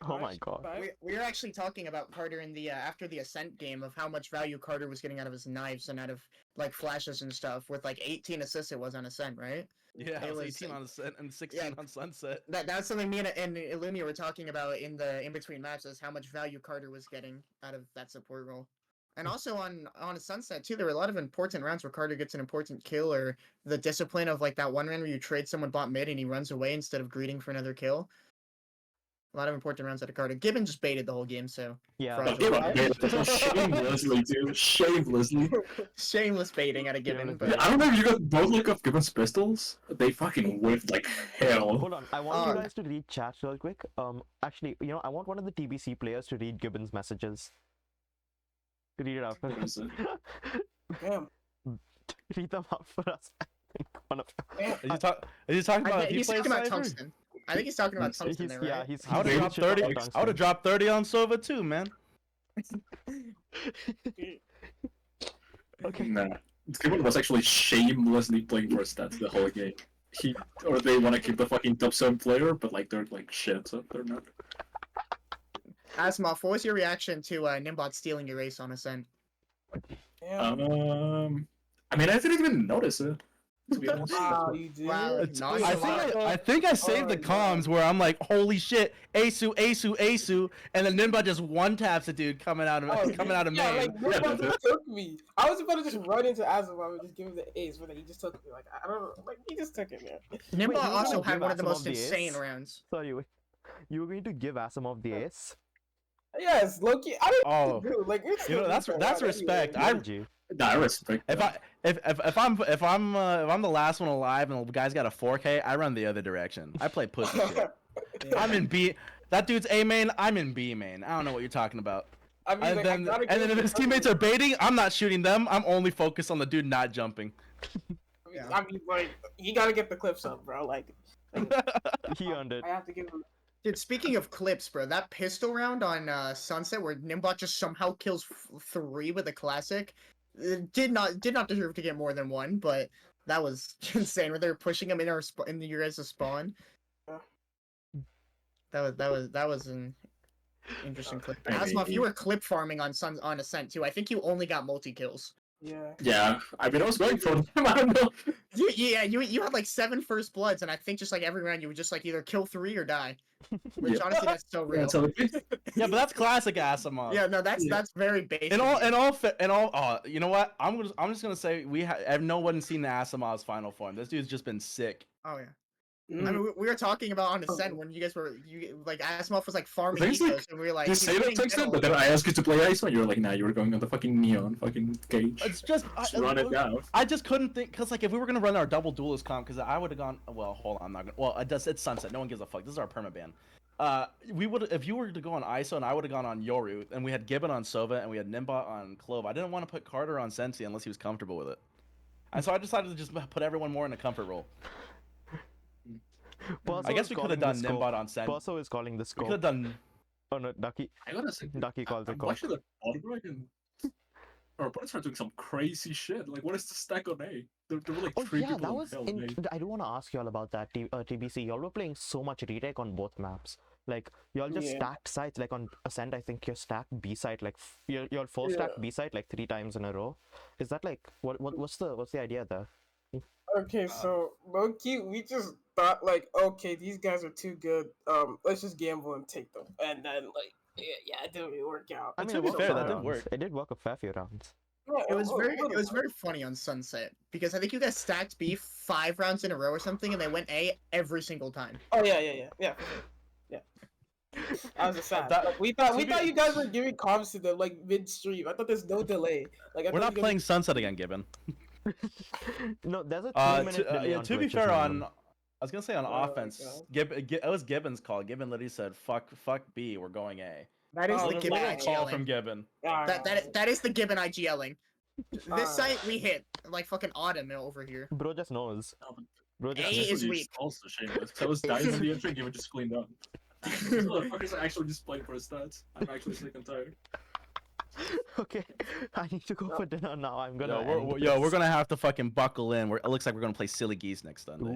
S2: Oh my god.
S3: We were actually talking about Carter in the after the Ascent game of how much value Carter was getting out of his knives and out of like flashes and stuff with like 18 assists it was on Ascent, right?
S1: Yeah, it was 18
S3: like-
S1: on Ascent and 16 on Sunset.
S3: That's something me and Illumia were talking about in the in-between maps is how much value Carter was getting out of that support role. And also on a Sunset too, there were a lot of important rounds where Carter gets an important kill, or the discipline of like that one round where you trade someone bot mid and he runs away instead of greeting for another kill. A lot of important rounds out of Carter. Gibbon just baited the whole game, so
S2: Yeah.
S6: Shamelessly, dude. Shamelessly.
S3: shameless baiting out of Gibbon. But
S6: I don't know if you got both look up Gibbon's pistols. They fucking whiffed like hell.
S2: Hold on, I want you guys to read chat real quick. Actually, I want one of the TBC players to read Gibbon's messages. Read it out for us.
S5: Damn.
S2: Read them out for us. One of
S1: Is he talking about if he
S3: he's
S1: plays
S3: talking about
S1: Cypher?
S3: Tungsten. I think he's talking about Tungsten there, right?
S2: Yeah, he's
S1: I would have dropped 30. I would have dropped 30 on Sova too, man.
S2: Okay.
S6: Nah. Gibbon was actually shamelessly playing for stats the whole game. They want to keep the fucking top 7 player, but like they're like shit, so they're not.
S3: Asmoff, what was your reaction to Nimbot stealing your race on Ascent?
S5: Damn.
S6: I mean, I didn't even notice it. To be honest.
S5: Wow, you did.
S3: Wow, nice.
S1: I think I saved the comms where I'm like, holy shit, Asu, and then Nimba just one taps a dude coming out of main.
S5: Like, nobody just took me. I was about to just run into Asimov and just give him the ace, but then he just took me. Like, I don't know. Like, he just took it, man.
S3: Nimbot
S2: you were
S3: also
S2: gonna
S3: had
S2: give
S3: one of the
S2: Asimov
S3: most
S2: the ace?
S3: insane rounds.
S2: Sorry, wait. You were going to give Asimov the ace?
S5: Yes, Loki. I didn't
S1: Oh.
S5: know what to do. Like, it's
S1: that's respect.
S2: Did you?
S6: Nah, I respect
S1: If
S6: that.
S1: if I'm the last one alive and the guy's got a 4K, I run the other direction. I play pussy shit. I'm in B. That dude's A main. I'm in B main. I don't know what you're talking about.
S5: I mean,
S1: And
S5: like,
S1: then if his teammates are baiting, I'm not shooting them. I'm only focused on the dude not jumping.
S5: I mean, like, you gotta get the clips up, bro. Like
S2: He earned it.
S5: I have to give him.
S3: Dude, speaking of clips, bro, that pistol round on Sunset where Nimbot just somehow kills 3 with a classic, did not deserve to get more than 1, but that was insane. Where they were pushing him in in your guys' spawn. That was an interesting clip. Asimov, you were clip farming on Ascent too. I think you only got multi kills.
S5: Yeah.
S6: Yeah, I mean, I was going for them. I don't know.
S3: You had like 7 first bloods, and I think just like every round you would just like either kill 3 or die. Which honestly, that's so real.
S1: Yeah, but that's classic Asimov.
S3: Yeah, no, that's very basic.
S1: In all, you know what? I'm just gonna say have no one seen the Asimov's final form. This dude's just been sick.
S3: Oh yeah. I mean, we were talking about on Ascent when you guys were like Asimov was like farming ecos, and we were like,
S6: you say that text but then I asked you to play Ice, and you were like, nah, you were going on the fucking neon fucking cage.
S1: It's just
S6: run it down.
S1: I just couldn't think because like if we were gonna run our double duelist comp, because I would have gone. Well, hold on, I'm not gonna. Well, it's Sunset. No one gives a fuck. This is our perma ban. We would if you were to go on ISO and I would have gone on Yoru, and we had Gibbon on Sova and we had Nimbot on Clove. I didn't want to put Carter on Sensi unless he was comfortable with it, and so I decided to just put everyone more in a comfort role. I guess we could have done Nimbot on Sensi.
S2: Perso is calling the scope.
S1: We could have done.
S2: Oh no, Ducky.
S6: I gotta say,
S2: Ducky calls the call.
S6: Actually, our opponents are doing some crazy shit. Like, what is the stack on A? There were like 3 people
S2: that
S6: on
S2: was.
S6: hell on A.
S2: I do want to ask y'all about that. TBC, y'all were playing so much retake on both maps. Like y'all just stacked sites. Like on Ascent, I think you stacked B site. Like you're full stacked B site like 3 times in a row. Is that like what's the idea there?
S5: Okay, so low-key, we just thought like, okay, these guys are too good. Let's just gamble and take them, and then like, yeah, it didn't really work out.
S2: I mean,
S1: to be fair, that did work.
S2: It did work a fair few rounds.
S5: Yeah,
S3: It was very funny on Sunset because I think you guys stacked B 5 rounds in a row or something, and they went A every single time.
S5: Oh yeah. I was just sad. Like, we thought you guys were giving comms to them like midstream. I thought there's no delay. Like
S1: We're not playing Sunset again, Gibbon.
S2: No, there's a 3-minute delay on
S1: to be
S2: Twitch
S1: fair,
S2: as
S1: on
S2: well.
S1: I was gonna say on offense, it was Gibbon's call. Gibbon literally said, "Fuck B, we're going A."
S3: That is the
S1: There's a
S3: Gibbon
S1: little call
S3: IGLing.
S1: from Gibbon.
S3: That is the Gibbon IGLing. This site we hit like fucking autumn over here.
S2: Bro just knows. Bro
S3: A
S2: just
S3: is weak.
S6: Also shameless. I was dying in the entry, Gibbon just cleaned up. These motherfuckers are actually just playing for his stats. I'm actually sick and tired.
S2: Okay, I need to go for dinner now. I'm gonna.
S1: We're gonna have to fucking buckle in. It looks like we're gonna play Silly Geese next Sunday.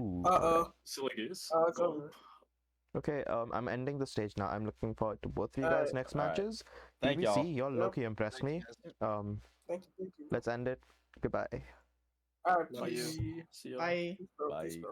S6: Silly geese.
S5: It's over.
S2: Okay, I'm ending the stage now. I'm looking forward to both of you guys' next matches.
S1: Thank
S2: TBC,
S1: y'all.
S2: y'all low-key impressed me.
S5: Thank you.
S2: Let's end it. Goodbye.
S5: Alright,
S6: Bye.
S5: peace.
S6: See ya.
S3: Bye.
S5: Peace, bro.